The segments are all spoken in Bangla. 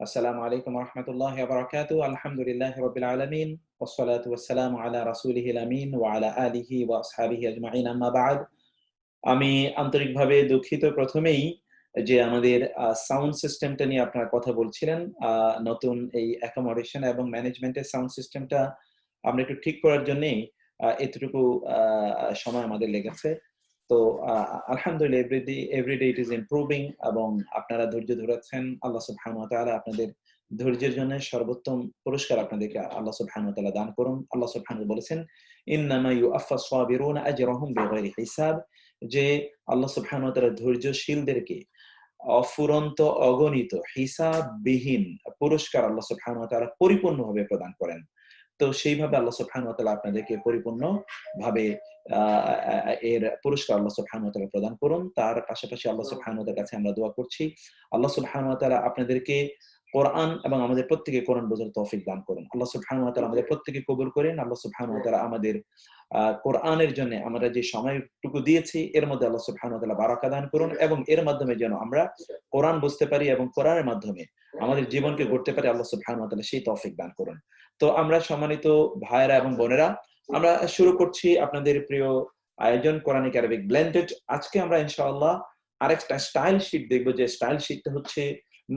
আসসালামু আলাইকুম ওয়া রাহমাতুল্লাহি ওয়া বারাকাতুহু। আলহামদুলিল্লাহি রাব্বিল আলামিন ওয়াসসালাতু ওয়াসসালামু আলা রাসূলিহিল আমিন ওয়া আলা আলিহি ওয়া আসহাবিহি আজমাইন, আম্মা বা'দ। আমি আন্তরিকভাবে দুঃখিত প্রথমেই যে আমাদের সাউন্ড সিস্টেমটা নিয়ে আপনারা কথা বলছিলেন। আ নতুন এই অ্যাকোমোডেশন এবং ম্যানেজমেন্টের সাউন্ড সিস্টেমটা আমরা একটু ঠিক করার জন্যেই এতটুকু আ সময় আমাদের লেগেছে। তো আ আলহামদুলিল্লাহ এভরিডে ইট ইস ইমপ্রুভিং এবং আপনারা ধৈর্য ধরেছেন। আল্লাহ সুবহানাহু ওয়া তাআলা আপনাদের ধৈর্যের জন্য সর্বোত্তম পুরস্কার আপনাদেরকে আল্লাহ সুবহানাহু ওয়া তাআলা দান করুন। আল্লাহ সুবহানাহু বলেছেন, "ইন্নামা ইউআফফাস সাবিরুনা আজরাহুম বিগাইরি হিসাব।" যে আল্লাহ সুবহানাহু ওয়া তাআলা ধৈর্যশীলদেরকে অফুরন্ত অগণিত হিসাববিহীন পুরস্কার আল্লাহ সুবহানাহু ওয়া তাআলা পরিপূর্ণভাবে প্রদান করেন। তো সেইভাবে আল্লাহ সুবহানাহু ওয়া তাআলা আপনাদেরকে পরিপূর্ণভাবে আ আ এর পুরস্কার আল্লাহ সুবহানাহু ওয়া তাআলা প্রদান করুন। তার পাশাপাশি আল্লাহ সুবহানাহু ওয়া তাআলার কাছে আমরা দোয়া করছি। আল্লাহ সুবহানাহু ওয়া তাআলা আপনাদেরকে কোরআন এবং আমাদের প্রত্যেককে কোরআন বোঝার তৌফিক দান করুন। আল্লাহ সুবহানাহু ওয়া তাআলা আমাদের প্রত্যেককে কবুল করেন। আল্লাহ সুবহানাহু ওয়া তাআলা আমাদের কোরআনের জন্য আমরা যে সময়টুকু দিয়েছি এর মধ্যে আল্লাহ সুবহানাহু ওয়া তাআলা বারাকা দান করুন এবং এর মাধ্যমে যেন আমরা কোরআন বুঝতে পারি এবং কোরআনের মাধ্যমে আমাদের জীবনকে গড়তে পারি, আল্লাহ সুবহানাহু ওয়া তাআলা সেই তৌফিক দান করুন। তো আমরা সম্মানিত ভাইয়েরা এবং বোনেরা, আমরা শুরু করছি আপনাদের প্রিয় আয়োজন কোরআনিক আরবিক ব্লেন্ডেড। আজকে আমরা ইনশাআল্লাহ আরেকটা স্টাইল শীট দেখব, যে স্টাইল শীটটা হচ্ছে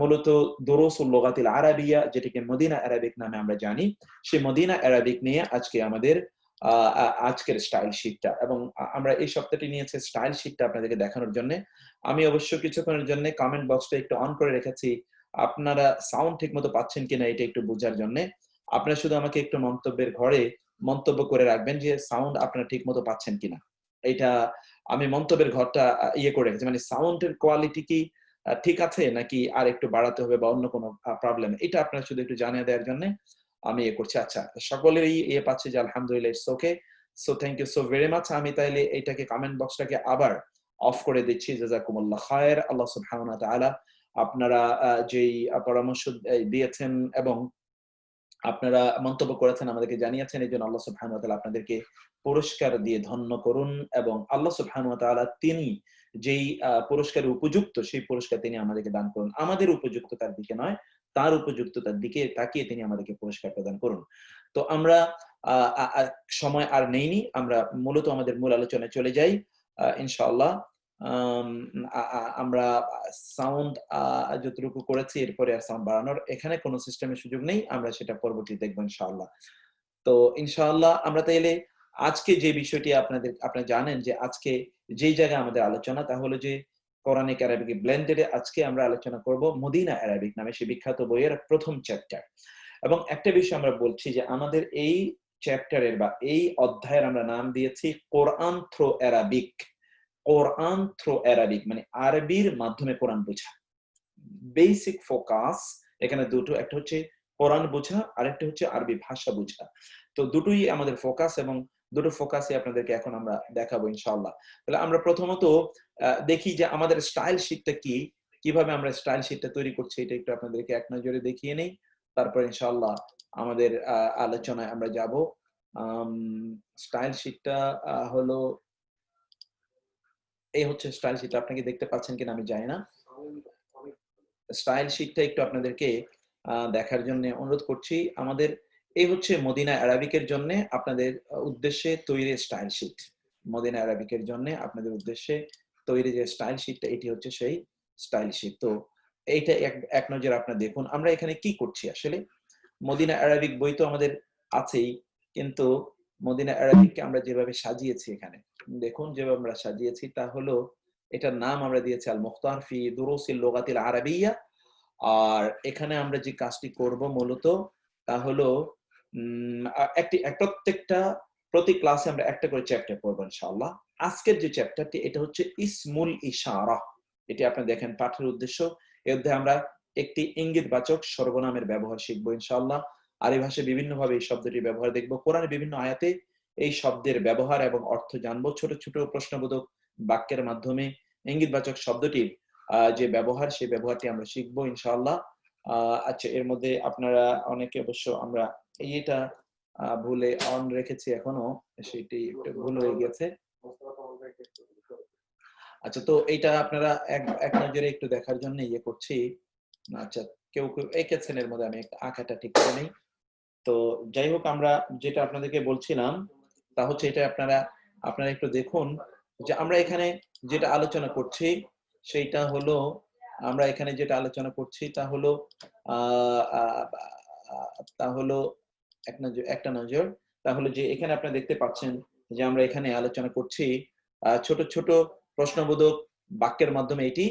মূলত দুরুসুল লুগাতিল আরাবিয়া, যেটাকে মদিনা আরাবিক নামে আমরা জানি। সেই মদিনা আরাবিক নিয়ে আজকে আমাদের আজকের স্টাইল শীটটা, এবং আমরা এই সপ্তাহটি নিয়েছি স্টাইল শীটটা আপনাদেরকে দেখানোর জন্য। আমি অবশ্য কিছুক্ষণের জন্য কমেন্ট বক্সটা একটু অন করে রেখেছি, আপনারা সাউন্ড ঠিকমতো পাচ্ছেন কিনা এটা একটু বোঝার জন্য। আপনারা শুধু আমাকে একটু মন্তব্যের ঘরে মন্তব্য করে রাখবেন যে সাউন্ড আপনারা ঠিকমতো পাচ্ছেন কিনা। এইটা আমি মন্তব্যের ঘরটা করে রেখেছি। মানে সাউন্ডের কোয়ালিটি কি ঠিক আছে নাকি আরেকটু বাড়াতে হবে বা অন্য কোনো প্রবলেম, এটা আপনারা শুধু একটু জানিয়ে দেওয়ার জন্য আমি করছি। আচ্ছা, সকলেরই পাচ্ছি যে আলহামদুলিল্লাহ, it's okay. So thank you so very much. আমি তাইলে এইটাকে কমেন্ট বক্সটাকে আবার অফ করে দিচ্ছি। জাযাকুমুল্লাহ খায়ের। আল্লাহ সুবহানাহু ওয়া তাআলা আপনারা যেই পরামর্শ দিয়েছেন এবং আপনারা মন্তব্য করেছেন, আমাদেরকে জানিয়েছেন, এজন্য আল্লাহ সুবহানাহু ওয়া তাআলা আপনাদেরকে পুরস্কার দিয়ে ধন্য করুন এবং আল্লাহ সুবহানাহু ওয়া তাআলা তিনি যেই পুরস্কারের উপযুক্ত সেই পুরস্কার তিনি আমাদেরকে দান করুন। আমাদের উপযুক্ততার দিকে নয়, তার উপযুক্ততার দিকে তাকিয়ে তিনি আমাদেরকে পুরস্কার প্রদান করুন। তো আমরা আ আ আ সময় আর নেইনি। আমরা মূলত আমাদের মূল আলোচনায় চলে যাই। ইনশাআল্লাহ আম আ আ আমরা সাউন্ড যতটুকু করেছি এরপরে আর সাউন্ড বাড়ানোর এখানে কোনো সিস্টেমের সুযোগ নেই। আমরা সেটা পরবর্তীতে দেখব ইনশাআল্লাহ। তো ইনশাআল্লাহ আমরা তাইলে আজকে যে বিষয়টি আপনারা জানেন যে আজকে যেই জায়গায় আমাদের আলোচনা তা হলো যে কোরআনিক আরবিক ব্লেন্ডেড এ আজকে আমরা আলোচনা করব মদিনা আরাবিক নামে সেই বিখ্যাত বইয়ের ১ম চ্যাপ্টার। এবং একটা বিষয় আমরা বলছি যে আমাদের এই চ্যাপ্টারের বা এই অধ্যায়ের আমরা নাম দিয়েছি কোরআন থ্রু অ্যারাবিক। কোরআন থ্রু অ্যারাবিক মানে আরবির মাধ্যমে কোরআন বোঝা। বেসিক ফোকাস এখানে দুটো, একটা হচ্ছে কোরআন বোঝা, আরেকটা হচ্ছে আরবি ভাষা বোঝা। তো দুটোই আমাদের ফোকাস এবং দুটো ফোকাসই আপনাদেরকে এখন আমরা দেখাবো ইনশাআল্লাহ। তাহলে আমরা প্রথমত দেখি যে আমাদের স্টাইল শীটটা কি, কিভাবে আমরা স্টাইল শীটটা তৈরি করছি এটা একটু আপনাদেরকে এক নজরে দেখিয়ে নেই। তারপর ইনশাআল্লাহ আমাদের আলোচনায় আমরা যাব। আম স্টাইল শীটটা হলো এই হচ্ছে স্টাইল শীট। আপনি কি দেখতে পাচ্ছেন কিনা আমি জানি না। স্টাইল শীটটা একটু আপনাদেরকে দেখার জন্যে অনুরোধ করছি। আমাদের এই হচ্ছে মদিনা অ্যারাবিকের জন্যে আপনাদের উদ্দেশ্যে তৈরি স্টাইল শীট। মদিনা অ্যারাবিকের জন্যে আপনাদের উদ্দেশ্যে তৈরি যে স্টাইল শীটটা এটি হচ্ছে সেই স্টাইল শীট। তো এইটা এক নজরে আপনারা দেখুন। আমরা এখানে কি করছি আসলে? মদিনা অ্যারাবিক বই তো আমাদের আছেই। কিন্তু মদিনা অ্যারাবিককে আমরা যেভাবে সাজিয়েছি এখানে, দেখুন যেভাবে আমরা সাজিয়েছি তা হলো এটার নাম আমরা দিয়েছি আল মুখতার ফি দুরুসিল লুগাতিল আরাবিয়্যা। আর এখানে আমরা যে কাজটি করব মূলত তা হলো উম আ একটি প্রত্যেকটা প্রতি ক্লাসে আমরা একটা করে চ্যাপ্টার পড়ব ইনশাআল্লাহ। আজকের যে চ্যাপ্টারটি এটা হচ্ছে ইসমুল ইশারা। এটি আপনারা দেখেন পাঠের উদ্দেশ্য। এর অধ্যায়ে আমরা একটি ইঙ্গিতবাচক সর্বনামের ব্যবহার শিখব ইনশাআল্লাহ। আরবি ভাষায় বিভিন্নভাবে এই শব্দটির ব্যবহার দেখব। কোরআনের বিভিন্ন আয়াতে এই শব্দের ব্যবহার এবং অর্থ জানব। ছোট, ছোট প্রশ্নবোধক বাক্যের মাধ্যমে ইঙ্গিতবাচক শব্দটির যে ব্যবহার সেই ব্যবহারটি আমরা শিখব ইনশাআল্লাহ। আচ্ছা, এর মধ্যে আপনারা অনেকে অবশ্য আমরা এটা ভুলে অন রেখেছি এখনো, সেটি একটু ভুল হয়ে গেছে। আচ্ছা, তো এইটা আপনারা এক নজরে একটু দেখার জন্য করছি। আচ্ছা, কেউ এঁকেছেন, এর মধ্যে আমি একটা আঁকাটা ঠিক করে নেই। তো যাই হোক, আমরা যেটা আপনাদেরকে বলছিলাম তা হচ্ছে এটা আপনারা একটু দেখুন যে আমরা এখানে যেটা আলোচনা করছি সেইটা হলো, আমরা এখানে যেটা আলোচনা করছি তা হলো আ আ আ তা হলো একটা নজর। তা হলো যে এখানে আপনারা দেখতে পাচ্ছেন যে আমরা এখানে আলোচনা করছি ছোট, ছোট প্রশ্নবোধক বাক্যের মাধ্যমে এটি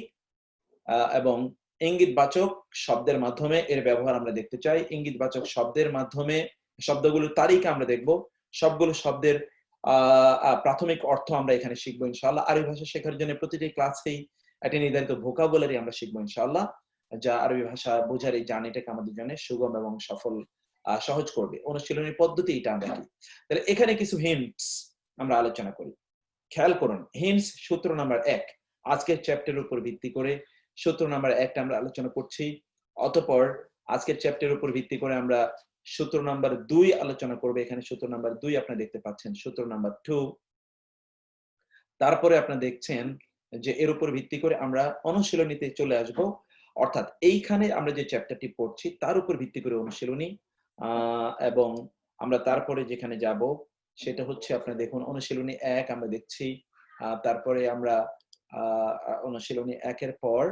এবং ইঙ্গিতবাচক শব্দের মাধ্যমে এর ব্যবহার আমরা দেখতে চাই। ইঙ্গিতবাচক শব্দের মাধ্যমে শব্দগুলোর তালিকা আমরা দেখব। সবগুলো শব্দের আ আ প্রাথমিক অর্থ আমরা এখানে শিখব ইনশাআল্লাহ। আরবি ভাষা শেখার জন্য প্রতিটি ক্লাসেই একটা নির্ধারিত ভোকাবুলারি আমরা শিখব ইনশাআল্লাহ। যা আরবি ভাষা বোঝার এই জার্নিটাকে আমাদের জন্য সুগম এবং সহজ করবে। অনুশীলনের পদ্ধতি এটা আমরা কি? তাহলে এখানে কিছু হিন্টস আমরা আলোচনা করি। খেয়াল করুন, হিন্টস সূত্র নাম্বার ১। আজকের চ্যাপ্টারের উপর ভিত্তি করে সূত্র নাম্বার ১ টা আমরা আলোচনা করছি। অতঃপর আজকের চ্যাপ্টারের উপর ভিত্তি করে আমরা সূত্র নাম্বার ২ আলোচনা করব। এখানে সূত্র নাম্বার ২ আপনারা দেখতে পাচ্ছেন। সূত্র নাম্বার ২, তারপরে আপনারা দেখছেন যে এর উপর ভিত্তি করে আমরা অনুশীলনীতে চলে আসব। অর্থাৎ এইখানে আমরা যে চ্যাপ্টারটি পড়ছি তার উপর ভিত্তি করে অনুশীলনী আ এবং আমরা তারপরে যেখানে যাব সেটা হচ্ছে, আপনারা দেখুন অনুশীলনী ১ আমরা দেখছি। তারপরে আমরা আ আ অনুশীলনী ১ এর পর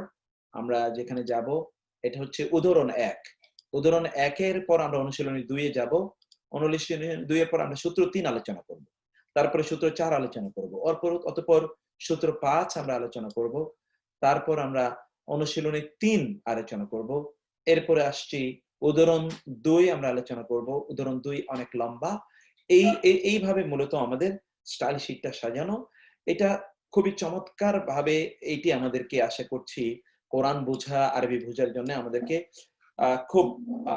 আমরা যেখানে যাব এটা হচ্ছে উদাহরণ ১। উদাহরণ ১ এর পর আমরা অনুশীলনী ২ এ যাব। অনুশীলনী ২ এর পর আমরা সূত্র ৩ আলোচনা করব। তারপরে সূত্র ৪ আলোচনা করব। অতঃপর সূত্র ৫ আমরা আলোচনা করব। তারপর আমরা অনুশীলনী ৩ আলোচনা করব। এরপরে আসছি উদাহরণ ২ আমরা আলোচনা করব। উদাহরণ ২ অনেক লম্বা। এইভাবে মূলত আমাদের স্টাইল শিটটা সাজানো। এটা খুবই চমৎকারভাবে এইটি আমাদেরকে আশা করছি কোরআন বোঝা, আরবি বোঝার জন্য আমাদেরকে খুব আ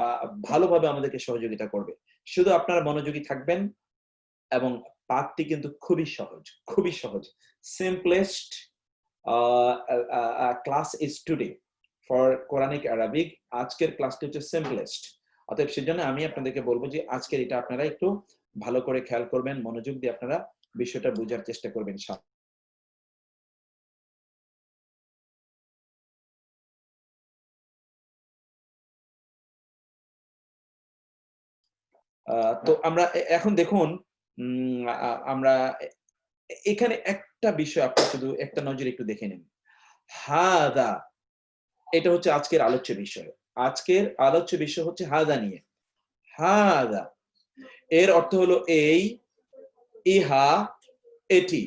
ভালোভাবে আমাদেরকে সহযোগিতা করবে। শুধু আপনারা মনোযোগী থাকবেন এবং পাঠটি কিন্তু খুবই সহজ, খুবই সহজ। Simplest class is today for Quranic Arabic. আজকের ক্লাসটি হচ্ছে simplest। অতএব সেজন্য আমি আপনাদেরকে বলব যে আজকের এটা আপনারা একটু ভালো করে খেয়াল করবেন, মনোযোগ দিয়ে আপনারা বিষয়টা বোঝার চেষ্টা করবেন ইনশাআল্লাহ। তো আমরা এখন দেখুন, আমরা এখানে একটা বিষয় আপনি শুধু একটা নজরে একটু দেখে নিন। হাদা, এটা হচ্ছে আজকের আলোচ্য বিষয়। আজকের আলোচ্য বিষয় হচ্ছে হাদা নিয়ে। হাদা এর অর্থ হলো এই, ইহা, এটি।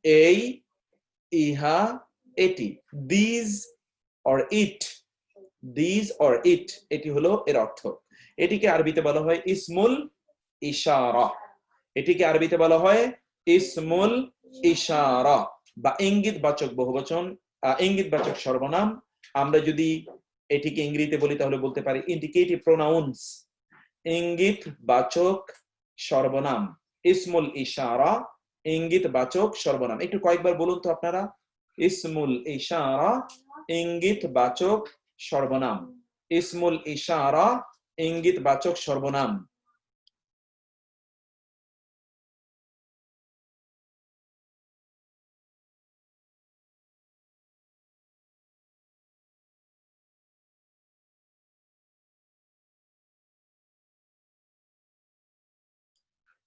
এই, ইহা, এটি। This or it, this or it, এটি হলো এর অর্থ। এটিকে আরবিতে বলা হয় ইসমুল ইশারা। এটিকে আরবিতে বলা হয় ইসমুল ইশারা বা ইঙ্গিতবাচক বহুবচন, ইঙ্গিতবাচক সর্বনাম। আমরা যদি এটিকে ইংরেজিতে বলি তাহলে বলতে পারি ইন্ডিকেটিভ প্রোনাউন্স, ইঙ্গিতবাচক সর্বনাম। ইসমুল ইশারা, ইঙ্গিতবাচক সর্বনাম। একটু কয়েকবার বলুন তো আপনারা, ইসমুল ইশারা, ইঙ্গিতবাচক সর্বনাম। ইসমুল ইশারা, ইঙ্গিতবাচক সর্বনাম।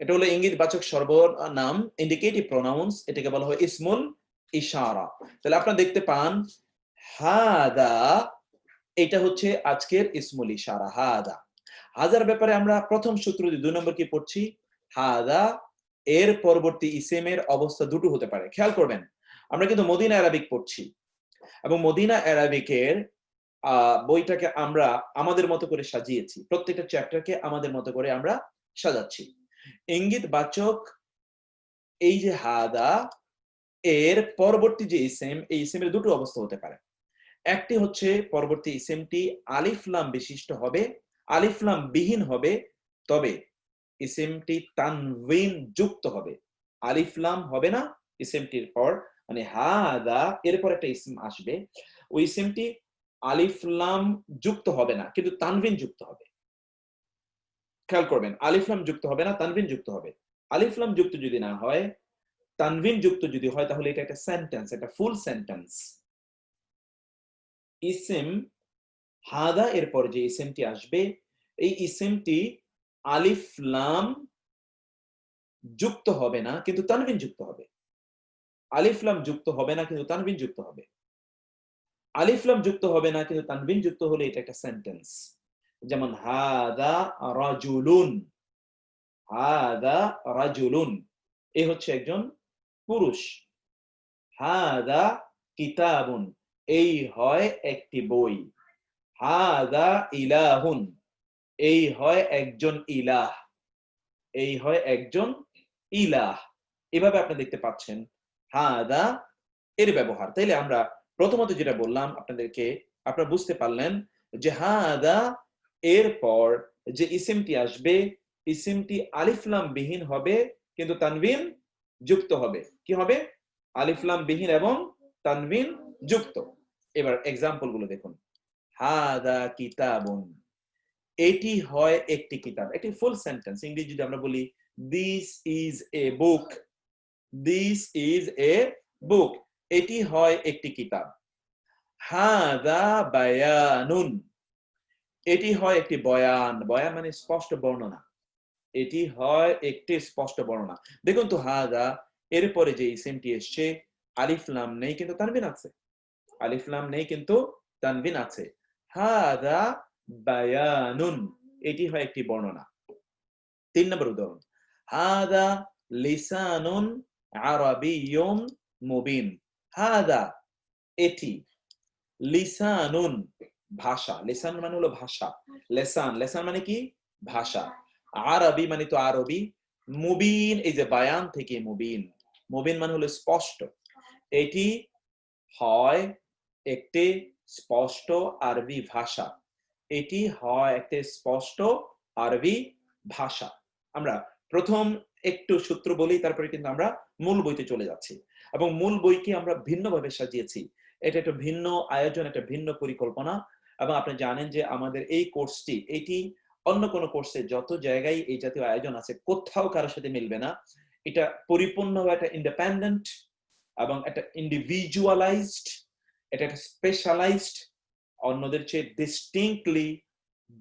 এটা হলো ইঙ্গিতবাচক সর্বনাম, ইন্ডিকেটিভ প্রোনাউন্স। এটাকে বলা হয় ইসমুল ইশারা। তাহলে আপনারা দেখতে পান হাদা, এটা হচ্ছে আজকের ইসমুল ইশারা। হাদা, হাজার ব্যাপারে আমরা প্রথম সূত্র ২ নম্বর কি পড়ছি, হাদা এর পরবর্তী ইসেমের অবস্থা দুটো হতে পারে। খেয়াল করবেন, আমরা কিন্তু মদিনা অ্যারাবিক পড়ছি এবং মদিনা অ্যারাবিকের বইটাকে আমরা আমাদের মতো করে সাজিয়েছি। প্রত্যেকটা চ্যাপ্টারকে আমাদের মতো করে আমরা সাজাচ্ছি। ইঙ্গিতবাচক এই যে হাদা, এর পরবর্তী যে ইসেম, এই ইসেমের দুটো অবস্থা হতে পারে। একটি হচ্ছে পরবর্তী ইসেমটি আলিফ লাম বিশিষ্ট হবে, আলিফ লাম বিহীন হবে, তবে ইসেমটি তানভিন যুক্ত হবে। আলিফ লাম হবে না ইসেমটির পর, মানে হাদা এরপর একটা ইসম আসবে, ওই ইসেমটি আলিফ লাম যুক্ত হবে না কিন্তু তানভিন যুক্ত হবে। খেয়াল করবেন, আলিফ লাম যুক্ত হবে না, তানভিন যুক্ত হবে। আলিফ লাম যুক্ত যদি না হয়, তানভিন যুক্ত যদি হয়, তাহলে এটা একটা সেন্টেন্স, একটা ফুল সেন্টেন্স। ইসিম হাদা এরপর যে ইসিমটি আসবে এই ইসিমটি আলিফ লাম যুক্ত হবে না কিন্তু তানবিন যুক্ত হবে। আলিফ লাম যুক্ত হবে না কিন্তু তানবিন যুক্ত হবে। আলিফ লাম যুক্ত হবে না কিন্তু তানবিন যুক্ত হলে এটা একটা সেন্টেন্স। যেমন হাদা রাজুলুন, হাদা রাজুলুন, এ হচ্ছে একজন পুরুষ। হাদা কিতাবুন, এই হয় একটি বই। হাদা ইলাহুন, এই হয় একজন ইলাহ, এই হয় একজন ইলাহ। এভাবে আপনি দেখতে পাচ্ছেন হাদা এর ব্যবহার। তাইলে আমরা প্রথমত যেটা বললাম আপনাদেরকে, আপনারা বুঝতে পারলেন যে হাদা এর পর যে ইসিমটি আসবে, ইসিমটি আলিফ লাম বিহীন হবে কিন্তু তানবিন যুক্ত হবে। কি হবে? আলিফ লাম বিহীন এবং তানবিন যুক্ত। এবার এক্সাম্পল গুলো দেখুন। হাদা কিতাবুন, এটি হয় একটি কিতাব। এটি ফুল সেন্টেন্স। ইংরেজি যদি আমরা বলি this is a book, this is a book, এটি হয় একটি কিতাব। হাদা বায়ানুন, এটি হয় একটি বয়ান। বয়ান মানে স্পষ্ট বর্ণনা। এটি হয় একটি স্পষ্ট বর্ণনা। দেখুন তো হাদা এরপরে যে ইসিমটি এসছে আলিফ লাম নেই কিন্তু তানবিন আছে। আলিফ লাম নেই কিন্তু তানবিন আছে। হাদা বায়ানুন, এটি হয় একটি বর্ণনা। ৩ নম্বর উদাহরণ, হাদা লিসানুন আরাবিয়্যুন মুবিন। হাদা এটি, লিসানুন ভাষা, লিসান মানে হলো ভাষা, লেসান, লেসান মানে কি? ভাষা। আরবি মানে তো আরবি, মুবিন এই যে বায়ান থেকে মুবিন, মুবিন মানে হলো স্পষ্ট। এটি হয় একটি স্পষ্ট আরবি ভাষা, এটি হয় একটি স্পষ্ট আরবি ভাষা। আমরা প্রথম একটু সূত্র বলি, তারপরে কিন্তু আমরা মূল বইতে চলে যাচ্ছি এবং মূল বইকে আমরা ভিন্নভাবে সাজিয়েছি। এটা একটা ভিন্ন আয়োজন, একটা ভিন্ন পরিকল্পনা। এবং আপনি জানেন যে আমাদের এই কোর্সটি, এটি অন্য কোনো কোর্সে যত জায়গায় এই জাতীয় আয়োজন আছে কোথাও কারোর সাথে মিলবে না। এটা পরিপূর্ণভাবে একটা ইন্ডিপেন্ডেন্ট এবং একটা ইন্ডিভিজুয়ালাইজড, এটা একটা স্পেশালাইজড, অন্যদের চেয়ে ডিস্টিংক্টলি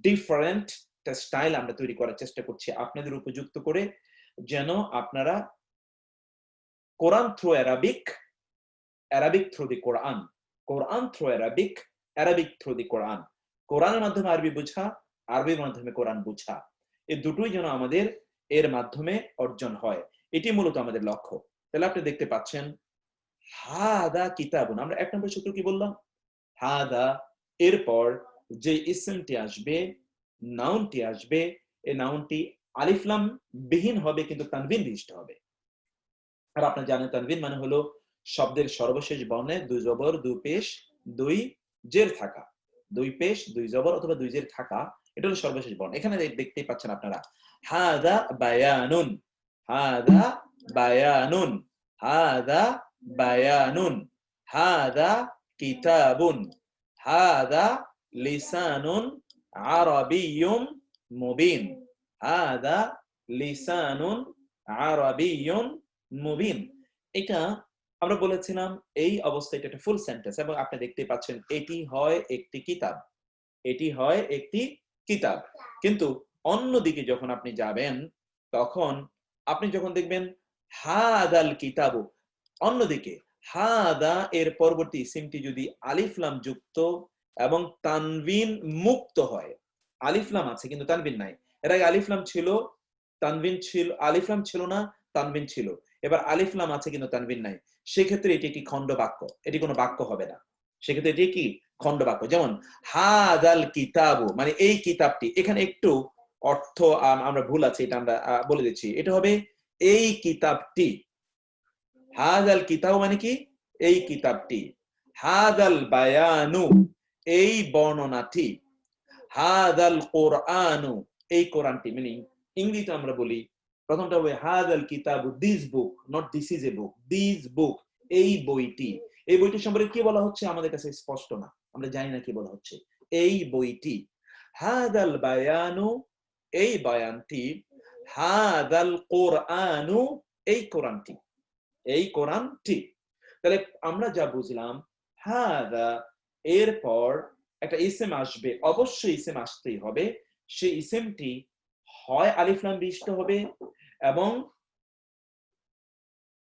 ডিফারেন্ট একটা স্টাইল আমরা তৈরি করার চেষ্টা করছি আপনাদের উপযুক্ত করে, যেন আপনারা Quran through Arabic, Arabic through the Quran, Quran through Arabic, Arabic through the Quran, কোরআনের মাধ্যমে আরবি বুঝা, আরবির মাধ্যমে কোরআন বুঝা, এই দুটোই যেন আমাদের এর মাধ্যমে অর্জন হয়। এটি মূলত আমাদের লক্ষ্য। তাহলে আপনি দেখতে পাচ্ছেন হাদা কিতাবুন, আমরা এক নম্বর সূত্র কি বললাম? হাদা এরপর যে ইসমটি আসবে, নাউনটি আসবে, এই নাউনটি আলিফ লাম বিহীন হবে কিন্তু তানবিন বিশিষ্ট হবে। আর আপনারা জানেন তানবিন মানে হলো শব্দের সর্বশেষ বর্ণে দুই জবর, দুই পেশ, দুই জের থাকা। দুই পেশ, দুই জবর অথবা দুই জের থাকা, এটা হলো সর্বশেষ বর্ণ। এখানে দেখতেই পাচ্ছেন আপনারা হাদা বায়ানুন, হাদা বায়ানুন, হাদা বায়ানুন, হাদা কিতাবুন, হাদা লিসানুন আরাবিয়্যুন মুবিন, হাদা লিসানুন আরাবিয়্যুন মুবিন। এটা আমরা বলেছিলাম এই অবস্থায় এটা একটা ফুল সেন্টেন্স এবং আপনি দেখতে পাচ্ছেন এটি হয় একটি কিতাব, এটি হয় একটি কিতাব। কিন্তু অন্যদিকে যখন আপনি যাবেন তখন আপনি যখন দেখবেন হাদাল কিতাবু, অন্যদিকে হাদা এর পরবর্তী ইসিমটি যদি আলিফ লাম যুক্ত এবং তানবিন মুক্ত হয়, আলিফ লাম আছে কিন্তু তানবিন নাই, এর আগে আলিফ লাম ছিল, তানবিন ছিল, আলিফ লাম ছিল না, তানবিন ছিল, এবার আলিফ লাম আছে কিন্তু তানবিন নাই, সেক্ষেত্রে এটি একটি খণ্ড বাক্য, এটি কোনো বাক্য হবে না। সেক্ষেত্রে এটি কি? খণ্ড বাক্য। যেমন হাদাল কিতাবু মানে এই কিতাবটি, এখানে একটু অর্থ আমরা ভুল আছে, এটা আমরা বলে দিচ্ছি, এটা হবে এই কিতাবটি। হাদাল কিতাব মানে কি? এই কিতাবটি। হাদাল বায়ানু, এই বর্ণনাটি। হাদাল কোরআনু, এই কোরআনটি। মিনিং ইংরেজিতে আমরা বলি প্রথমটা হবে হাদাল কিতাবু, this book, not this is a book, this book, এই বইটি। এই বইটি সম্পর্কে কি বলা হচ্ছে আমাদের কাছে স্পষ্ট না, আমরা জানি না কি বলা হচ্ছে। এই বইটি। হাদাল বায়ানু, এই বয়ানটি। হাদাল কোরআনু, এই কোরআনটি, এই কোরআনটি। তাহলে আমরা যা বুঝলাম হাদা এরপর একটা ইসেম আসবে, অবশ্যই ইসেম আসতেই হবে। সেই ইসেমটি হয় আলিফ লাম বিশিষ্ট হবে এবং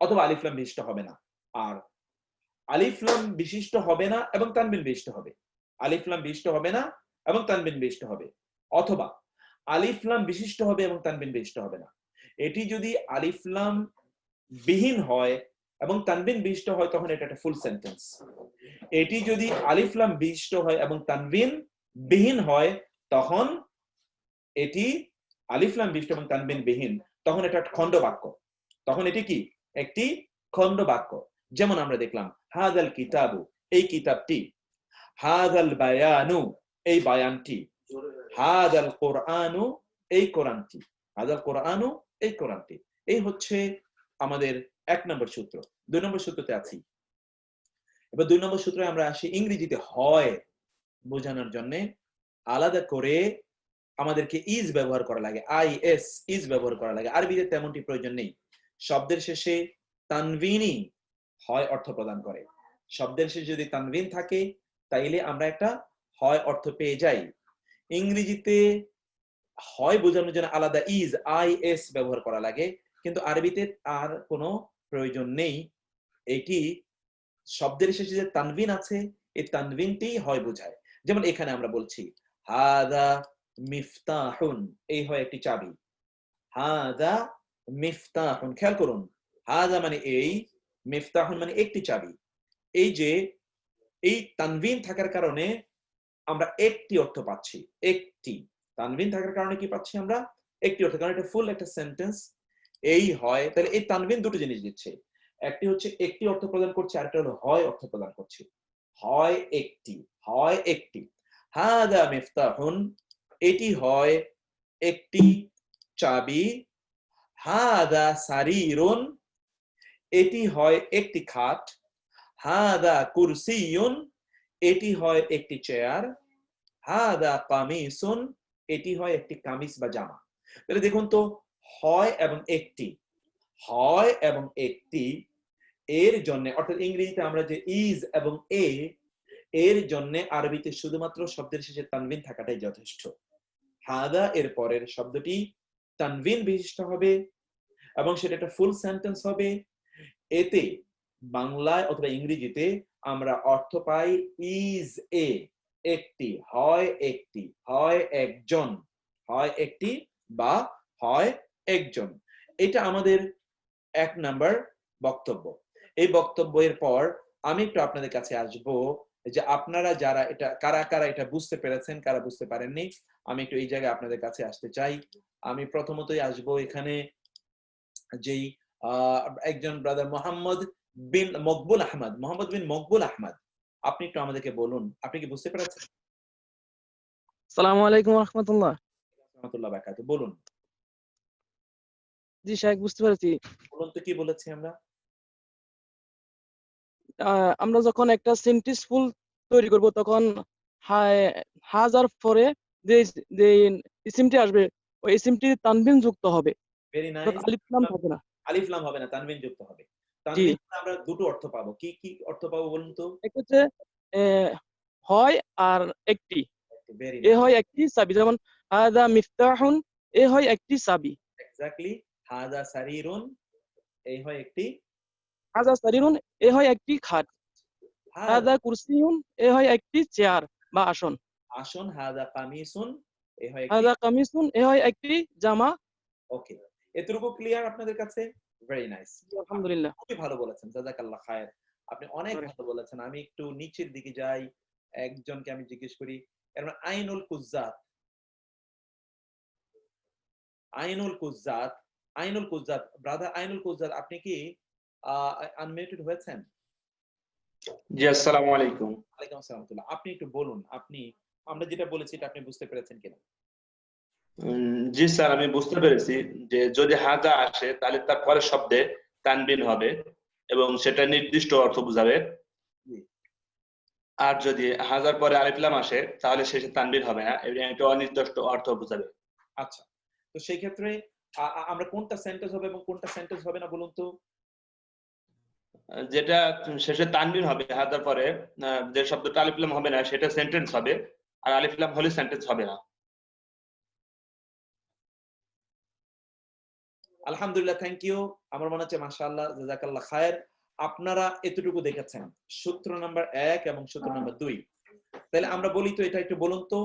অথবা আলিফ লাম বিশিষ্ট হবে না। আর আলিফ লাম বিশিষ্ট হবে না এবং তানবিন বিশিষ্ট হবে। আলিফ লাম বিশিষ্ট হবে না এবং তানবিন বিশিষ্ট হবে। অথবা আলিফ লাম বিশিষ্ট হবে এবং তানবিন বিশিষ্ট হবে না। এটি যদি আলিফ লাম বিহীন হয় এবং তানবিন বিশিষ্ট হয় তখন এটা একটা ফুল সেন্টেন্স। এটি যদি আলিফ লাম বিশিষ্ট হয় এবং তানবিন বিহীন হয় তখন এটি আলিফ লাম বিশিষ্ট এবং তানবিন বিহীন, তখন এটা একটা খণ্ড বাক্য। তখন এটি কি? একটি খণ্ড বাক্য। যেমন আমরা দেখলাম হাযাল কিতাবু, এই কিতাবটি, হাযাল বায়ানু, এই বায়ানটি, হাযাল কুরআনু, এই কোরআনটি, হাযাল কুরআনু, এই কোরআনটি। এই হচ্ছে আমাদের ১ নম্বর সূত্র। ২ নম্বর সূত্রতে আছি। এবার ২ নম্বর সূত্রে আমরা আসি। ইংরেজিতে হয় বোঝানোর জন্য আলাদা করে আমাদেরকে ইজ ব্যবহার করা লাগে, আইএস, ইজ ব্যবহার করা লাগে। আরবিতে তেমনটি প্রয়োজন নেই। শব্দের শেষে তানভিনই হয় অর্থ প্রদান করে। শব্দের শেষে যদি তানভিন থাকে তাইলে আমরা একটা হয় অর্থ পেয়ে যাই। ইংরেজিতে হয় বোঝানোর জন্য আলাদা ইজ, আইএস ব্যবহার করা লাগে, কিন্তু আরবিতে আর কোনো প্রয়োজন নেই। এটি শব্দের শেষে যে তানভিন আছে এই তানভিনটি হয় বোঝায়। যেমন এখানে আমরা বলছি হাদা মিফতাহুন, এই হয় একটি চাবি। হাদা মিফতাহুন, খেয়াল করুন, হাদা মানে এই, মিফতাহুন মানে একটি চাবি। এই যে এই তানভিন থাকার কারণে আমরা একটি অর্থ পাচ্ছি। একটি তানভিন থাকার কারণে কি পাচ্ছি আমরা? একটি অর্থ, কারণ এটা ফুল একটা সেন্টেন্স। এই হয়, তাহলে এই তানভিন দুটো জিনিস দিচ্ছে। একটি হচ্ছে একটি অর্থ প্রদান করছে, আরেকটা হলো হয় অর্থ প্রদান করছে। হয় একটি, হয় একটি। হাদা মিফতাহুন, এটি হয় একটি চাবি। হাদা সারিরুন, এটি হয় একটি খাট। হাদা কুরসিয়ুন, এটি হয় একটি চেয়ার। হাদা কামিসুন, এটি হয় একটি কামিজ বা জামা। তাহলে দেখুন তো, হয় এবং একটি, হয় এবং একটি এর জন্য, অর্থাৎ ইংরেজিতে আমরা যে ইজ এবং এ, এর জন্য আরবিতে শুধুমাত্র শব্দের শেষে তানভিন থাকাটাই যথেষ্ট। হাদা এর পরের শব্দটি তানভিন বিশিষ্ট হবে এবং সেটা একটা ফুল সেন্টেন্স হবে। এতে বাংলায় অথবা ইংরেজিতে আমরা অর্থ পাই ইজ এ, একটি, হয় একটি, হয় একজন, হয় একটি বা হয় একজন। এটা আমাদের ১ নাম্বার বক্তব্য। এই বক্তব্যের পর আমি একটু আপনাদের কাছে আসব যে আপনারা যারা এটা, কারা কারা এটা বুঝতে পেরেছেন, কারা বুঝতে পারেননি, আমি একটু এই জায়গায় আপনাদের কাছে আসতে চাই। আমি প্রথমতই আসব এখানে যেই একজন ব্রাদার মোহাম্মদ বিন মকবুল আহমদ, মোহাম্মদ বিন মকবুল আহমদ, আপনি একটু আমাদেরকে বলুন, আপনি কি বুঝতে পেরেছেন? আসসালামু আলাইকুম রাহমাতুল্লাহ। রাহমাতুল্লাহ বারাকাতুহু, বলুন। জি শাইখ, বুঝতে পেরেছি। বলুন তো কি বলেছি আমরা? আমরা যখন একটা সেন্টেন্স ফুল তৈরি করব তখন হাজার পরে যে যে ইসিমটি আসবে ওই ইসিমটি তানবিন যুক্ত হবে, ভেরি অর্থাৎ নাইস। আলিফ লাম থাকবে না। আলিফ লাম হবে না, তানবিন যুক্ত হবে। জি, তানবিন আমরা দুটো অর্থ পাবো। কি কি অর্থ পাবো বলুন তো? একটা হচ্ছে হয় আর একটি, ভেরি এ নাইস। হয় একটি চাবি, যেমন হাদা মিফতাহুন, এ হয় একটি চাবি। এক্স্যাক্টলি। হাযা সারিরুন, এই হয় একটি। হাদা সারিরুন, এ হয় একটি খাট। হাযা হাদা কুরসিয়ুন, এ হয় একটি চেয়ার বা আসন। আসন। হাযা কামিসুন, এই হয় একটি। হাদা কামিসুন, এ হয় একটি জামা। ওকে, এতটুকু ক্লিয়ার আপনাদের কাছে? Very nice. আপনি আলহামদুলিল্লাহ। খুবই ভালো বলেছেন, জাযাকাল্লাহ খায়ের। আপনি অনেক ভালো বলেছেন। আমি একটু নিচের দিকে যাই, একজনকে আমি জিজ্ঞেস করি। এর মানে আইনুল কুজ্জাত, আইনুল কুজ্জাত, আইনুল কুজ্জাত, ব্রাদার আইনুল কুজ্জাত, আপনি কি আনমিউটেড হয়েছেন? জি, আসসালামু আলাইকুম। ওয়ালাইকুম আসসালাম ওয়া রাহমাতুল্লাহ। আপনি একটু বলুন, আপনি, আমরা যেটা বলেছি এটা আপনি বুঝতে পেরেছেন কিনা? জি স্যার, আমি বুঝতে পেরেছি যে যদি হাজা আসে তাহলে তার পরের শব্দে তানবিন হবে এবং সেটা নির্দিষ্ট অর্থ বোঝাবে। জি। আর যদি হাজার পরে আলিফ লাম আসে তাহলে শেষে তানবিন হবে না এবং এটা অনির্দিষ্ট অর্থ বোঝাবে। আচ্ছা, তো সেই ক্ষেত্রে আমরা কোনটা সেন্টেন্স হবে এবং কোনটা সেন্টেন্স হবে না বলুন তো? যেটা শেষে তানবিন হবে হাজার পরে, যে শব্দটা আলিফ লাম হবে না সেটা সেন্টেন্স হবে, আর আলিফ লাম হলে সেন্টেন্স হবে না। আলহামদুলিল্লাহ, থ্যাংক ইউ। আমার মনে হচ্ছে মাশাআল্লাহ, জাযাকাল্লাহ খায়ের। আপনারা এতটুকু দেখেছেন সূত্র নাম্বার 1 এবং সূত্র নাম্বার 2। তাহলে আমরা বলি তো, এটা একটু বলুন তো।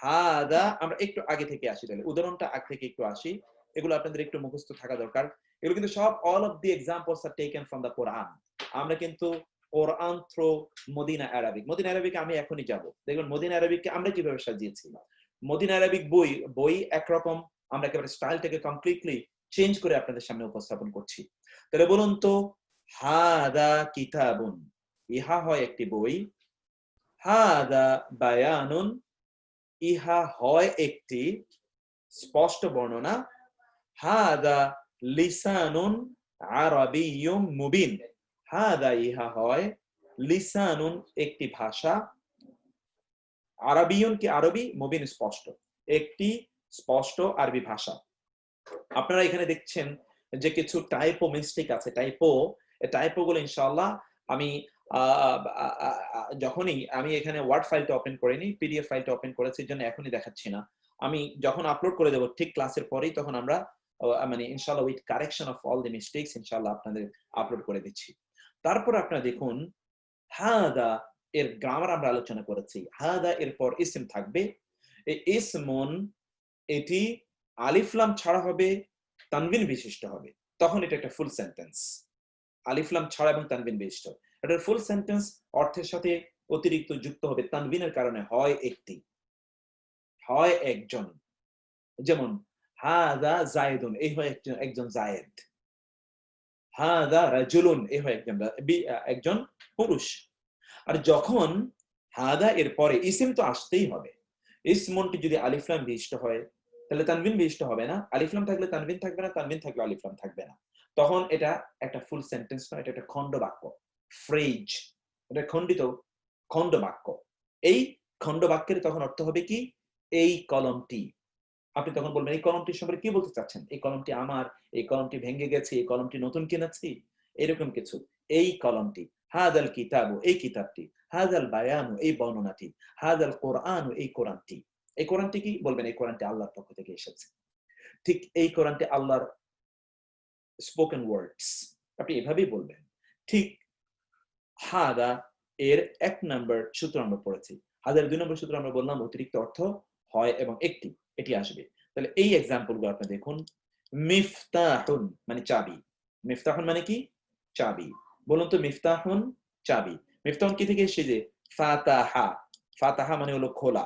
হাদা, আমরা একটু আগে থেকে আসি, তাহলে উদাহরণটা আগে থেকে একটু আসি। এগুলো আপনাদের একটু মুখস্থ থাকা দরকার। এগুলো কিন্তু সব all of the examples are taken from the Quran. আমরা কিন্তু Quran through Medina Arabic, Medina Arabic আমি এখনই যাব। দেখুন মদিনা আরাবিককে আমরা কিভাবে সাজিয়েছি। মদিনা আরাবিক বই একরকম, আমরা একেবারে স্টাইলটাকে কমপ্লিটলি চেঞ্জ করে আপনাদের সামনে উপস্থাপন করছি। তাহলে বলুন তো, হাদা কিতাবুন, ইহা হয় একটি বই। হাদা বায়ানুন, ইহা হয় একটি স্পষ্ট বর্ণনা। হাদা লিসানুন আরাবিয়্যুম মুবিন, হাদা ইহা হয় লিসানুন একটি ভাষা, আরাবিয়ুন কি আরবি, মুবিন স্পষ্ট, একটি স্পষ্ট আরবি ভাষা। আপনারা এখানে দেখছেন যে কিছু টাইপো মিস্টেক আছে, টাইপো গুলো ইনশাআল্লাহ আমি যখনই আমি এখানে ওয়ার্ড ফাইলটা ওপেন করিনি, পিডিএফ ফাইলটা ওপেন করেছি, জন্য এখনই দেখাচ্ছি না। আমি যখন আপলোড করে দেব ঠিক ক্লাসের পরেই, তখন আমরা মানে ইনশাআল্লাহ with correction of all the mistakes ইনশাআল্লাহ আপনাদের আপলোড করে দিচ্ছি। তারপর আপনারা দেখুন, হাদা এর গ্রামার আমরা আলোচনা করেছি। হাদা এরপর ইসম থাকবে। এই ইসমুন, এটি আলিফ লাম ছাড়া হবে, তানবিন বিশিষ্ট হবে, তখন এটা একটা ফুল সেন্টেন্স। আলিফ লাম ছাড়া এবং তানবিন বিশিষ্ট, এটা ফুল সেন্টেন্স। অর্থের সাথে অতিরিক্ত যুক্ত হবে তানবিনের কারণে, হয় একটি, হয় একজন। যেমন হাদা জায়েদুন, এই হয় একজন জায়েদ। হাদা রাজুলুন, এই হয় একজন পুরুষ। আর যখন হাদা এর পরে ইসিম তো আসতেই হবে। ইসমনটি যদি আলিফ লাম বিশিষ্ট হয়, তাহলে তানবিন বিশিষ্ট হবে না। আলিফ লাম থাকলে তানবিন থাকবে না, তানবিন থাকলে আলিফ লাম থাকবে না। তখন এটা একটা ফুল সেন্টেন্স নয়, এটা একটা খণ্ড বাক্য, ফ্রেজ। এটা খণ্ড বাক্য। এই খণ্ড বাক্যের তখন অর্থ হবে কি, এই কলমটি। আপনি তখন বলবেন, এই কলমটির সম্পর্কে কি বলতে চাচ্ছেন? এই কলমটি আমার, এই কলমটি ভেঙে গেছে, এই কলমটি নতুন কিনেছি, এরকম কিছু। এই কলমটি, হাদাল কিতাবু, এই কিতাবটি, হাদাল বায়ানু, এই বর্ণনাটি, হাদাল কোরআনু, এই কোরআনটি। এই কোরআনটি কি বলবেন? এই কোরআনটি আল্লাহর পক্ষ থেকে এসেছে। ঠিক এই কোরআনটি আল্লাহর স্পোকেন ওয়ার্ডস, আপনি এভাবেই বলবেন। ঠিক হাদা এর 1 নম্বর সূত্র আমরা পড়েছি। হাদার 2 নম্বর সূত্র আমরা বললাম অতিরিক্ত অর্থ হয় এবং একটি, এটি আসবে। তাহলে এই এক্সাম্পল গুলো আপনি দেখুন। মিফতাহুন মানে চাবি। মিফতাহুন মানে কি? চাবি। বলুন তো, মিফতাহুন চাবি। মিফতাহুন কি থেকে এসেছে? ফাতাহা। ফাতাহা মানে হলো খোলা।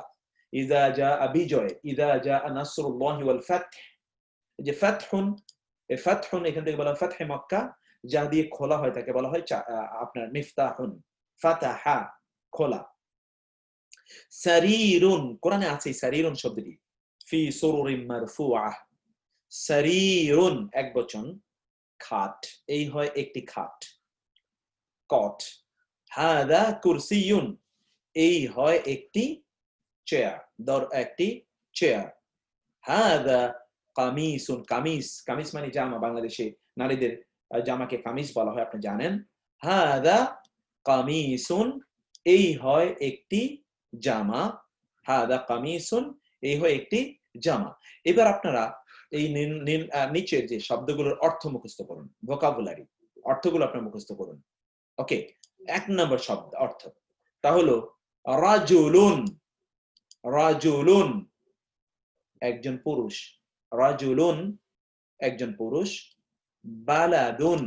ইযা জাআ বিজয়, ইযা জাআ নাসরুল্লাহি ওয়াল ফাতহ। এই যে ফাতহুন, এই ফাতহুন এখান থেকে বলা হয় ফাতহে মক্কা, যা দিয়ে খোলা হয় তাকে বলা হয় আপনার মিফতাহুন। ফাতাহা খোলা। সারিরুন, কোরআনে আছে সারিরুন শব্দটি, ফি সুরুরিন মারফুআহ। সারিরুন একবচন, খাট, এই হয় একটি খাট, কট। হাদা কুরসিয়ুন, এই হয় একটি চেয়ার, একটি চেয়ার। হাদা কামিসুন, কামিজ, কামিজ মানে জামা, বাংলাদেশে নারীদের জামাকে কামিজ বলা হয়, আপনি জানেন। হাদা কামিসুন, এই হয় একটি জামা। হাদা কামিসুন, এই হয় একটি জামা। এবার আপনারা এই নিচের যে শব্দগুলোর অর্থ মুখস্থ করুন, ভোকাবুলারি অর্থগুলো আপনারা মুখস্থ করুন। ওকে, 1 নম্বর শব্দ অর্থ তা হলো রাজুলুন। রাজুলুন একজন পুরুষ, রাজুলুন একজন পুরুষ। বালাদুন,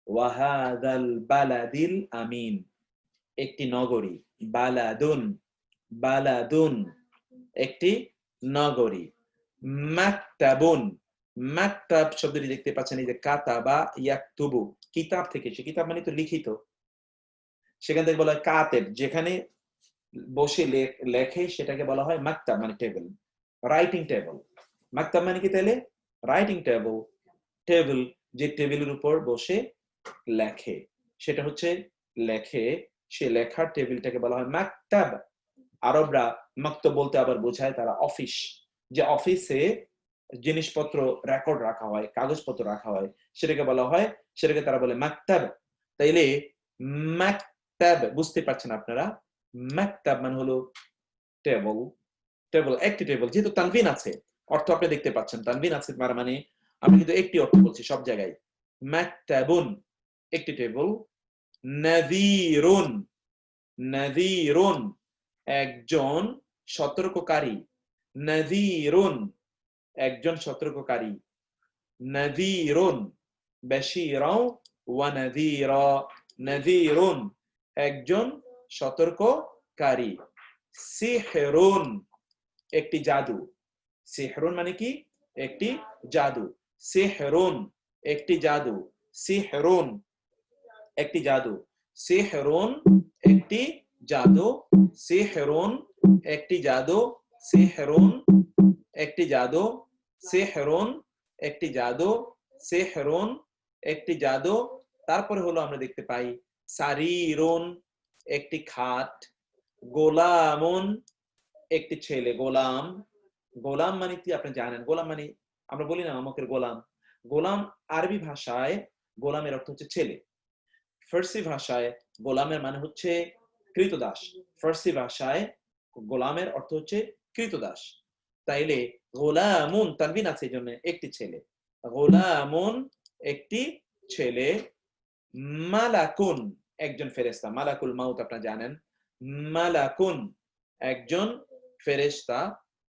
ওয়াহাদাল বালাদিল আমিন, একটি নগরী। বালাদুন, বালাদুন একটি নগরী। মাকতাবুন, মাকতাব শব্দটি দেখতে পাচ্ছেন, এই যে কাতাবা ইয়াকতুবু, কিতাব থেকে এসে, কিতাব মানে তো লিখিত, সেখান থেকে বলা হয় কাতেব, যেখানে বসে লেখে সেটাকে বলা হয় মাকতাব, মানে টেবিল, রাইটিং টেবিল। মাকতাব মানে কি তাহলে? Writing table. টেবিল, যে টেবিলের উপর বসে লেখে, সেটা হচ্ছে লেখে, সে লেখার টেবিলটাকে বলা হয় মাকতাব। আরবরা মাকতাব বলতে আবার বোঝায় তারা অফিস, যে অফিসে জিনিসপত্র রেকর্ড রাখা হয়, কাগজপত্র রাখা হয়, সেটাকে বলা হয়, সেটাকে তারা বলে মাকতাব। তাইলে মাকতাব বুঝতে পারছেন আপনারা? মাকতাব মানে হলো টেবল, টেবল একটি টেবল, যেহেতু তানভিন আছে অর্থ আপনি দেখতে পাচ্ছেন, তানভিন আছে মানে আমি কিন্তু একটি অর্থ বলছি সব জায়গায়। মাকতাবুন একটি টেবল, নাযীরুন, নাযীরুন একজন সতর্ককারী, নাযীরুন একজন সতর্ককারী, নাযীরুন বাশীরা ওয়া নাযীরা, নাযীরুন একজন সতর্ককারী। সিহরুন একটি জাদু, সিহরুন মানে কি একটি জাদু, সিহরুন একটি জাদু, সিহরুন একটি জাদু, সিহরুন একটি জাদু, সিহরুন একটি জাদু, সিহরুন একটি জাদু, সিহরুন একটি জাদু, সিহরুন একটি জাদু। তারপরে হলো আমরা দেখতে পাই সারিরুন একটি খাট, গোলামুন একটি ছেলে, গোলাম, গোলাম মানে কি আপনি জানেন, গোলাম মানে আমরা বলি না অমুকের গোলাম, গোলাম আরবি ভাষায় গোলামের অর্থ হচ্ছে ছেলে, ফার্সি ভাষায় গোলামের মানে হচ্ছে কৃতদাস, ফার্সি ভাষায় গোলামের অর্থ হচ্ছে কৃতদাস। তাইলে গোলামুন তানবিন আছে এই জন্য একটি ছেলে, গোলামুন একটি ছেলে, মালাকুন একজন ফেরেশতা, মালাকুল মাউত আপনারা জানেন, মালাকুন একজন ফেরেশতা,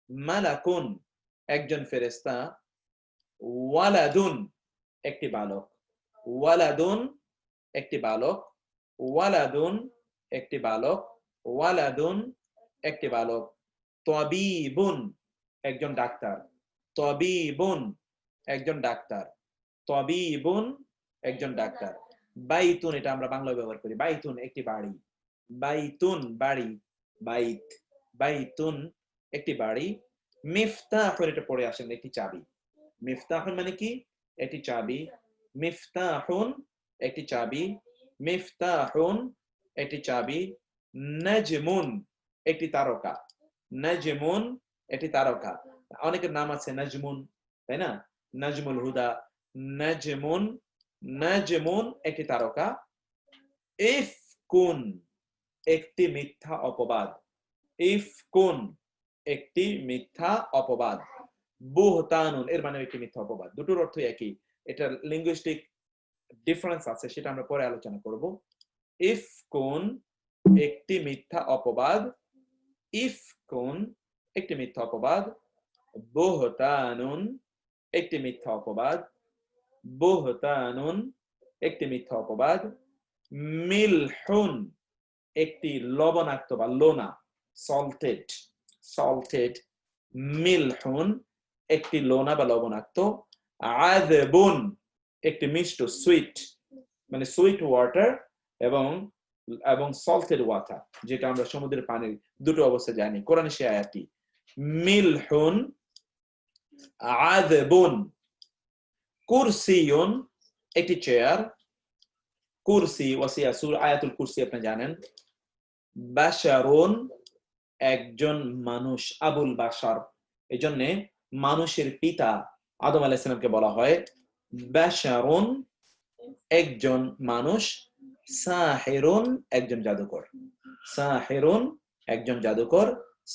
মালাকুন একজন ফেরেশতা, ওয়ালাদুন একটি বালক, ওয়ালাদুন একটি বালক, ওয়ালাদুন একটি বালক, ওয়ালাদুন একটি বালক, তাবিবুন একজন ডাক্তার, তাবিবুন একজন ডাক্তার, তাবিবুন একজন ডাক্তার। বাইতুন এটা আমরা বাংলায় ব্যবহার করি, বাইতুন একটি বাড়ি, বাইতুন বাড়ি, বাইত, বাইতুন একটি বাড়ি। মিফতাহুন এটা পড়ে আসেন একটি চাবি, মিফতাহুন মানে কি একটি চাবি, মিফতাহুন একটি চাবি, মিফতাহুন একটি চাবি। নাজমুন একটি তারকা, নাজমুন একটি তারকা, অনেকের নাম আছে নাজমুন তাই না, নাজমুল হুদা, নাজমুন, নাজমুন একটি তারকা। ইফকুন একটি মিথ্যা অপবাদ, ইফকুন একটি মিথ্যা অপবাদ, বুহতানুন এর মানে একটি মিথ্যা অপবাদ, দুটোর অর্থ একই, এটা লিঙ্গুইস্টিক ডিফারেন্স আছে সেটা আমরা পরে আলোচনা করব। ইফকুন একটি মিথ্যা অপবাদ, ইফকুন একটি মিথ্যা অপবাদ, বুহতানুন একটি মিথ্যা অপবাদ, বুহতানুন একটি মিথ্যা অপবাদ। মিলহুন একটি লবণাক্ত বা লোনা, সল্টেড, সল্টেড, মিলহুন একটি লোনা বা লবণাক্ত। আযবুন একটি মিষ্ট, সুইট মানে সুইট ওয়াটার এবং এবং সল্টেড ওয়াটার, যেটা আমরা সমুদ্রের পানির দুটো অবস্থা জানি, কোরআনে সে আয়াতটি। মিলহুন, আযবুন। কুরসিয়ুন একটি চেয়ার, কুরসি ওয়াসিয়া সূরা আয়াতুল কুরসি আপনি জানেন। বাশারুন একজন মানুষ, আবুল বাশার, এজন্য মানুষের পিতা আদম আলাইহিস সালামকে বলা হয় বাশারুন একজন মানুষ, সাহিরুন একজন জাদুকর, সাহিরুন একজন জাদুকর,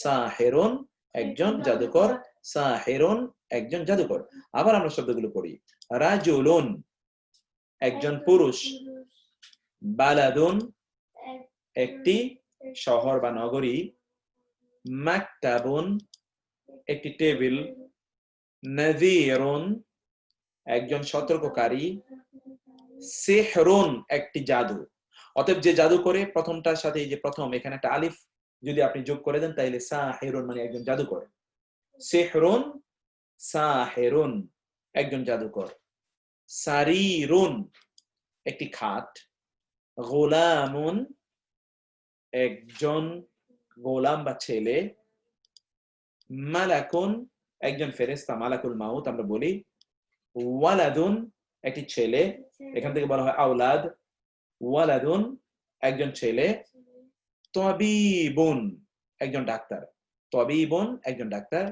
সাহিরুন একজন জাদুকর, সাহিরুন একজন জাদুকর। আবার আমরা শব্দগুলো পড়ি, রাজুলুন একজন পুরুষ, বালাদুন একটি শহর বা নগরী, মাকতাবুন একটি টেবিল, নাযীরুন একজন সতর্ককারী, সিহরুন একটি জাদু। অতএব যে জাদু করে প্রথমটার সাথে এই যে প্রথম এখানে একটা আলিফ যদি আপনি যোগ করে দেন তাহলে সাহিরুন মানে একজন জাদুকর, সিহরুন, সাহিরুন একজন জাদুকর। সারিরুন একটি খাট, গোলামুন একজন গোলাম বা ছেলে, মালাকুন একজন ফেরেশতা, মালাকুল মাউত আমরা বলি, ওয়ালাদুন একটি ছেলে, এখান থেকে বলা হয় আওলাদ, ওয়ালাদুন একজন ছেলে, তাবিবুন একজন ডাক্তার, তাবিবুন একজন ডাক্তার।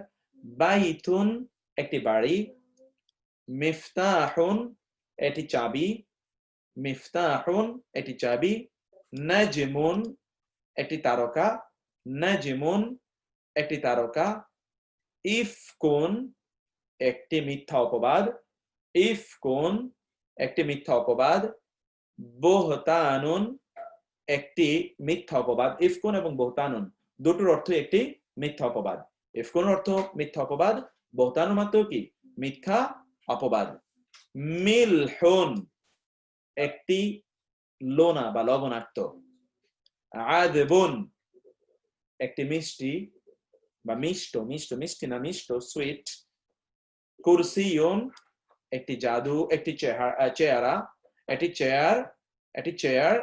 বাইতুন একটি বাড়ি, মিফতাহুন একটি চাবি, মিফতাহুন একটি চাবি। নাজমুন একটি তারকা, নাজমুন একটি তারকা, ইফকুন একটি মিথ্যা অপবাদ, ইফকুন একটি মিথ্যা অপবাদ, বুহতানুন একটি মিথ্যা অপবাদ। ইফকুন এবং বুহতানুন দুটোর অর্থ একটি মিথ্যা অপবাদ। ইফকুন অর্থ মিথ্যা অপবাদ, বুহতানুন মাত্র কি মিথ্যা অপবাদ। মিলহুন একটি লোনা বা লবণাক্ত, আদবুন একটি মিষ্টি বা মিষ্ট, মিষ্টি না মিষ্ট, সুইট। কুরসিয়ুন একটি জাদু, একটি চেহারা, একটি চেয়ার।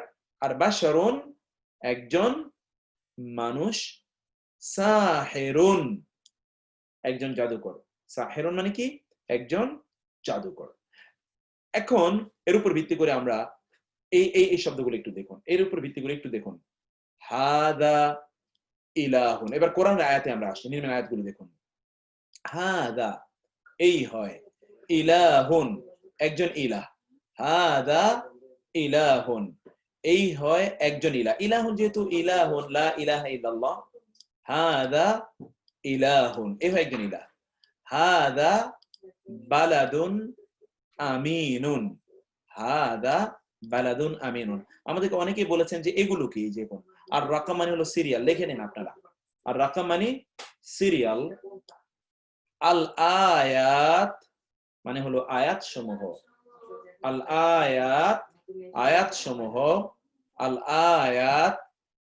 আর বাশারুন একজন মানুষ। সাহিরুন একজন জাদুকর। সাহিরুন মানে কি একজন জাদুকর। এখন এর উপর ভিত্তি করে আমরা এই শব্দগুলো একটু দেখুন, এর উপর ভিত্তি করে একটু দেখুন। হাদা ইলাহুন। এবার কোরআনের আয়াতে আমরা আসি, নিম্ন আয়াতগুলো দেখুন। হাদা এই হয়, ইলাহুন একজন ইলাহ, হাদা ইলাহুন এই হয় একজন ইলাহ। ইলাহুন যেহেতু ইলাহুন লা ইলাহা ইল্লাল্লাহ, হাদা ইলাহুন এই হয় একজন ইলাহ। হাদা বালাদুন আমিনুন, হাদা বালাদুন আমিনুন। আমাদেরকে অনেকেই বলেছেন যে এগুলো কি, যে আর রাকাম মানে হলো সিরিয়াল, লিখে নিন আপনারা। আর রাকাম মানে সিরিয়াল, আল আয়াত মানে হলো আয়াত সমূহ, আল আয়াত আয়াত সমূহ, আল আয়াত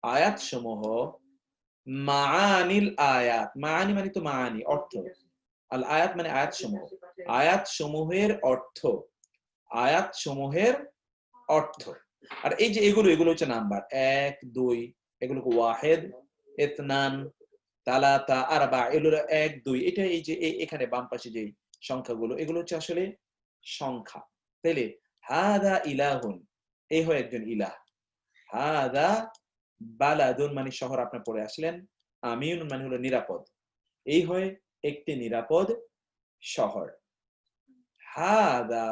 আয়াত সমূহ, মাআনিল আয়াত মাআনি মানে তো মাআনি অর্থ, আল আয়াত মানে আয়াত সমূহ, আয়াত সমূহের অর্থ, আয়াত সমূহের অর্থ। আর এই যে এগুলো হচ্ছে নাম্বার 1 2, এগুলোকে ওয়াহিদ, ইতনান, তালাতা, আরবা, এগুলো 1 2। এটা এই যে এখানে বাম পাশে যে সংখ্যাগুলো, এগুলো হচ্ছে আসলে সংখ্যা। তাইলে হাদা ইলাহুন এই হয় একজন ইলাহ, হাদা বালাদুন মানে শহর, আপনি পড়ে আসলেন। আমিনুন মানে হলো নিরাপদ, এই হয় একটি নিরাপদ শহর। হাদা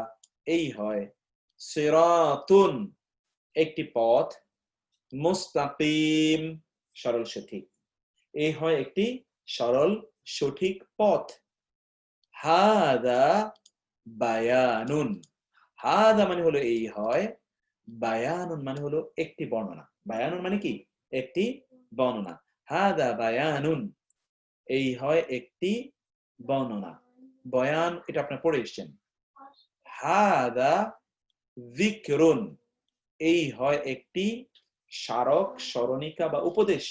এই হয় সিরাতুন একটি পথ, মুস্তাকিম সরল সঠিক, এই হয় একটি সরল সঠিক পথ। হাদা বায়ানুন, হাদা মানে হলো এই হয়, বায়ানুন মানে হলো একটি বর্ণনা। বায়ানুন মানে কি একটি বর্ণনা। হাদা বায়ানুন এই হয় একটি বর্ণনা, বয়ান এটা আপনি পড়ে এসেছেন। হাদা যিকরুন এই হয় একটি স্মারক, স্মরণিকা বা উপদেশ।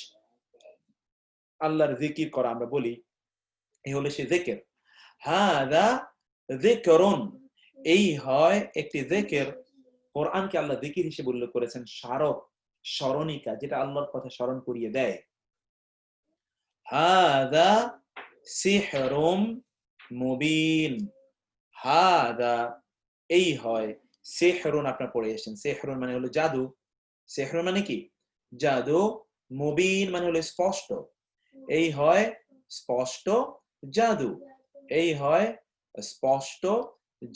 আল্লাহর জিকির করা আমরা বলি, এই হলো সে যিকর। হাদা যিকরুন এই হয় একটি যিকর। কোরআনকে আল্লাহ যিকির হিসেবে উল্লেখ করেছেন, স্মারক, স্মরণিকা, যেটা আল্লাহর কথা স্মরণ করিয়ে দেয়। হাদা সিহরুম মুবিন, হাদা এই হয় সিহরুন, আপনারা পড়ে এসেছেন। সিহরুন মানে হলো জাদু, সিহরুন মানে কি জাদু, মুবিন মানে হলো স্পষ্ট, এই হয় স্পষ্ট জাদু, এই হয় স্পষ্ট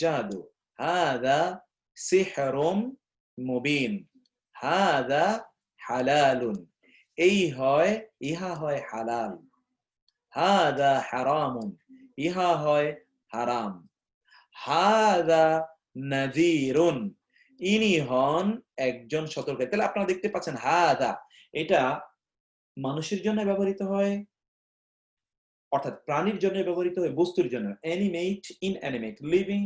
জাদু। হাদা সিহরুম মুবিন, হাদা হালালুন এই হয়, ইহা হয় হালাল। হাদা হারামুন ইহা হয় হারাম। হাদা নাযীরুন ইনি হন একজন সতর্ক। তাহলে আপনারা দেখতে পাচ্ছেন হাদা এটা মানুষের জন্য ব্যবহৃত হয়, অর্থাৎ প্রাণীর জন্য ব্যবহৃত হয়, বস্তুর জন্য অ্যানিমেট, ইনঅ্যানিমেট, লিভিং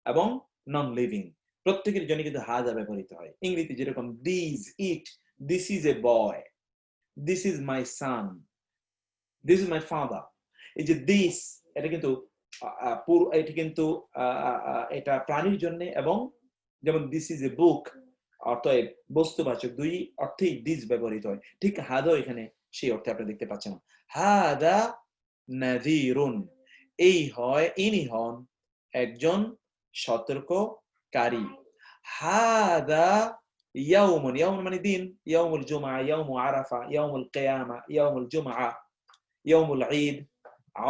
এবং নন লিভিং প্রত্যেকের জন্য কিন্তু হাদা ব্যবহৃত হয়। ইংরেজিতে যেরকম this, it, this is a boy, this is my son, this is my father. এই যে দিস এটা কিন্তু এটি কিন্তু এটা প্রাণীর জন্য, এবং যেমন দিস ইজ এ বুক অতএব বস্তুবাচক দুই অর্থেই দিস ব্যবহৃত হয়। ঠিক হাদা এখানে সেই অর্থে আপনি দেখতে পাচ্ছেন। হাদা নাযীরুন এই হয়, ইনি হন একজন সতর্ককারী। হাদা ইয়াউমুন, ইয়াউমুন মানে দিন, ইয়াউমুল জুমআ, ইয়াউমু আরাফা, ইয়াউমুল কিয়ামা, ইয়াউমুল জুমআ, ইয়াউমুল ঈদ।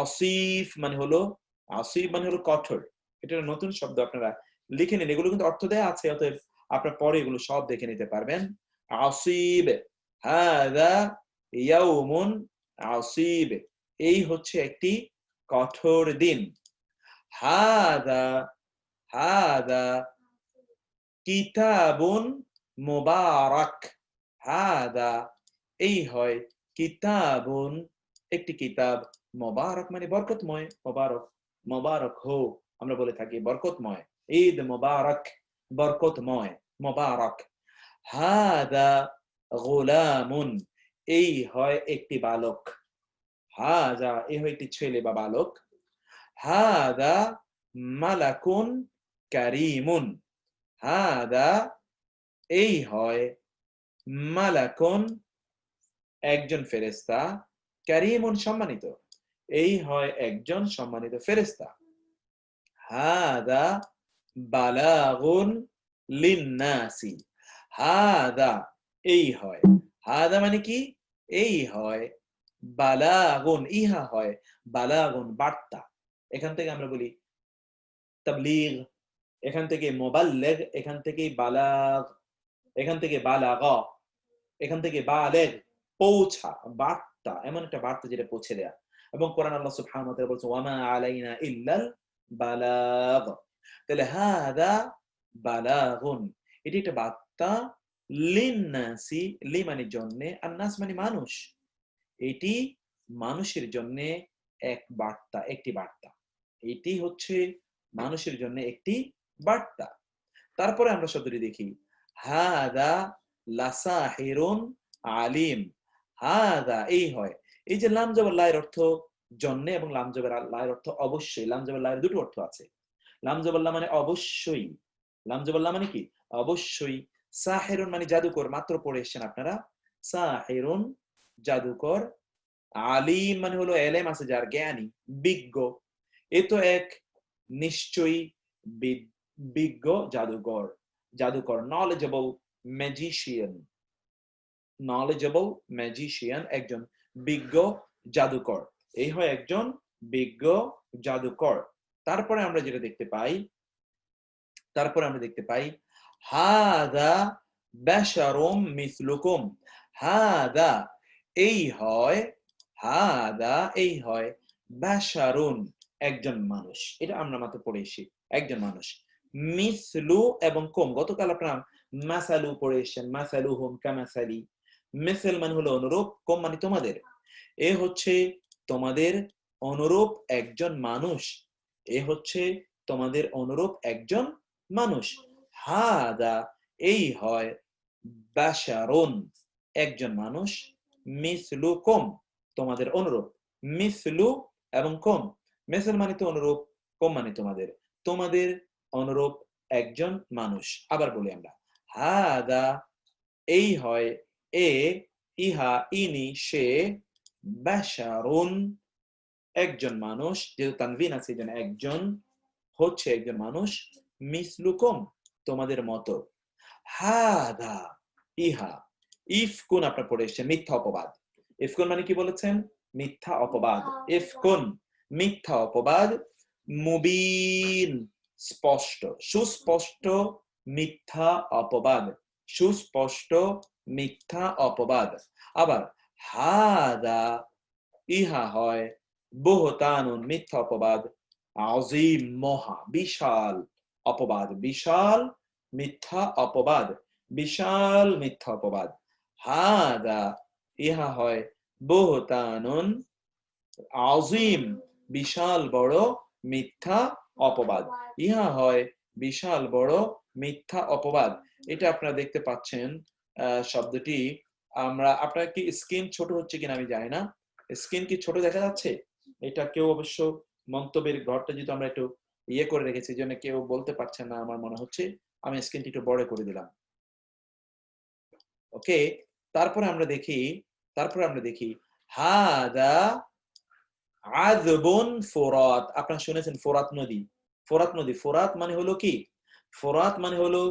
আসিফ মানে হলো, আসিফ মানে হলো কঠোর। এটা নতুন শব্দ, আপনারা লিখে নিন, এগুলো কিন্তু অর্থ দেয়া আছে, অতএব আপনারা পরে এগুলো সব দেখে নিতে পারবেন। আসিব, হাদা ইয়াউমুন আসিব এই হচ্ছে একটি কঠোর দিন। হাদা হাদা কিতাবুন মুবারাক। হাদা এই হয় কিতাবুন একটি কিতাব, মুবারাক মানে বরকতময়, মুবারক মুবারক হো আমরা বলে থাকি বরকতময়, ঈদ মুবারক বরকতময় মুবারক। হাদা গুলামুন এই হয় একটি বালক, হাদা এই হয় একটি ছেলে বা বালক। হাদা মালাকুন কারীমুন হাদা এই হয় মালাকুন একজন ফেরেশতা, কারীমুন সম্মানিত এই হয় একজন সম্মানিত ফেরেশতা। হাদা বালাগুন লিন্নাসি হাদা এই হয়, হাদা মানে কি এই হয়, বালাগুন ইহা হয়, বালাগুন বার্তা। এখান থেকে আমরা বলি তাবলীগ, এখান থেকে মুবাল্লিগ, এখান থেকে বালাগ, এখান থেকে বালাগা, এখান থেকে বালেগ পৌঁছা, বার্তা, এমন একটা বার্তা যেটা পৌঁছে দেয়া। এবং কোরআন আল্লাহ সুবহানাহু ওয়া তাআলা বলছে ওয়ামা আলাইনা ইল্লাল বালাগ। তাহলে হাদা বালাগুন এটি একটা বার্তা, লিন্নাসি লি মানে জন্য, আর নাস মানে মানুষ, এটি মানুষের জন্য এক বার্তা, একটি বার্তা, এটি হচ্ছে মানুষের জন্য একটি বার্তা। তারপরে আমরা শব্দটি দেখি হাদা লাসাহিরুন আলিম। হাদা এই হয়, এই যে লাম জবর লা এর অর্থ জন্য এবং লাম জবর লা এর অর্থ অবশ্যই। লাম জবর লা এর দুটো অর্থ আছে। লাম জবর লা মানে অবশ্যই, লাম জবর লা মানে কি অবশ্যই। সাহিরুন মানে জাদুকর, মাত্র পড়ে এসেছেন আপনারা, সাহিরুন জাদুকর। আলিম মানে হলো এলেম আছে যার, জ্ঞানী বিজ্ঞ। এ তো এক নিশ্চয়ই বিজ্ঞ জাদুকর, জাদুকর নলেজেবল ম্যাজিশিয়ান, নলেজেবল ম্যাজিশিয়ান একজন বিজ্ঞ জাদুকর, এই হয় একজন বিজ্ঞ জাদুকর। তারপরে আমরা যেটা দেখতে পাই, তারপরে আমরা দেখতে পাই হাদা বাশারুম মিসলুকুম। হাদা এই হয়, হাদা এই হয় বাশারুন একজন মানুষ, এটা আমরা মাত্র পড়ে এসেছি একজন মানুষ। মিসলু এবং কুম গতকাল আপনারা মাসালু পড়ে এসেছেন, মাসালুহুম কামাসালি। মিসল মানে হলো অনুরূপ, কুম মানে তোমাদের, এ হচ্ছে তোমাদের অনুরূপ একজন মানুষ, এ হচ্ছে তোমাদের অনুরূপ একজন মানুষ। হাদা এই হয় বাশারুন একজন মানুষ, মিসলুকুম তোমাদের অনুরূপ, মিসলু এবং কুম, মিসল মানে তো অনুরূপ, কুম মানে তোমাদের, তোমাদের অনুরূপ একজন মানুষ। আবার বলি আমরা হাদা এই হয় এ ইহা ইনি সে, বাশারুন একজন মানুষ, যেহেতু তানভিন আছে যেন একজন হচ্ছে একজন মানুষ, মিসলুকুম তোমাদের মতো। হাদা ইহা, ইফকুন আপনার পড়ে এসেছে মিথ্যা অপবাদ। ইফকুন মানে কি বলেছেন? মিথ্যা অপবাদ। ইফকুন মিথ্যা অপবাদ, মুবিন স্পষ্ট, সুস্পষ্ট মিথ্যা অপবাদ, সুস্পষ্ট মিথ্যা অপবাদ। আবার হাদা ইহা হয় বুহতানুন মিথ্যা অপবাদ, আযীম মহা বিশাল অপবাদ, বিশাল মিথ্যা অপবাদ, বিশাল মিথ্যা অপবাদ। হাদা ইহা হয় বুহতানুন আযীম বিশাল বড় মিথ্যা অপবাদ, ইহা হয় বিশাল বড় মিথ্যা অপবাদ। এটা আপনারা দেখতে পাচ্ছেন শব্দটি। আমরা, আপনার কি স্ক্রিন ছোট হচ্ছে কিনা আমি জানি না, স্ক্রিন কি ছোট দেখা যাচ্ছে? এটা কেউ অবশ্য মন্তব্যের ঘরটা যেহেতু আমরা একটু ইয়ে করে রেখেছি জন্য কেউ বলতে পারছে না আমার মনে হচ্ছে, আমি স্ক্রিনটি একটু বড় করে দিলাম। ওকে, তারপরে আমরা দেখি, তারপরে আমরা দেখি হাদা আযবুন ফুরাত। আপনারা শুনেছেন ফোরাত নদী, ফোরাত নদী, ফোরাত মানে হলো কি, ফোরাত মানে হলো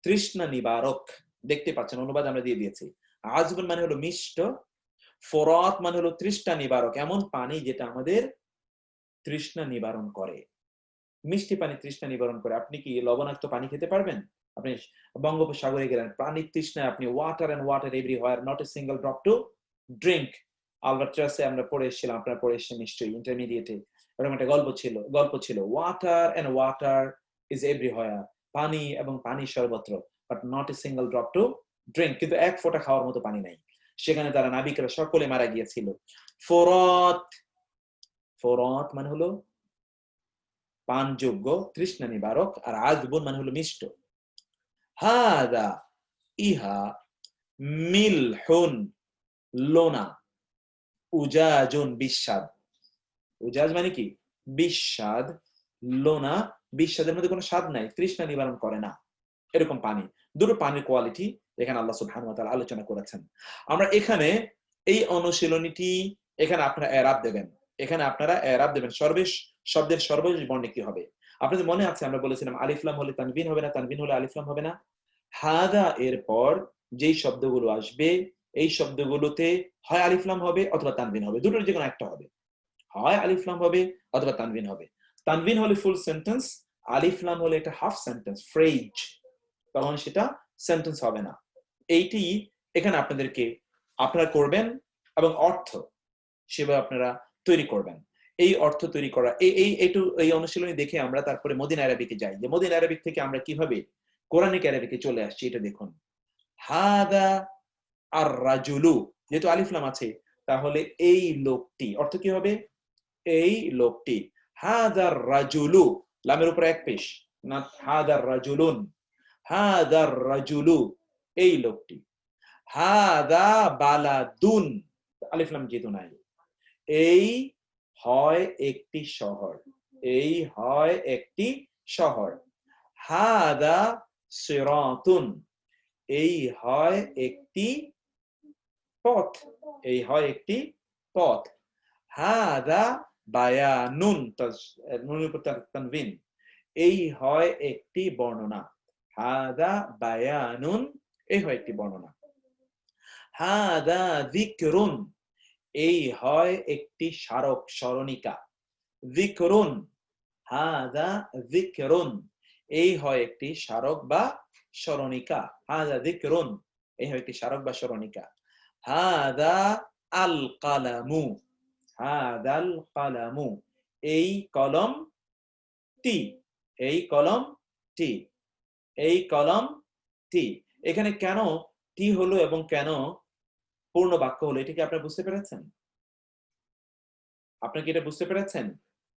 তৃষ্ণা নিবারক। দেখতে পাচ্ছেন অনুবাদ আমরা দিয়ে দিয়েছি। আযবুন মানে হলো মিষ্ট, ফোরাত মানে হলো তৃষ্ণা নিবারক, এমন পানি যেটা আমাদের তৃষ্ণা নিবারণ করে। মিষ্টি পানি তৃষ্ণা নিবারণ করে। আপনি কি লবণাক্ত পানি খেতে পারবেন? আপনি বঙ্গোপসাগরে গেলেন, পানির তৃষ্ণায় আপনি water and water everywhere, not a single drop to drink, আলবাট্রাসে আমরা পড়ে এসেছিলাম, আপনারা পড়ে এসেছেন নিশ্চয়ই ইন্টারমিডিয়েটে, এরকম একটা গল্প ছিল water and water is everywhere, পানি এবং পানি সর্বত্র, but not a single drop to drink, কিন্তু এক ফোঁটা খাওয়ার মতো পানি নাই। সেখানে তারা নাবিকরা সকলে মারা গিয়েছিল। ফোরাত, ফোরাত মানে হলো পানযোগ্য, তৃষ্ণা নিবারক, আর আযবুন মানে হলো মিষ্ট। হাদা, ইহা, মিলহুন, লোনা, উজাজুন, বিস্বাদ। উজাজ মানে কি? বিস্বাদ। লোনা, বিস্বাদের মধ্যে কোনো স্বাদ নাই, তৃষ্ণা নিবারণ করে না, এরকম পানি। দুটো পানির কোয়ালিটি এখানে আল্লাহ সুবহানাহু ওয়া তাআলা আলোচনা করেছেন। আমরা এখানে এই অনুশীলনীটি, এখানে আপনারা এরাব দেবেন, এখানে আপনারা এরাব দেবেন। শব্দের সর্বশেষ বর্ণে কি হবে? আপনাদের মনে আছে আমরা বলেছিলাম আলিফ লাম হলে তানবিন হবে না, তানবিন হলে আলিফ লাম হবে না। হাদা এর পর যেই শব্দগুলো আসবে, এই শব্দগুলোতে হয় আলিফ লাম হবে অথবা তানবিন হবে, দুটোর যে কোনো একটা হবে, হয় আলিফ লাম হবে অথবা তানবিন হবে। তানবিন হলে ফুল সেন্টেন্স, আলিফ লাম হলে একটা হাফ সেন্টেন্স, ফ্রেজ, তখন সেটা সেন্টেন্স হবে না। এইটি এখানে আপনারা করবেন এবং অর্থ সেভাবে আপনারা তৈরি করবেন। এই অর্থ তৈরি করা, এই অনুশীলনী দেখে আমরা তারপরে মদিনা আরবিকে যাই, যে মদিনা আরবিক থেকে আমরা কিভাবে কোরআনিক আরবিকে চলে আসছি এটা দেখুন। হাদা আর রাজুলু, যেহেতু আলিফ লাম আছে তাহলে এই লোকটি, অর্থ কি হবে? এই লোকটি। হাদার রাজুলু, লামের উপর এক পেশ, না হাদার রাজুলুন, হাদার রাজুলু, এই লোকটি। হাদা বালাদুন, আলিফ লাম যেহেতু নাই, এই হয় একটি শহর, এই হয় একটি শহর। হাদা সিরাতুন, এই হয় একটি পথ, এই হয় একটি পথ। হাদা বায়ানুন, নুনের উপর তানবিন, এই হয় একটি বর্ণনা। হাদা বায়ানুন, এই হয় একটি বর্ণনা। হাদা যিকরুন, এই হয় একটি স্মারক, স্মরণিকা। যিকরুন, হাদা যিকরুন, এই হয় একটি স্মারক বা স্মরণিকা। হাদা যিকরুন, এই হয় একটি স্মারক বা স্মরণিকা। হাদা আল কালামু, হাদাল কালামু, এই কলমটি, এই কলমটি, এই কলমটি। এখানে কেন টি হলো এবং কেন পূর্ণ বাক্য হলো, এটা কি আপনারা বুঝতে পেরেছেন? আপনারা কি এটা বুঝতে পেরেছেন?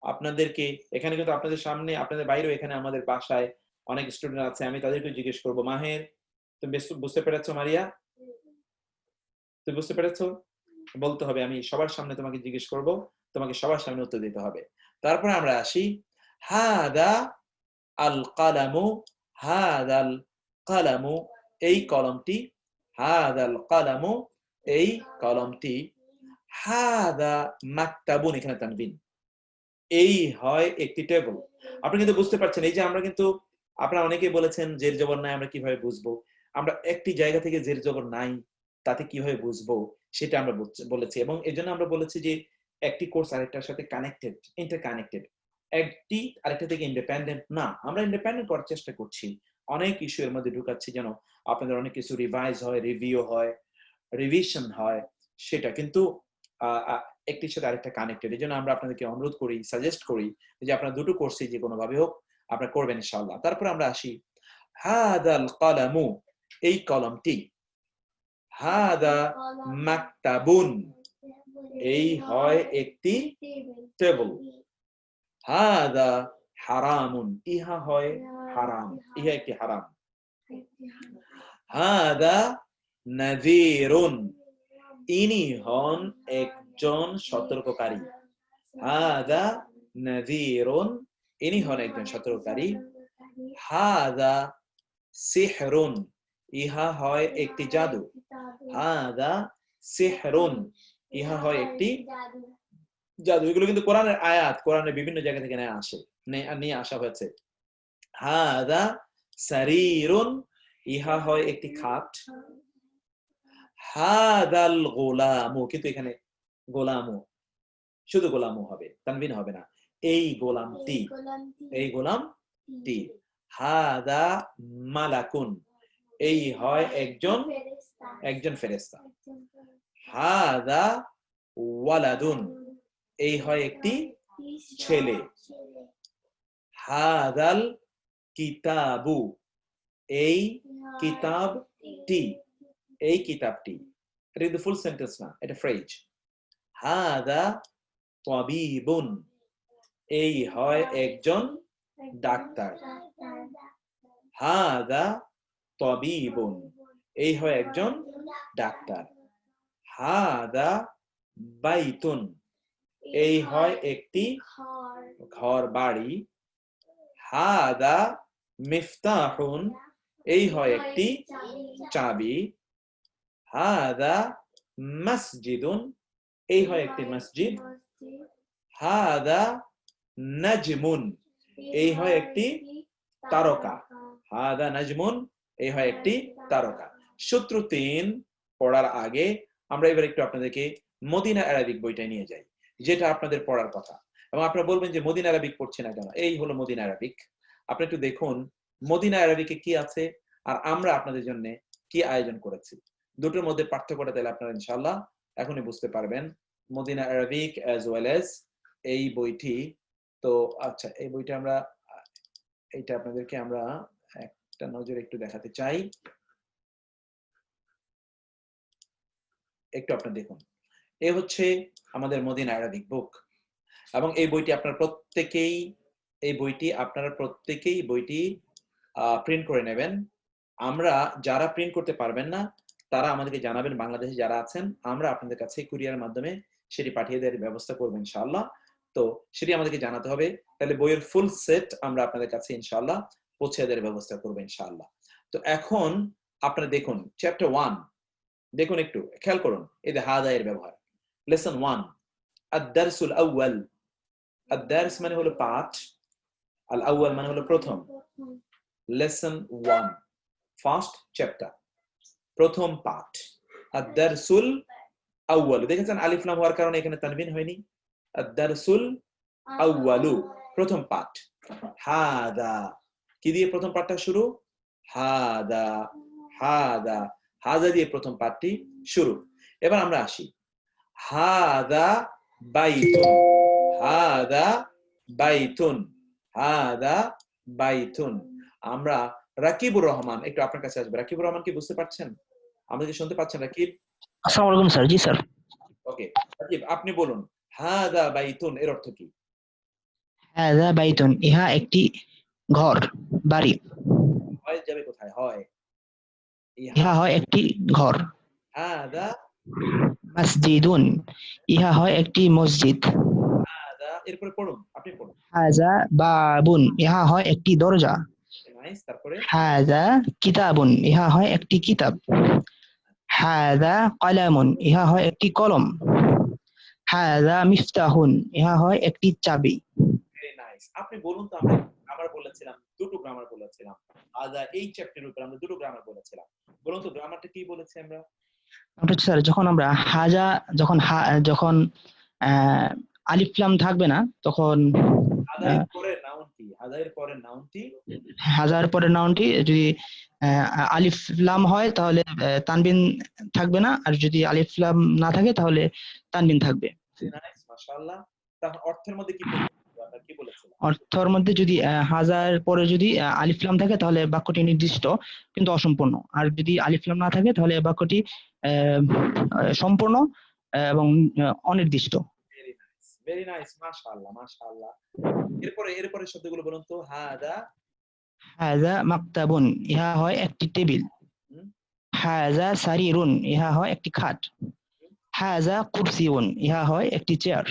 আপনাদেরকে এখানে কিন্তু আপনাদের সামনে, আপনাদের বাইরেও এখানে আমাদের বাসায় অনেক স্টুডেন্ট আছে, আমি তাদেরকে জিজ্ঞেস করব, মাহের তুমি বুঝতে পেরেছো? মারিয়া তুমি বুঝতে পেরেছো? বলতে হবে, আমি সবার সামনে তোমাকে জিজ্ঞেস করব, তোমাকে সবার সামনে উত্তর দিতে হবে। তারপরে আমরা আসি হাদা আল কালামু, হাদাল কালামু, এই কলমটি। হাদাল কালামু, এই কলমটি। হাদা মাকতাবুন, এখানে তানবিন, এই হয় একটি টেবিল। আপনি কিন্তু বুঝতে পারছেন, এই যে আমরা কিন্তু, আপনারা অনেকেই বলেছেন জের জবর নাই আমরা কিভাবে বুঝবো। আমরা একটি জায়গা থেকে জের জবর নাই তাতে কিভাবে বুঝবো সেটা আমরা বলেছি, এবং এই জন্য আমরা বলেছি যে একটি কোর্স আরেকটার সাথে কানেক্টেড, ইন্টারকানেক্টেড, একটি আরেকটা থেকে ইন্ডিপেন্ডেন্ট না। আমরা ইন্ডিপেন্ডেন্ট করার চেষ্টা করছি, অনেক ইস্যু এর মধ্যে ঢুকাচ্ছি যেন আপনাদের অনেক কিছু রিভাইজ হয়, রিভিউ হয়, রিভিশন হয়, সেটা কিন্তু একটির সাথে আরেকটা কানেক্টেড। এই জন্য আমরা আপনাদেরকে অনুরোধ করি, সাজেস্ট করি যে আপনারা দুটো কোর্সে যে কোনো ভাবে হোক আপনারা করবেন ইনশাআল্লাহ। তারপরে আমরা আসি হাদাল কলামু, এই কলমটি। হাদা মাকতাবুন, এই হয় একটি টেবিল। হাদা হারামুন, ইহা হয় হারাম, ইহা একটি হারাম। হাদা নাযীরুন, ইনি হন একজন সতর্ককারী। হাদা নাযীরুন, ইনি হন একজন সতর্ককারী। হাদা সিহরুন, ইহা হয় একটি জাদু। হাদা সিহরুন, ইহা হয় একটি জাদু। এগুলো কিন্তু কোরআনের আয়াত, কোরআনের বিভিন্ন জায়গা থেকে নিয়ে আসা হয়েছে। হাদা সারীরুন, ইহা হয় একটি খাট। হাদাল গোলামু, কিন্তু এখানে গোলামু, শুধু গোলামু হবে, তানবিন হবে না। এই গোলামটি, এই গোলামটি। হাদা মালাকুন, এই হয় একজন ফেরেশতা। হাদা ওয়ালাদুন, এই হয় একটি ছেলে। হাদাল কিতাবু, এই কিতাবটি, এই কিতাবটি। এটা কিন্তু ফুল সেন্টেন্স না, এটা ফ্রেজ। হাদা তাবিবুন, এই হয় একজন ডাক্তার। হাদা তাবিবুন, এই হয় একজন ডাক্তার। হাদা বাইতুন, এই হয় একটি ঘর বাড়ি। হাদা মিফতাহুন, এই হয় একটি চাবি। হাদা মসজিদুন, এই হয় একটি মসজিদ। হাদা নাজমুন, এই হয় একটি তারকা। হাদা নাজমুন, এই হয় একটি তারকা। সূত্র 3 পড়ার আগে আমরা এবার একটু আপনাদেরকে মদিনা আরবিক বইটা নিয়ে যাই, যেটা আপনাদের পড়ার কথা। এবং আপনারা বলবেন যে মদিনা আরবিক পড়ছে না কেন? এই হলো মদিনা আরবিক। আপনি একটু দেখুন মদিনা আরবিকে কি আছে আর আমরা আপনাদের জন্য কি আয়োজন করেছি। দুটোর মধ্যে পার্থক্যটা তাহলে আপনারা ইনশাআল্লাহ এখনই বুঝতে পারবেন। Madina Arabic as well as এই বইটি। তো আচ্ছা, এই বইটা আমরা এইটা আপনাদেরকে আমরা একটা নজর একটু দেখাতে চাই। একটু আপনারা দেখুন, এ হচ্ছে আমাদের মদিনা আরবিক বুক। এবং এই বইটি আপনারা প্রত্যেকেই প্রিন্ট করে নেবেন। আমরা যারা প্রিন্ট করতে পারবেন না তারা আমাদেরকে জানাবেন, বাংলাদেশে যারা আছেন, আমরা আপনাদের কাছে কুরিয়ারের মাধ্যমে সেটি পাঠিয়ে দেওয়ার ব্যবস্থা করবো ইনশাআল্লাহ। তো সেটি আমাদেরকে জানাতে হবে, তাহলে বইয়ের ফুল সেট আমরা আপনাদের কাছে ইনশাআল্লাহ পৌঁছে দেওয়ার ব্যবস্থা করবো ইনশাআল্লাহ। তো এখন আপনারা দেখুন চ্যাপ্টার 1, দেখুন একটু খেয়াল করুন এই যে হাদা এর ব্যবহার। লেসন 1, আদ-দারসুল আউয়াল। আদ-দারস মানে হলো পাঠ, আল আউয়াল মানে হলো প্রথম। লেসন 1, ফার্স্ট চ্যাপ্টার, প্রথম পাঠ। আদ-দারসুল আউয়াল, দেখেছেন আলিফ লাম হওয়ার কারণে এখানে তানবিন হয়নি। আদ-দারসুল আউয়ালু, প্রথম পাঠ। হাদা, কি দিয়ে প্রথম পাঠটা শুরু? হাদা, হাদা, হাদা দিয়ে প্রথম পাঠটি শুরু। এবার আমরা আসি হাদা বাইতুন। হাদা বাইতুন, হাদা বাইতুন। আমরা রাকিবুর রহমান, একটু আপনার কাছে আসবে। রাকিবুর রহমান কি বুঝতে পারছেন? আমাকে শুনতে পাচ্ছেন রাকিব? আসসালামু আলাইকুম স্যার। জি স্যার। ওকে রাকিব, আপনি বলুন হাদা বাইতুন এর অর্থ কি? হাযা বাইতুন, ইহা একটি ঘর, বাড়ি। হয় যাবে কোথায়? হয় ইহা হয় একটি ঘর। হাদা মসজিদুন, ইহা হয় একটি মসজিদ। হাদা, এরপরে পড়ুন, আপনি পড়ুন। হাযা বাবুন, ইহা হয় একটি দরজা। নাইস, তারপরে? হাযা কিতাবুন, ইহা হয় একটি কিতাব। হাযা কলামুন, ইহা হয় একটি কলম। হাযা মিফতাহুন, ইহা হয় একটি চাবি। Very nice. আপনি বলুন তো, আমরা গ্রামার বলেছিলাম, দুটো গ্রামার বলেছিলাম। হাদা এই চ্যাপ্টারের উপর আমরা দুটো গ্রামার বলেছিলাম। বলুন তো গ্রামারটা কি বলেছি আমরা? স্যার যখন আমরা হাযা, যখন আলিফ লাম থাকবে না তখন হাদায়ের পরে নাউন কি? হাদায়ের পরে নাউনটি হাজার পরের নাউনটি যদি আলিফ লাম হয় তাহলে তানবিন থাকবে না, আর যদি আলিফ লাম না থাকে তাহলে তানবিন থাকবে। নাইস, মাশাআল্লাহ। তাহলে অর্থের মধ্যে কি আমরা কি বলেছিলাম? অর্থের মধ্যে যদি হাজার পরে যদি আলিফ লাম থাকে তাহলে বাক্যটি নির্দিষ্ট কিন্তু অসম্পূর্ণ, আর যদি আলিফ লাম না থাকে তাহলে বাক্যটি সম্পূর্ণ এবং অনির্দিষ্ট। ভেরি নাইস, ভেরি নাইস, মাশাআল্লাহ, মাশাআল্লাহ। এরপরে শব্দগুলো বলুন তো। হাদা হাযা মাকতাবুন, ইহা হয় একটি টেবিল। হুম, হাযা সারিরুন, ইহা হয় একটি খাট। হাযা কুরসিউন, ইহা হয় একটি চেয়ার।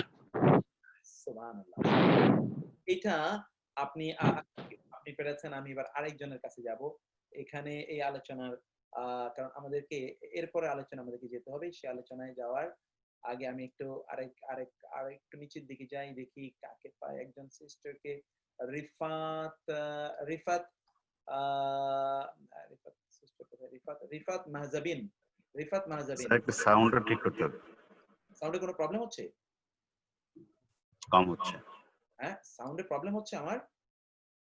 সুবহানাল্লাহ। এটা আপনি আপনি পেরেছেন। আমি এবার আরেকজনের কাছে যাব এখানে এই আলোচনার, কারণ আমাদেরকে এরপরে আলোচনা আমাদেরকে যেতে হবে। সেই আলোচনায় যাওয়ার আগে আমি একটু আরেকটু নিচের দিকে যাই, দেখি কাকে পাই। একজন সিস্টারকে, রিফাত রিফাত রিফাত সিস্টার কোথায়? রিফাত মাহজাবিন। রিফাত মাহজাবিন, স্যার একটু সাউন্ডটা ঠিক করতে হবে, সাউন্ডে কোনো প্রবলেম হচ্ছে? কম হচ্ছে। হ্যাঁ, সাউন্ডে প্রবলেম হচ্ছে আমার।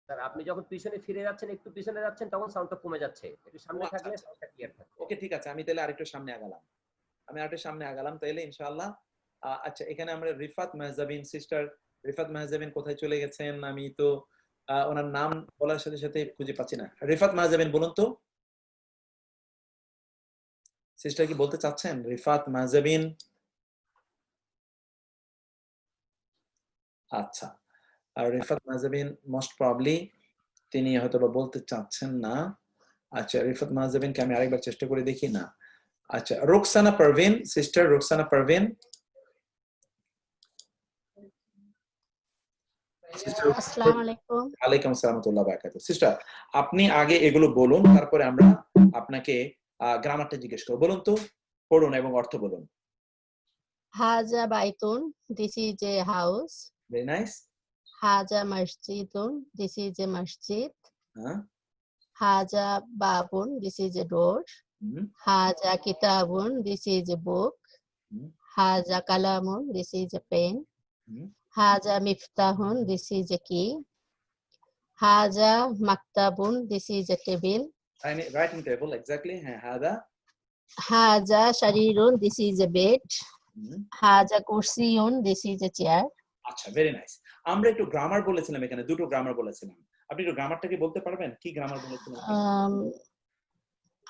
স্যার আপনি যখন পিছনে ফিরে যাচ্ছেন, একটু পিছনে যাচ্ছেন, তখন সাউন্ডটা কমে যাচ্ছে। একটু সামনে থাকলে সাউন্ডটা ক্লিয়ার থাকবে। ওকে, ঠিক আছে, আমি তাহলে আরেকটু সামনে আগালাম। তাইলে ইনশাআল্লাহ আচ্ছা, এখানে আমরা রিফাত মাহজাবিন সিস্টার, রিফাত মাহজাবিন কোথায় চলে গেছেন? আমি তো ওনার নাম বলার সাথে সাথে খুঁজে পাচ্ছি না। রিফাত মাহজাবিন বলুন তো, সিস্টার কি বলতে চাচ্ছেন? রিফাত মাহজাবিন। আচ্ছা, আর রিফাত মাহজাবিন মোস্ট প্রবাবলি তিনি হয়তো বা বলতে চাচ্ছেন না। আচ্ছা, রিফাত মাহজাবিনকে আমি আরেকবার চেষ্টা করে দেখি না। আচ্ছা, রুকসানা পারভিন, সিস্টার রুকসানা পারভিন। আসসালামু আলাইকুম। ওয়ালাইকুম আসসালাম ওয়া রাহমাতুল্লাহি ওয়া বারাকাতুহু। সিস্টার, আপনি আগে এগুলো বলুন, তারপরে আমরা আপনাকে গ্রামারটা জিজ্ঞেস করব। বলুন তো, পড়ুন এবং অর্থ বলুন। হাজা Baitun, this is a house. Very nice. হাজা মসজিদুন, this is a masjid. হ্যাঁ। হাজা বাবুন, this is a door. হাজা কিতাবুন, this is a book. হাজা কালামুন, this is a pen. হাজা মিফতাহুন, this is a key. হাজা মাকতাবুন, this is a table. Writing table, exactly. হ্যাঁ, হাদা। হাজা শারীরুন, this is a bed. হাজা কুরসিউন, this is a chair. আচ্ছা, ভেরি নাইস। আমরা একটু গ্রামার বলেছিলাম, এখানে দুটো গ্রামার বলেছিলাম। আপনি একটু গ্রামারটাকে বলতে পারবেন? কি গ্রামার বলেছিলেন?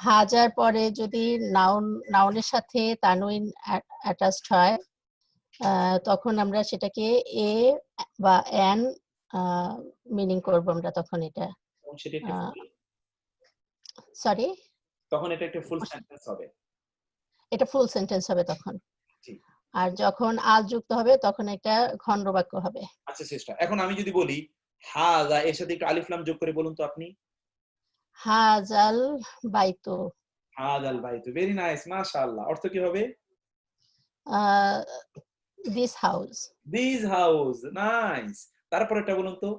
হাজার পরে যদি নাউনের সাথে তানউইন অ্যাটাচড হয়, তখন আমরা সেটাকে এ বা এন মিনিং করব আমরা তখন এটা। সরি, তখন এটা একটা ফুল সেন্টেন্স হবে। এটা ফুল সেন্টেন্স হবে তখন। আর যখন আল যুক্ত হবে তখন এটা খণ্ড বাক্য হবে। আচ্ছা সিস্টার, এখন আমি যদি বলি হাজা, এর সাথে একটু আলিফ লাম যোগ করে বলুন তো আপনি। হাজাল বাইতু। হাজাল বাইতু, ভেরি নাইস, মাশাআল্লাহ। অর্থ কি হবে? This house. This house, nice. তারপর এটা বলুন তো।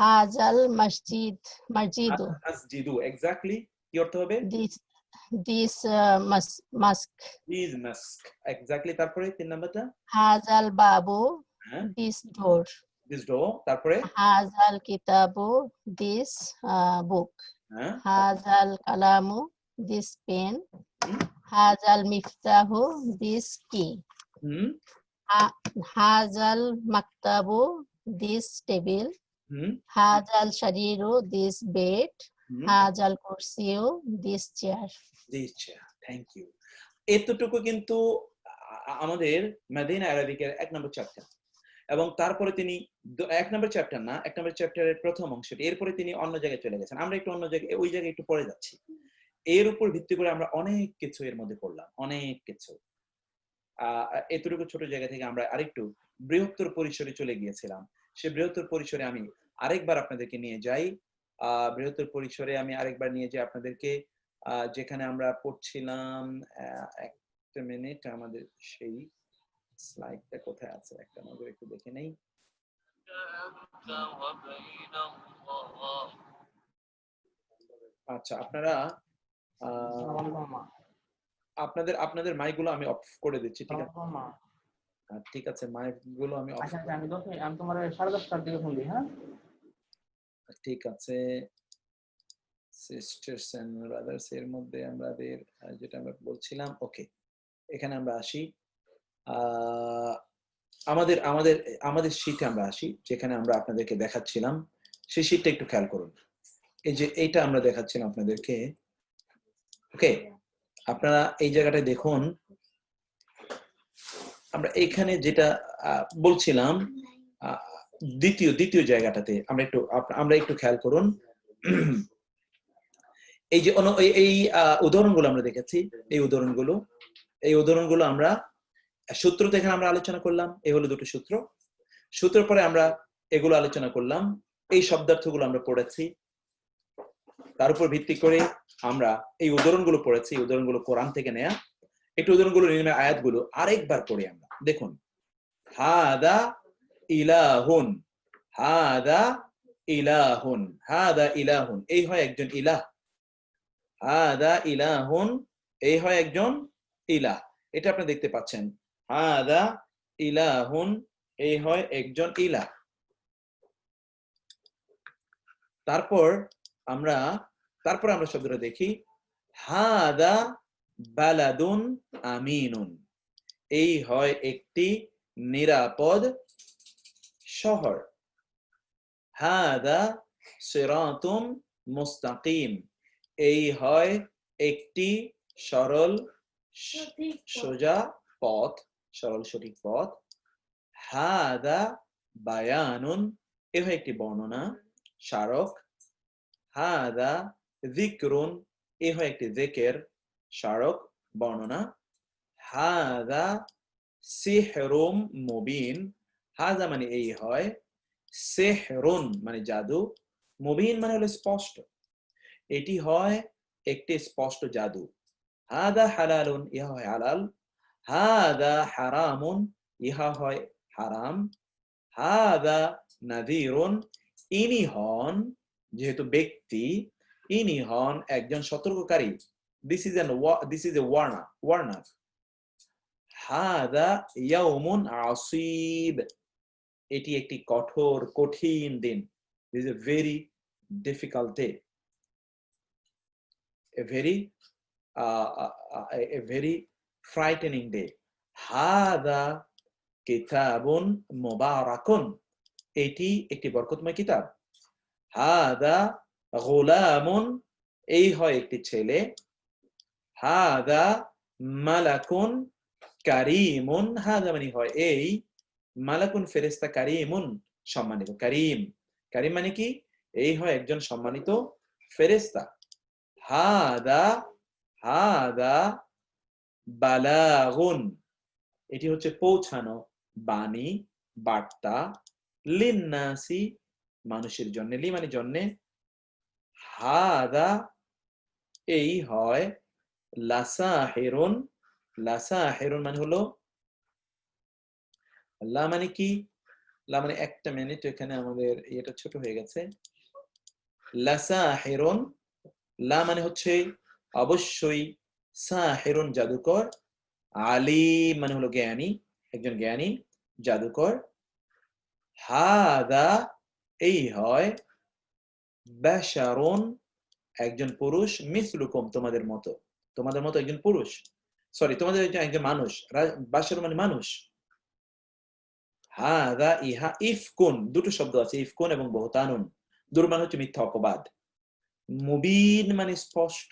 হাজাল মসজিদ, মসজিদু। মসজিদু, এক্স্যাক্টলি। কি অর্থ হবে? This mask. This mask, exactly. তারপরে তিন নাম্বারটা। হাজাল বাবু, দিস ডোর। দিস ডোর। তারপরে হাজাল কিতাবু, দিস বুক। হাজাল কালামু, দিস পেন। হাজাল মিফতাহু, দিস কি। হাজাল মাকতাবু, দিস টেবিল। হাজাল শারীরু, দিস বেড। হাজাল কুরসিউ, this chair. This chair, thank you. এতটুকু কিন্তু আমাদের মাদিনা আরাবিকের 1 নম্বর চ্যাপ্টার, এবং তারপরে তিনি 1 নম্বর চ্যাপ্টার না, 1 নম্বর চ্যাপ্টারের প্রথম অংশটি। এরপরে তিনি অন্য জায়গায় চলে গেছেন, আমরা একটু অন্য জায়গায়, ওই জায়গায় একটু পড়ে যাচ্ছি। এর উপর ভিত্তি করে আমরা অনেক কিছু এর মধ্যে পড়লাম, অনেক কিছু। এতটুকু ছোট জায়গা থেকে আমরা আরেকটু বৃহত্তর পরিসরে চলে গিয়েছিলাম। সে বৃহত্তর পরিসরে আমি আরেকবার আপনাদেরকে নিয়ে যাই। বৃহত্তর পরিসরে আমি আরেকবার নিয়ে যাই আপনাদেরকে, যেখানে আমরা পড়ছিলাম। একটা মিনিট, আমাদের সেই স্লাইডটা কোথায় আছে একটা নজর একটু দেখে নেই। আচ্ছা, আপনারা আপনাদের মাইকগুলো আমি অফ করে দিচ্ছি, ঠিক আছে? ঠিক আছে, মাইকগুলো আমি অফ। আচ্ছা, আমি তোমার 10:30টার দিকে ফোন দিই। হ্যাঁ, ঠিক আছে। সিস্টার্স এন্ড ব্রাদার্স এর মধ্যে আমাদের যেটা আমরা বলছিলাম, ওকে, এখানে আমরা আসি। আমাদের আমাদের আমাদের শীটে আমরা আসি, যেখানে আমরা আপনাদেরকে দেখাচ্ছিলাম। সেই শীটটা একটু খেয়াল করুন। এই যে এইটা আমরা দেখাচ্ছিলাম আপনাদেরকে, ওকে? আপনারা এই জায়গাটায় দেখুন, আমরা এখানে যেটা বলছিলাম, দ্বিতীয় জায়গাটাতে আমরা একটু খেয়াল করুন। এই যে এই উদাহরণগুলো আমরা দেখেছি, এই উদাহরণগুলো আমরা সূত্র থেকে আমরা আলোচনা করলাম। এই হলো দুটো সূত্র। সূত্রের পরে আমরা এগুলো আলোচনা করলাম, এই শব্দার্থগুলো আমরা পড়েছি। তার উপর ভিত্তি করে আমরা এই উদাহরণগুলো পড়েছি। উদাহরণগুলো কোরআন থেকে নেয়া। একটু উদাহরণগুলো নির্ণয় আয়াতগুলো আরেকবার পড়ি আমরা। দেখুন, হাদা ইলাহুন, হাদা ইলাহুন, হাদা ইলাহুন, এই হয় একজন ইলাহ। হাদা ইলাহুন, এই হয় একজন ইলাহ। এটা আপনি দেখতে পাচ্ছেন, হাদা ইলাহুন, এই হয় একজন ইলাহ। তারপর আমরা শব্দটা দেখি, হাদা বালাদুন আমিনুন, এই হয় একটি নিরাপদ শহর। হাদা সিরাতুম মুস্তাকিম, এই হয় একটি সরল সোজা পথ, সরল সঠিক পথ। হাদা বায়ানুন, এ হয় একটি বর্ণনা স্মারক। হাদা যিকরুন, এ হয় একটি যিকের স্মারক বর্ণনা। হাদা সিহরুম মুবিন, হাদা মানে এই হয়, সিহরুন মানে জাদু, মুবিন মানে হলো স্পষ্ট, এটি হয় একটি স্পষ্ট জাদু। হাদা হালালুন, ইহা হয় হালাল। হাদা হারামুন, ইহা হয় হারাম। হাদা নাযীরুন, ইনি হন, যেহেতু ব্যক্তি, ইনি হন একজন সতর্ককারী। This is a warner. হাদা ইয়াউমুন আসীব, এটি একটি কঠোর কঠিন দিন। This is a very difficult day, a very frightening day. হাদা কিতাবুন মুবারাকুন, এটি একটি বরকতময় কিতাব। হাদা গুলামুন, এই হয় একটি ছেলে। হাদা মালাকুন কারীমুন, হাদা মানে হয় এই, মালাকুন ফেরেশতা, কারীমুন সম্মানিত। কারীম, কারীম মানে কি? এই হয় একজন সম্মানিত ফেরেশতা। হাদা বালাগুন, এটি হচ্ছে পৌঁছানো বাণী বার্তা। লিন্নাসি, মানুষের জন্য, লি মানে জন্যে। হাদা এই হয় লাসাহিরুন, লাসাহিরুন মানে হলো, লা মানে কি? লা মানে একটা মিনিট, এখানে আমাদের এটা ছোট হয়ে গেছে। লাসাহিরুন, লা মানে হচ্ছে অবশ্যই, সাহিরুন জাদুকর, আলিম মানে হলো জ্ঞানী, একজন জ্ঞানী জাদুকর। হাদা এই হয় বাশারুন, একজন পুরুষ, মিসলুকুম তোমাদের মতো, তোমাদের মতো একজন পুরুষ, সরি তোমাদের একজন মানুষ। বাশার মানে মানুষ। হাদা ইহা ইফকুন, দুটো শব্দ আছে, ইফকুন এবং বহতানুন। দুর্মান হচ্ছে মিথ্যা অপবাদ। মুবিন মানে স্পষ্ট,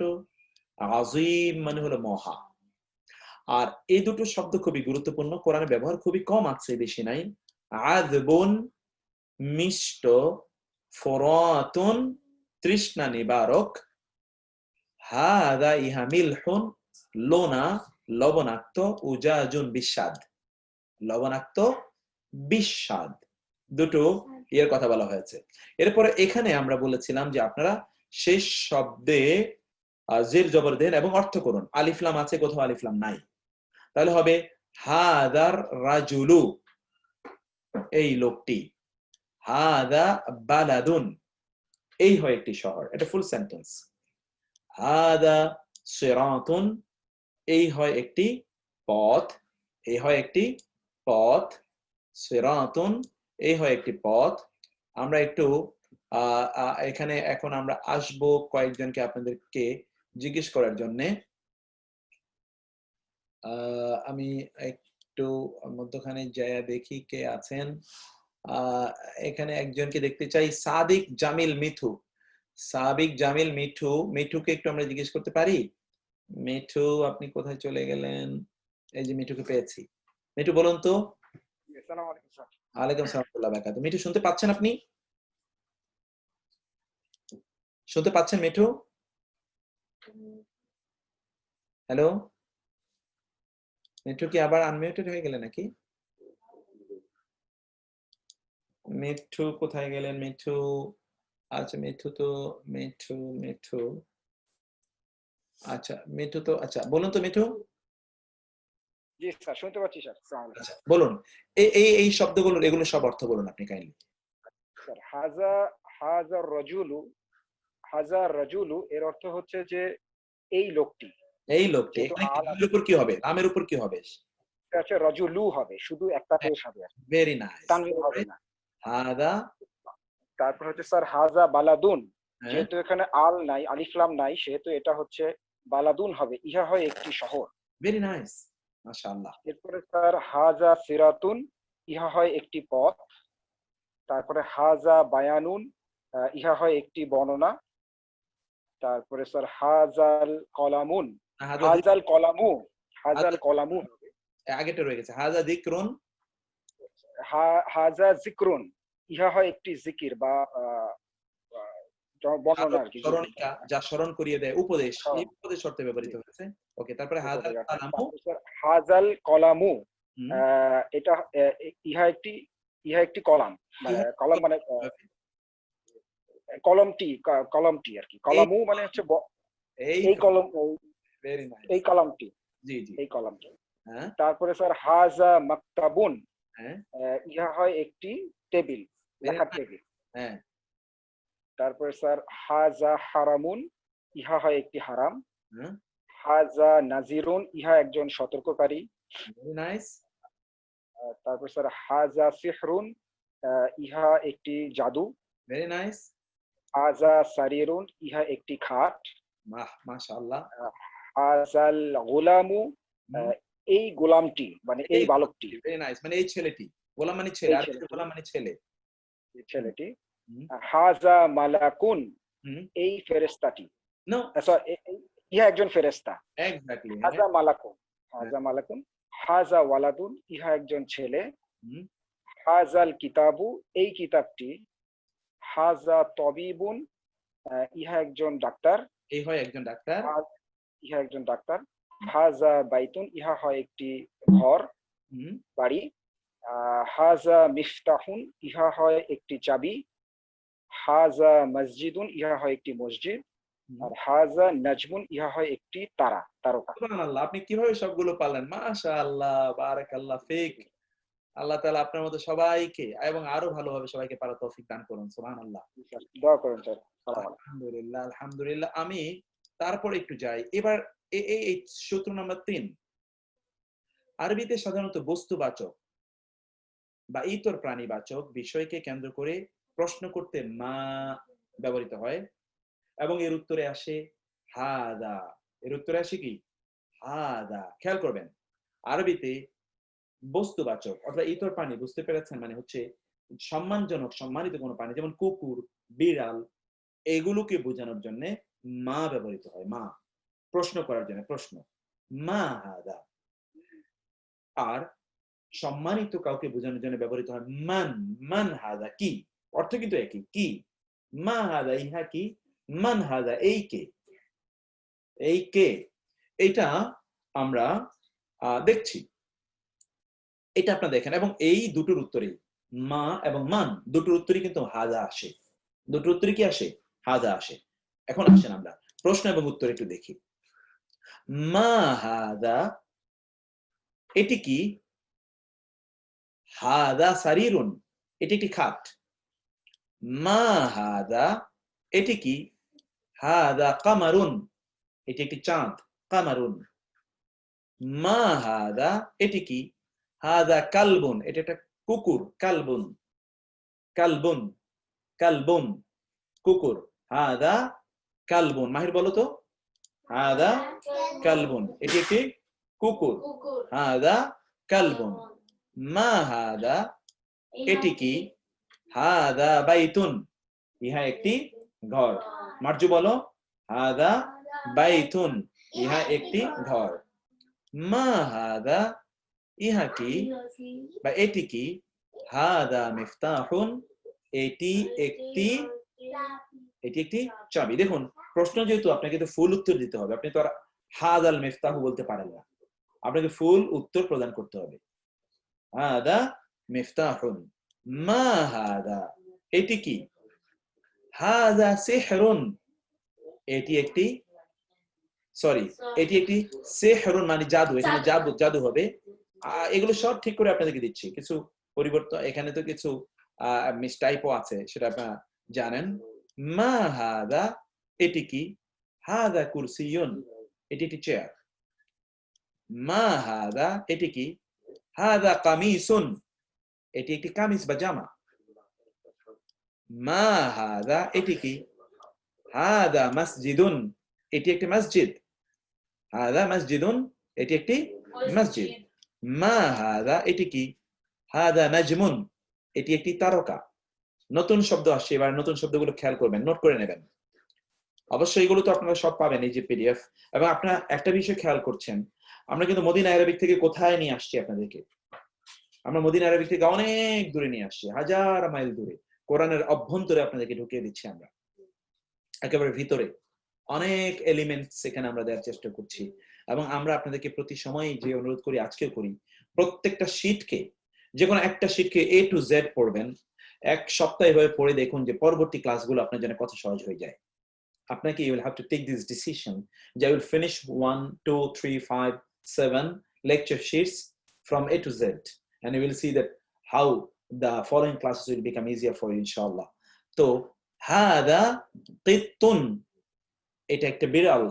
আযীম মানে হলো মহা। আর এই দুটো শব্দ খুবই গুরুত্বপূর্ণ, কোরআনে ব্যবহার খুবই কম আছে, বেশি নাই। আযবুন মিষ্ট, ফুরাতুন তৃষ্ণা নিবারক। হাদা ইহা মিলহুন লোনা লবণাক্ত, উজাজুন বিস্বাদ, লবণাক্ত বিস্বাদ, দুটো এর কথা বলা হয়েছে। এরপরে এখানে আমরা বলেছিলাম যে আপনারা শেষ শব্দে জের জবর দেন এবং অর্থ করুন। আলিফলাম আছে, কোথাও আলিফলাম নাই, তাহলে হবে হাদার রাজুলু, এই লোকটি। হাদা বালাদুন, এই হয় একটি শহর, এটা ফুল সেন্টেন্স। হাদা সিরাতুন, এই হয় একটি পথ, এই হয় একটি পথ। সিরাতুন, এই হয় একটি পথ। আমরা একটু এখানে এখন আমরা আসব কয়েকজনকে আপনাদেরকে জিজ্ঞেস করার জন্য। আমি একটু মধ্যখানে যায়া দেখি কে আছেন। এখানে একজনকে দেখতে চাই, সাদিক জামিল মিঠু। সাদিক জামিল মিঠু, মিঠুকে একটু আমরা জিজ্ঞেস করতে পারি? মিঠু আপনি কোথায় চলে গেলেন? এই যে মিঠুকে পেয়েছি। মিঠু বলুন তো। ওয়ালাইকুম আসসালাম ওয়া রাহমাতুল্লাহি ওয়া বারাকাতুহু। মিঠু শুনতে পাচ্ছেন আপনি? শুনতে পাচ্ছেন মিঠু? হ্যালো মিঠু, কি আবার আনমিউটেড হয়ে গেলেন নাকি? মিঠু কোথায় গেলেন? মিঠু, আচ্ছা মিঠু তো, মিঠু আচ্ছা, মিঠু তো, আচ্ছা বলুন তো মিঠু। জি স্যার, শুনতে পাচ্ছি স্যার। আসসালামু আলাইকুম। আচ্ছা বলুন, এই শব্দগুলো, এগুলো সব অর্থ বলুন আপনি কাইন্ডলি। স্যার হাজা রাজুলু এর অর্থ হচ্ছে যে এই লোকটি। এই লোকটি, এখানে আমের উপর কি হবে? আমের উপর কি হবে? এটা হচ্ছে রাজুলু হবে, শুধু একটা পেশ হবে, ভেরি নাইস, তানবিন হবে না। হাদা, তারপর হচ্ছে স্যার হাজা বালাদুন, হ্যাঁ, যেহেতু এখানে আল নাই, আলিফলাম নাই, সেহেতু এটা হচ্ছে বালাদুন হবে, ইহা হয় একটি শহর। ভেরি নাইস, মাশাআল্লাহ। এরপরে স্যার হাজা সিরাতুন, ইহা হয় একটি পথ। তারপরে হাজা বায়ানুন, ইহা হয় একটি বর্ণনা। তারপরে স্যার হাজাল কলামুন, হাজাল কলামু, হাজাল কলামু, আগেটা রয়ে গেছে হাজা যিকরুন, হাজা জিক্রুন, ইহা হয় একটি জিকির বা বর্ণনা আর কি, স্মরণিকা, যা স্মরণ করিয়ে দেয়, উপদেশ, এই উপদেশ অর্থে ব্যবহৃত হয়েছে। ওকে, তারপরে হাজাল কালামু, হাজাল কলামু, এটা ইহা একটি কলাম, মানে কলম মানে কলমটি আর কি। কলামু মানে হচ্ছে এই কলম, ভেরি নাইস, এই কলমটি, জি জি, এই কলমটি। হ্যাঁ। তারপরে স্যার হাজা মাকতাবুন, ইহা হয় একটি টেবিল, লেখার টেবিল। হ্যাঁ। তারপরে স্যার হাজা হারামুন, ইহা হয় একটি হারাম। হাজা নাজিরুন, ইহা একজন সতর্ককারী। Very nice. তারপর স্যার হাজা সিহরুন, ইহা একটি জাদু। Very nice. হাজা সারিরুন, ইহা একটি খাট। মাশাআল্লাহ। হাজাল গোলামু, এই গোলামটি মানে এই বালকটি। ভেরি নাইস, মানে এই ছেলেটি, গোলাম মানে ছেলে, আর গোলাম মানে ছেলে, ছেলেটি। হাজা মালাকুন, এই ফেরেশতাটি। নো, ইহা একজন ফেরেশতা। এক্স্যাক্টলি। হাজা মালাকুন, হাজা মালাকুন। হাজা ওয়ালাদুন, ইহা একজন ছেলে। হাজাল কিতাবু, এই কিতাবটি। হাজা তবিবুন, ইহা একজন ডাক্তার, এই হয় একজন ডাক্তার, ইহা একজন ডাক্তার। হাজা বাইতুন, ইহা হয় একটি ঘর, বাড়ি। হাজা মিফতাহুন, ইহা হয় একটি চাবি। হাজা মসজিদুন, ইহা হয় একটি মসজিদ। আর হাজা নাজমুন, ইহা হয় একটি তারা, তারকা। সুবহানাল্লাহ, আপনি কিভাবে সবগুলো পারলেন? মাশাআল্লাহ, বারাকাল্লাহ ফিক। আল্লাহ তাআলা আপনার মতো সবাইকে এবং আরো ভালোভাবে সবাইকে পারার তৌফিক দান করুন। সুবহানাল্লাহ। দোয়া করুন স্যার। আলহামদুলিল্লাহ, আলহামদুলিল্লাহ। আমি তারপরে একটু যাই এবার এই সূত্র নাম্বার 3। আরবিতে সাধারণত বস্তুবাচক বা ইতর প্রাণীবাচক বিষয়কে কেন্দ্র করে প্রশ্ন করতে মা ব্যবহৃত হয় এবং এর উত্তরে আসে হাদা। এর উত্তরে আসে কি? হাদা। খেয়াল করবেন, আরবিতে বস্তুবাচক অথবা ইতর প্রাণী, বুঝতে পেরেছেন, মানে হচ্ছে সম্মানজনক, সম্মানিত কোনো প্রাণী, যেমন কুকুর, বিড়াল, এগুলোকে বোঝানোর জন্য মা ব্যবহৃত হয়। মা, প্রশ্ন করার জন্য, প্রশ্ন, মা হাদা। আর সম্মানিত কাউকে বোঝানোর জন্য ব্যবহৃত হয় মান। মান হাদা, কি। অর্থ কিন্তু একই, কি। মা হাদা, ইহা কি। মান হাদা, এই কে। এই কে, এটা আমরা দেখছি। এটা আপনারা দেখেন, এবং এই দুটোর উত্তরেই, মা এবং মান, দুটোর উত্তরই কিন্তু হাদা আসে। দুটোর উত্তরে কি আসে? হাদা আসে। এখন আসেন আমরা প্রশ্ন এবং উত্তর একটু দেখি। মা হাদা, এটি কি? হাদা সারিরুন, এটি একটি খাট। মা হাদা, এটি কি? হাদা কামারুন, এটি একটি চাঁদ, কামারুন। মা হাদা, এটি কি? হাদা কালবুন, এটা একটা কুকুর, কালবুন, কালবুন, কালবুন, কুকুর। হাদা কালবুন, মাহির বলো তো। হাদা কালবুন, এটি একটি কুকুর। হাদা কালবুন। মা হাদা, এটি কি? হাদা বাইতুন, ইহা একটি ঘর। মার্জু বলো। হাদা বাইতুন, ইহা একটি ঘর। মা হাদা, ইহা কি বা এটি কি? হাদা মিফতাহুন, এটি একটি চাবি। দেখুন, প্রশ্ন যেহেতু, আপনাকে তো ফুল উত্তর দিতে হবে। আপনি তো আর হাদাল মিফতাহু বলতে পারেন না, আপনাকে ফুল উত্তর প্রদান করতে হবে। হাদা মিফতাহুন। মা হাদা, এটি কি? হাদা সিহরুন, এটি একটি সিহরুন মানে জাদু। এখানে জাদু হবে। এগুলো সব ঠিক করে আপনাদেরকে দিচ্ছি। কিছু পরিবর্তন, এখানে তো কিছু মিসটাইপও আছে, সেটা আপনারা জানেন। মা হাদা, এটি কি? হাদা কুরসিয়ুন, এটি একটি চেয়ার। মা হাদা, এটি কি? হাদা কামিসুন, এটি একটি কামিজ বা জামা। মা হাদা, এটি কি? হাদা মসজিদুন, এটি একটি মসজিদ। হাদা মসজিদুন, এটি একটি মসজিদ। মা হাদা, এটি কি? হাদা নাজমুন, এটি একটি তারকা। নতুন শব্দ আসছে, এবার নতুন শব্দগুলো খেয়াল করবেন, নোট করে নেবেন। অবশ্যই এগুলো তো আপনারা সব পাবেন এই যে পিডিএফ। এবং আপনারা একটা বিষয় খেয়াল করছেন, আমরা কিন্তু মদিনা আরবিক থেকে কোথায় নিয়ে আসছি আপনাদেরকে? আমরা মদিনা আরবিক থেকে অনেক দূরে নিয়ে আসছি, 1000 মাইল দূরে। কোরআনের অভ্যন্তরে আপনাদেরকে ঢুকিয়ে দিচ্ছি আমরা, একেবারে ভিতরে অনেক এলিমেন্টস এখানে আমরা দেওয়ার চেষ্টা করছি। এবং আমরা আপনাদেরকে প্রতি সময় যে অনুরোধ করি, আজকেও করি, প্রত্যেকটা শীটকে, যে কোনো একটা শীটকে A to Z পড়বেন। এক সপ্তাহ এভাবে পড়ে দেখুন যে পরবর্তী ক্লাসগুলো আপনার জন্য কত সহজ হয়ে যায়। আপনাকে you will have to take this decision যে I will finish 1, 2, 3, 5, 7 lecture sheets from A to Z, and you will see that how the following classes will become easier for you, inshallah. তো হাদা কিত্তুন, এটা একটা বিড়াল,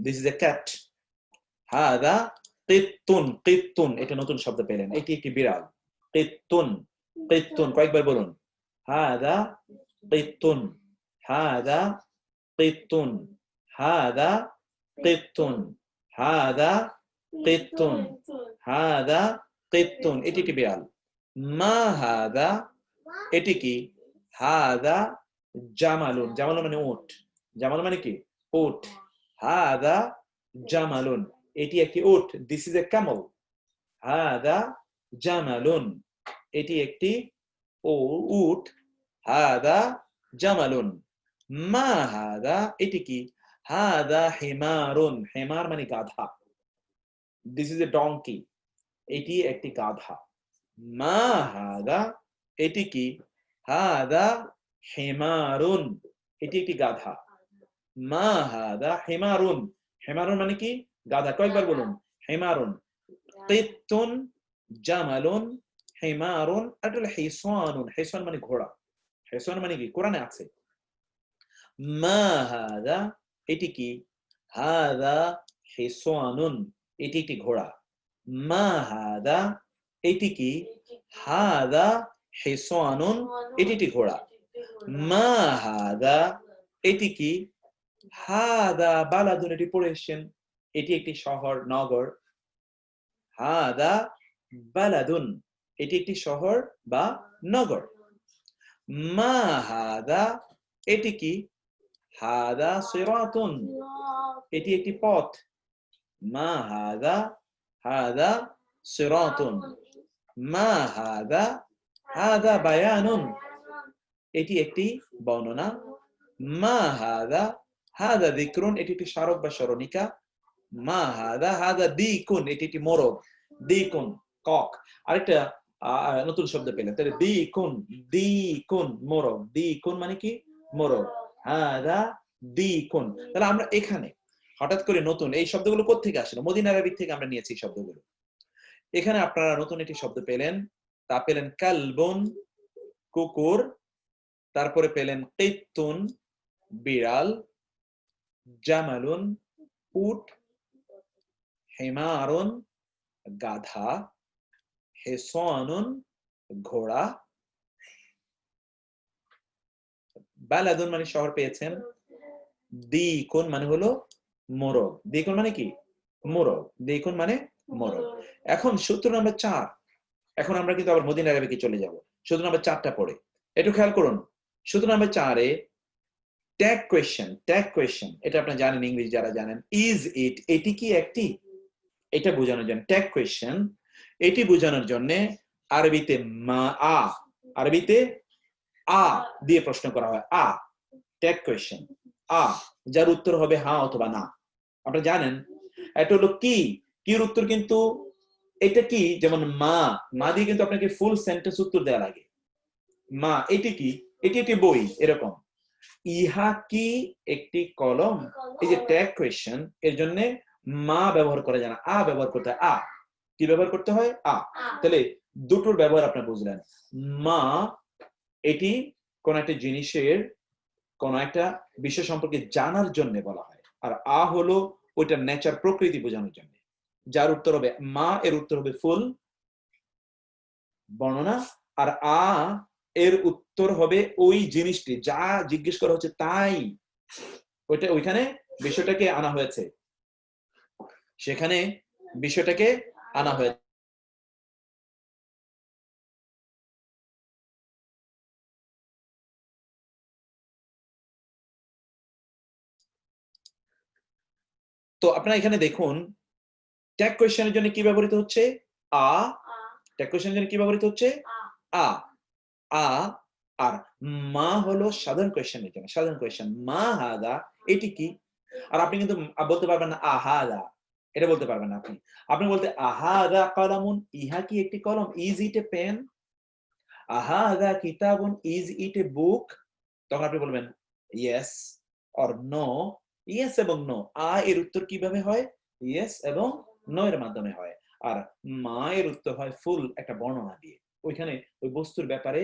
this is a cat. হাদা কিত্তুন, কিত্তুন এটা নতুন শব্দ পেলেন, এটি একটি বিড়াল। কিত্তুন, কিত্তুন কয়েকবার বলুন। হাদা কিত্তুন, হাদা কিত্তুন, হাদা কিত্তুন, হাদা কিত্তুন, হাদা কিত্তুন, এটি একটি বিড়াল। মা হাদা, এটি কি? হাদা জামালুন, জামালুন মানে উট, জামালুন মানে কি? উট। হাদা জামালুন, এটি একটি উট, দিস ইজ এ ক্যামেল। হাদা জামালুন, এটি একটি উট। হাদা জামালুন। মা হাদা, এটি কি? হাদা হিমারুন, হিমার মানে গাধা, দিস ইজ এ ডঙ্কি, এটি একটি গাধা। মা হাদা, এটি কি? হাদা হিমারুন, এটি একটি গাধা। মা হাদা হিমারুন, হিমারুন মানে কি? গাধা। কয়েকবার বলুন হিমারুন। কিত্তুন, জামালুন, হিমারুন, আর হলো হিসানুন, হিসান মানে ঘোড়া। হিসান মানে কি? কোরআনে আছে। মা হাদা, এটি কি? হাদা হিসানুন, এটি একটি ঘোড়া। মা হাদা, এটি কি? হাদা হিসানুন, এটি একটি ঘোড়া। মা হাদা, এটি কি? হাদা বালাদুন, এটি পড়ে এসেছেন, এটি একটি শহর, নগর। হাদা বালাদুন, এটি একটি শহর বা নগর। মা হাদা, এটি কি? হাদা সিরাতুন, এটি একটি পথ। মা হাদা, হাদা সিরাতুন। মা হাদা, হাদা বায়ানুন, এটি একটি বর্ণনা। মা হাদা, হাদা যিকরুন, এটি একটি স্মারক বা স্মরণিকা। মা হাদা, হাদা দিকুন, এটি একটি মোরগ, দিকুন কক। আরেকটা নতুন শব্দ পেলেন, তাহলে দিকুন, দিকুন মোরগ, দিকুন মানে কি? মোরগ। হাদা দিকুন। তাহলে আমরা এখানে হঠাৎ করে নতুন এই শব্দগুলো কোত্থেকে আসলো? মদিনা আরবিক থেকে আমরা নিয়েছি এই শব্দগুলো। এখানে আপনারা নতুন একটি শব্দ পেলেন, তা পেলেন কালবুন কুকুর, তারপরে পেলেন কিত্তুন বিড়াল, জামালুন উট, হিমারুন গাধা, হিসানুন ঘোড়া, বালাদুন মানে শহর পেয়েছেন, দিকুন মানে হলো মোরগ। দিকুন মানে কি? মোরগ। দিকুন মানে মোরগ। এখন সূত্র নাম্বার 4, এখন আমরা কিন্তু আবার মদিনা আরবিকে চলে যাব। সূত্র নাম্বার 4টা পড়ে একটু খেয়াল করুন। সূত্র নাম্বার 4-এ ট্যাগ কোয়েশ্চেন, ট্যাগ কোয়েশ্চেন এটা আপনারা জানেন, ইংলিশ যারা জানেন, ইজ ইট, এটি কি একটি, এটা বোঝানোর জন্য ট্যাগ কোয়েশ্চেন, এটি বোঝানোর জন্য আরবিতে মা আ, আরবিতে আ দিয়ে প্রশ্ন করা হয়। আ ট্যাগ কোয়েশ্চেন, আ যার উত্তর হবে হ্যাঁ অথবা না। আপনারা জানেন এটা হলো কি, কির উত্তর কিন্তু এটা কি, যেমন মা, মা দিয়ে কিন্তু আপনাকে ফুল সেন্টেন্স উত্তর দেওয়া লাগে। মা এটি কি? এটি একটি বই, এরকম। ইহা কি একটি কলম, এই যে ট্যাগ কোয়েশ্চেন, এর জন্য মা ব্যবহার করা যায় না, আ ব্যবহার করতে হয়। আ কি ব্যবহার করতে হয়? আ। তাহলে দুটোর ব্যবহার আপনি বুঝলেন। মা এটি কোন একটা জিনিসের কোন একটা বিষয় সম্পর্কে জানার জন্য বলা হয়, আর আ হলো ওইটা নেচার, প্রকৃতি বোঝানোর জন্য। যার উত্তর হবে মা, এর উত্তর হবে ফুল বর্ণনা, আর আ এর উত্তর হবে ওই জিনিসটি যা জিজ্ঞেস করা হচ্ছে তাই, ওইটা ওইখানে বিষয়টাকে আনা হয়েছে, সেখানে বিষয়টাকে আনা হয়েছে। তো আপনারা এখানে দেখুন ট্যাগ কোয়েশ্চেনের জন্য কি ব্যবহৃত হচ্ছে? আ। ট্যাগ কোয়েশ্চেনের জন্য কি ব্যবহৃত হচ্ছে? আ। আ। আর মা হলো সাধারণ কোয়েশ্চেনের জন্য। সাধারণ কোয়েশ্চেন মা হাদা, এটি কি? আর আপনি কিন্তু বলতে পারবেন না আহাদা, এটা বলতে পারবেন না আপনি। আপনি বলতে আহাদা কলামুন, ইহা কি একটি কলম? Is it a pen? আহাদা কিতাবুন, ইজ ইট এ বুক? তখন আপনি বলবেন ইয়েস অর নো। ইয়েস এবং নো। আ এর উত্তর কিভাবে হয়? ইয়েস এবং নো এর মাধ্যমে হয়। আর মা এর উত্তর হয় ফুল একটা বর্ণনা দিয়ে। ওইখানে ওই বস্তুর ব্যাপারে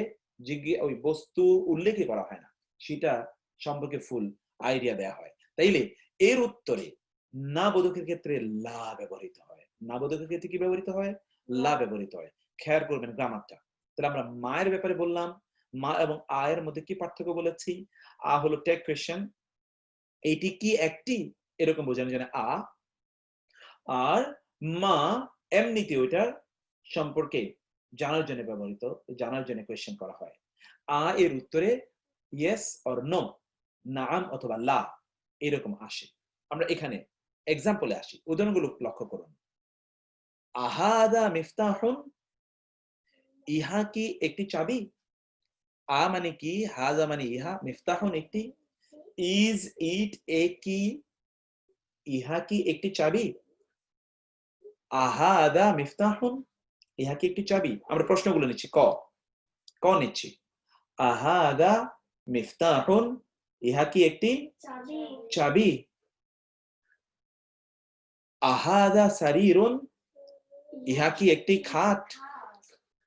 ওই বস্তু উল্লেখই করা হয় না, সেটা সম্পর্কে ফুল আইডিয়া দেয়া হয়। তাইলে এর উত্তরে না বোধকের ক্ষেত্রে লা ব্যবহৃত হয়। না বোধকের ক্ষেত্রে কি ব্যবহৃত হয়? লা ব্যবহৃত হয়। খেয়াল করবেন গ্রামারটা। তাহলে আমরা মায়ের ব্যাপারে বললাম, মা এবং আয়ের মধ্যে কি পার্থক্য বলেছি? আ হলো ট্যাগ কোয়েশ্চেন, এটি কি একটি, এরকম বোঝানোর জন্য আ। আর মা এমনিতে ওইটার সম্পর্কে জানার জন্য ব্যবহৃত, জানার জন্য কোয়েশ্চেন করা হয়। আ এর উত্তরে ইয়েস অর নো, নাম অথবা লা এরকম আসে। আমরা এখানে এক্সাম্পলে আসি, উদাহরণগুলো লক্ষ্য করুন। আহাদা মিফতাহুন, ইহা কি একটি চাবি? আ মানে কি, হাজা মানে ইহা, মিফতাহুন একটি, ইজ ইট এ কি, ইহা কি একটি চাবি? আহাদা মিফতাহুন, ইহা কি একটি চাবি? আমরা প্রশ্নগুলো নিচ্ছি, ক নিচ্ছি। আহাদা মিফতাহুন, ইহা কি একটি চাবি? আহাদা সারিরুন, ইহা কি একটি খাট?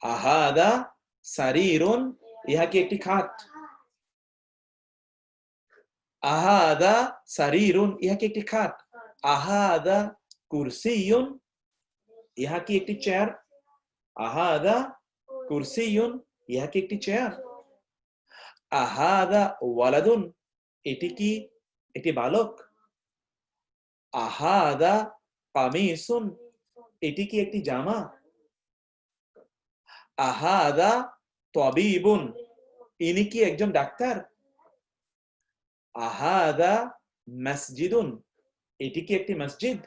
আহাদা সারিরুন, ইহা কি একটি খাট? আহাদা সারিরুন, ইহা কি একটি খাট? আহাদা কুরসিয়ুন, ইহা কি একটি চেয়ার? আহাদা কুরসিয়ুন, ইহা কি একটি চেয়ার? আহাদা ওয়ালাদুন, এটি কি একটি বালক? আহাদা কামিসুন, এটি কি একটি জামা? আহাদা তাবিবুন, ইনি কি একজন ডাক্তার? আহাদা মসজিদুন, এটি কি একটি মসজিদ?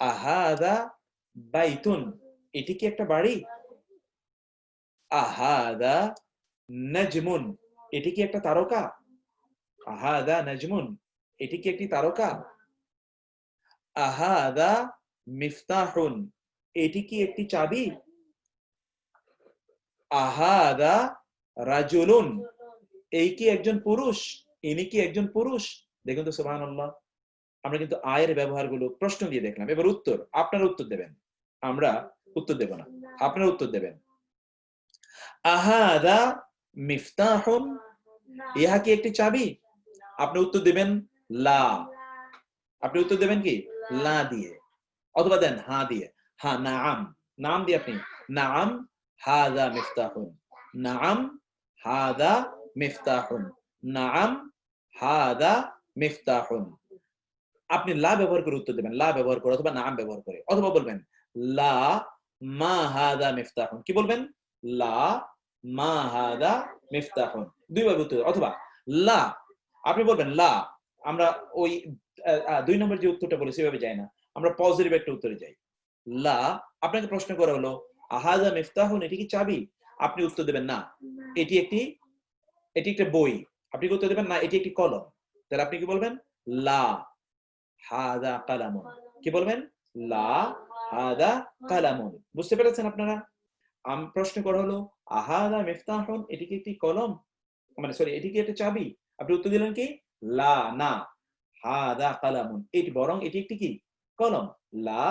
আহাদা বাইতুন, এটি কি একটা বাড়ি? আহাদা নাজমুন, এটি কি একটা তারকা? আহাদা নাজমুন, এটি কি একটি তারকা? আহাদা মিফতাহুন, এটি কি একটি চাবি? আহাদা রাজুলুন, এই কি একজন পুরুষ? ইনি কি একজন পুরুষ? দেখুন তো সুবহানাল্লাহ, আমরা কিন্তু আয়ের ব্যবহারগুলো প্রশ্ন দিয়ে দেখলাম। এবার উত্তর, আপনারা উত্তর দেবেন, আমরা উত্তর দেব না, আপনারা উত্তর দেবেন। আহাদা মিফতাহুন, ইহা কি একটি চাবি? আপনি উত্তর দিবেন লা। আপনি উত্তর দেবেন কি? লা দিয়ে, অথবা দেন হা দিয়ে। হা, নাআম, নাম দিয়ে আপনি নাআম হাদা মিফতাহুন, নাআম হাদা মিফতাহুন, নাআম হাদা মিফতাহুন। আপনি লা ব্যবহার করে উত্তর দেবেন, লা ব্যবহার করে অথবা নাম ব্যবহার করে, অথবা বলবেন লা মা হাদা মিফতাহুন। কি বলবেন? লা মা হাদা মিফতাহুন, দুইভাবে উত্তর। অথবা লা, আপনি বলবেন লা, আমরা ওই 2 নম্বর যে উত্তরটা বলে সেভাবে যাই না, আমরা পজিটিভ একটা উত্তরে যাই। লা, আপনাকে প্রশ্ন করা হলো আহাদা মিফতাহুন, এটি কি চাবি? আপনি উত্তর দেবেন না, এটি একটা বই। আপনি উত্তর দেবেন না, এটি একটি কলম। তাহলে আপনি কি বলবেন? লা হাদা কালামুন। কি বলবেন? লা হাদা কালামুন। বুঝতে পেরেছেন আপনারা? প্রশ্ন করা হলো আহাদা মিফতাহুন, এটি কি একটি কলম, মানে সরি, এটি কি একটা চাবি? আপনি উত্তর দিলেন কি? লা, না, হাদা কালামুন, এটি বরং এটি একটি কি? কলম। লা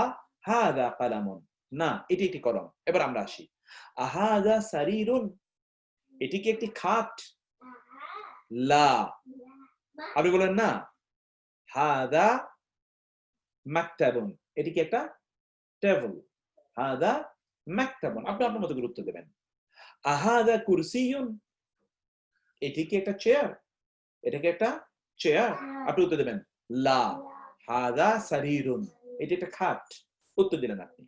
হাদা কালামুন, না, এটি একটি কলম। এবার আমরা আসি, আহাদা সারিরুন, এটি কি একটি খাট? লা, আপনি বলেন না, হাদা মাকতাবুন, এটি কি একটা টেবিল? হাদা মাকতাবুন, আপনি আপনার মতো করে উত্তর দেবেন। আহাদা কুরসিয়ুন, এটি কি একটা চেয়ার? এটা কি একটা চেয়ার? আপনি উত্তর দেবেন লা হাদা সারিরুন, এটি একটা খাট। উত্তর দিলেন আপনি।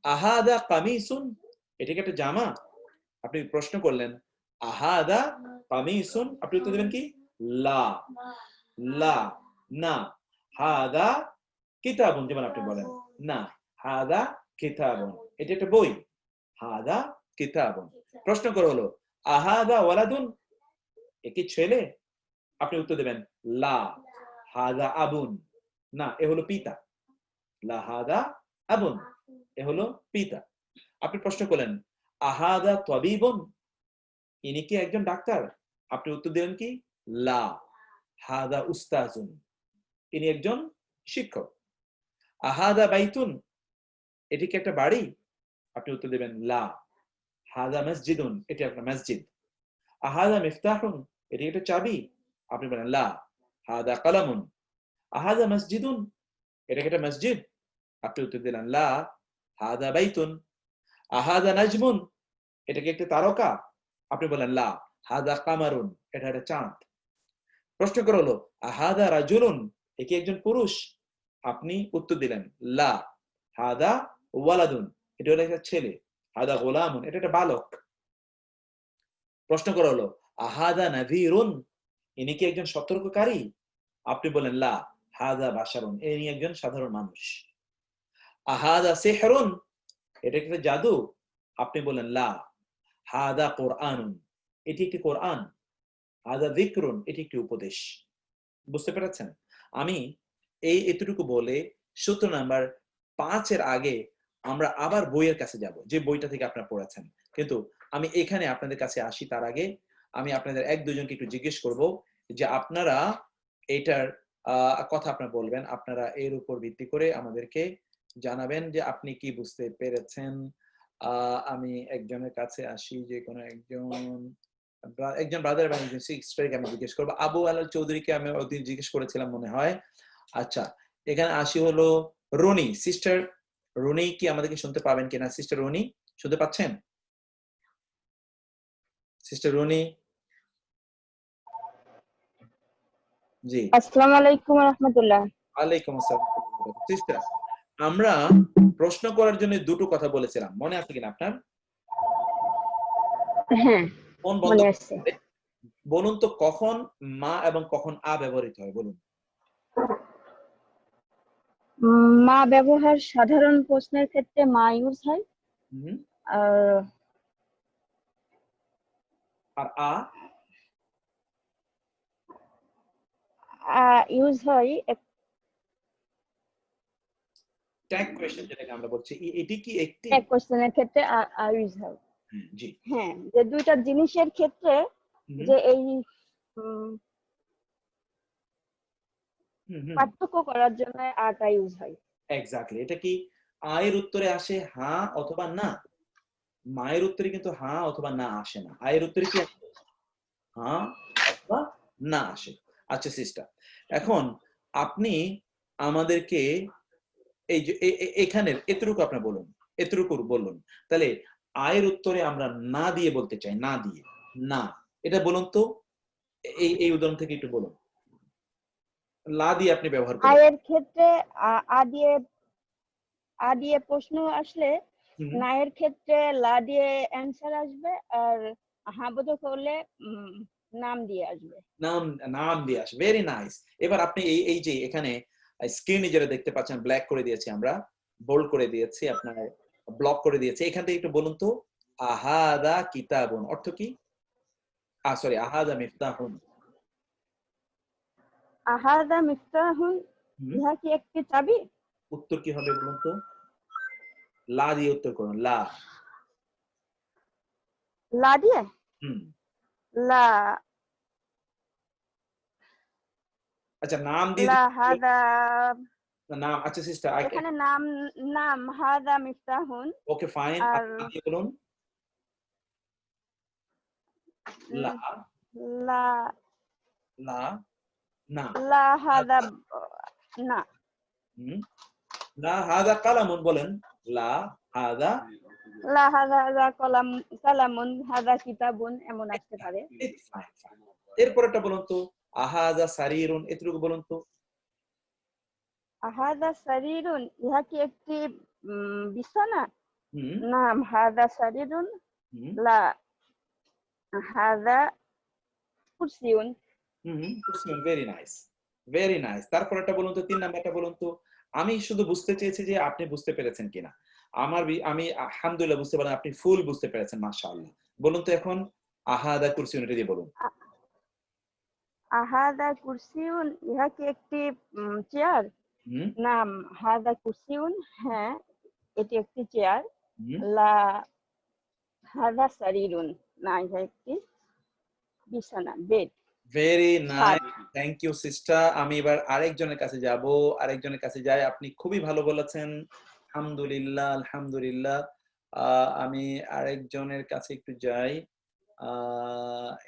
আহাদা কামিসুন, এটা কি একটা জামা? আপনি প্রশ্ন করলেন আহাদা কামিসুন, আপনি উত্তর দিবেন কি লা, লা, না। হাদা কিতাবুন, যেমন আপনি বলেন না, হাদা কিতাবুন, এটা একটা বই, হাদা কিতাবুন। প্রশ্ন করা হলো আহাদা ওয়ালাদুন, এ কি ছেলে? আপনি উত্তর দেবেন লা, হাদা আবুন, না এ হলো পিতা, লা হাদা আবুন, এ হলো পিতা। আপনি প্রশ্ন করলেন আহাদা তাবিবুন, ইনি কি একজন ডাক্তার? আপনি উত্তর দিলেন কি লা, হাদা উস্তাজুন, ইনি একজন শিক্ষক। আহাদা বাইতুন, এটি কি একটা বাড়ি? আপনি উত্তর দেবেন লা, হাদা মসজিদুন, এটি একটা মসজিদ। আহাদা মিফতাহুন, এটি একটা চাবি? আপনি বলেন লা, হাদা কালামুন। আহাদা মসজিদুন, এটা কি একটা মসজিদ? আপনি উত্তর দিলেন লা, হাদা বাইতুন। আহাদা নাজমুন, এটা কি একটা তারকা? আপনি বলেন লা, হাদা কামারুন, এটা একটা চাঁদ। প্রশ্ন করা হলো আহাদা রাজুলুন, এ কি একজন পুরুষ? আপনি উত্তর দিলেন লা, হাদা ওয়ালাদুন, এটা হলো একটা ছেলে। হাদা গোলামুন, এটা একটা বালক। প্রশ্ন করা হলো আহাদা নাযীরুন, ইনি কি একজন সতর্ককারী? আপনি বলেন লা, হাদা বাশারুন, ইনি একজন সাধারণ মানুষ। আহাদা সিহরুন, এটা কি একটা জাদু? আপনি বলেন লা, হাদা কোরআনুন, এটি একটি কোরআন। হাদা যিকরুন, এটি একটি উপদেশ। বুঝতে পেরেছেন? আমি এতটুকু বলে সূত্র নাম্বার 5 এর আগে আমরা আবার বইয়ের কাছে যাব, যে বইটা থেকে আপনারা পড়েছেন। কিন্তু আমি এখানে আপনাদের কাছে আসি তার আগে আমি আপনাদের এক দুজনকে একটু জিজ্ঞেস করব যে আপনারা এটার কথা আপনারা বলবেন, আপনারা এর উপর ভিত্তি করে আমাদেরকে জানাবেন যে আপনি কি বুঝতে পেরেছেন। আমি একজনের কাছে আসি, যে কোনো একজন ব্রাদার এবং একজন সিস্টারকে আমি জিজ্ঞেস করবো। আবু আলাল চৌধুরীকে আমি ওদিন জিজ্ঞেস করেছিলাম মনে হয়। আচ্ছা, এখানে আসি হলো রনি। সিস্টার রনি কি আমাদেরকে শুনতে পাবেন কিনা? সিস্টার রনি শুনতে পাচ্ছেন? সিস্টার রনি, জি। আসসালামু আলাইকুম ওয়া রাহমাতুল্লাহ। ওয়ালাইকুম আসসালাম। সিস্টার, আমরা প্রশ্ন করার জন্য দুটো কথা বলেছিলাম, মনে আছে কিনা আপনার? হ্যাঁ, কোন বন্ধ মনে আছে। বলুন তো, কখন মা এবং কখন আ ব্যবহৃত হয় বলুন। মা ব্যবহার সাধারণ প্রশ্নের ক্ষেত্রে মা ইউজ হয়, আর ইউজ হয় ট্যাগ কোয়েশ্চেন যেটাকে আমরা বলছি, এটি কি একটি এক কোশ্চেনের ক্ষেত্রে ইউজ হয়। জি, হ্যাঁ, যে দুইটা জিনিসের ক্ষেত্রে যে এই পার্থক্য করার জন্য আটা ইউজ হয়। এক্স্যাক্টলি। এটা কি আয়ের উত্তরে আসে হ্যাঁ অথবা না? মায়ের উত্তরে কিন্তু হ্যাঁ অথবা না আসে না, আয়ের উত্তরে কি আসে? হ্যাঁ অথবা না আসে। আচ্ছা সিস্টার, এখন আপনি আমাদেরকে এই যে এখানের এতটুকু আপনি বলুন, এতটুকু বলুন, তাহলে আয়ের উত্তরে আমরা না দিয়ে বলতে চাই, না দিয়ে, না, এটা বলুন তো। এই উদাহরণ থেকে একটু বলুন, লা দিয়ে আপনি ব্যবহার করুন। আয়ের ক্ষেত্রে আ দিয়ে প্রশ্ন আসলে নায়ের ক্ষেত্রে লা দিয়ে অ্যান্সার আসবে, আর হাবোধক হলে নাম দিয়ে আসবে। নাম দিয়ে আসবে। Very nice. এবার আপনি এই যে এখানে স্ক্রিনে যেটা দেখতে পাচ্ছেন, ব্ল্যাক করে দিয়েছি আমরা, বোল্ড করে দিয়েছি, আপনার ব্লক করে দিয়েছি। এখান থেকে একটু বলুন তো, আহাদা কিতাবুন অর্থ কি? সরি, আহাদা মিফতাহুন। আহাদা মিফতাহুন, ইহা কি একটি চাবি? উত্তর কি হবে বলুন তো? লা দিয়ে উত্তর করুন। লা দিয়ে? লা, আচ্ছা নাম দিয়ে লা হাদা, নাম। আচ্ছা সিস্টার, এখানে নাম হাদা মিফতাহুন। ওকে ফাইন, আর দিয়ে বলুন লা, লা, লা, না, লা হাদা, না, লা হাদা কালামুন বলেন। লা হাদা, লা হাদা কালামুন, হাদা কিতাবুন, এমন আসতে পারে। এরপর একটা বলুন তো, আহাদা সারিরুন, এতটুকু বলুন তো। হাদা সারিরুন, ইহা কি একটি বিছানা? হুম নাম হাদা সারিরুন, হুম লা হাদা কুরসিউন। Very nice, very nice. তারপরটা বলুন তো, 3 নাম্বারটা বলুন তো। আমি শুধু বুঝতে চেয়েছি যে আপনি বুঝতে পেরেছেন কিনা। আমি আলহামদুলিল্লাহ বুঝতে পারলাম, আপনি ফুল বুঝতে পেরেছেন, মাশাআল্লাহ। বলুন তো এখন আহাদা কুরসিউন এটা দিয়ে বলুন। হাদা কুরসিউন, ইহা কি একটি চেয়ার? হুম নাম হাদা কুরসিউন, হ্যাঁ এটি একটি চেয়ার। হুম লা হাদা সারিরুন, না ইহা একটি বিছানা, বেড, ভেরি খাট। Nice, thank you sister. আমি এবার আরেকজনের কাছে যাব, আরেকজনের কাছে যাই। আপনি খুবই ভালো বলেছেন, আলহামদুলিল্লাহ আলহামদুলিল্লাহ। আমি আরেকজনের কাছে একটু যাই।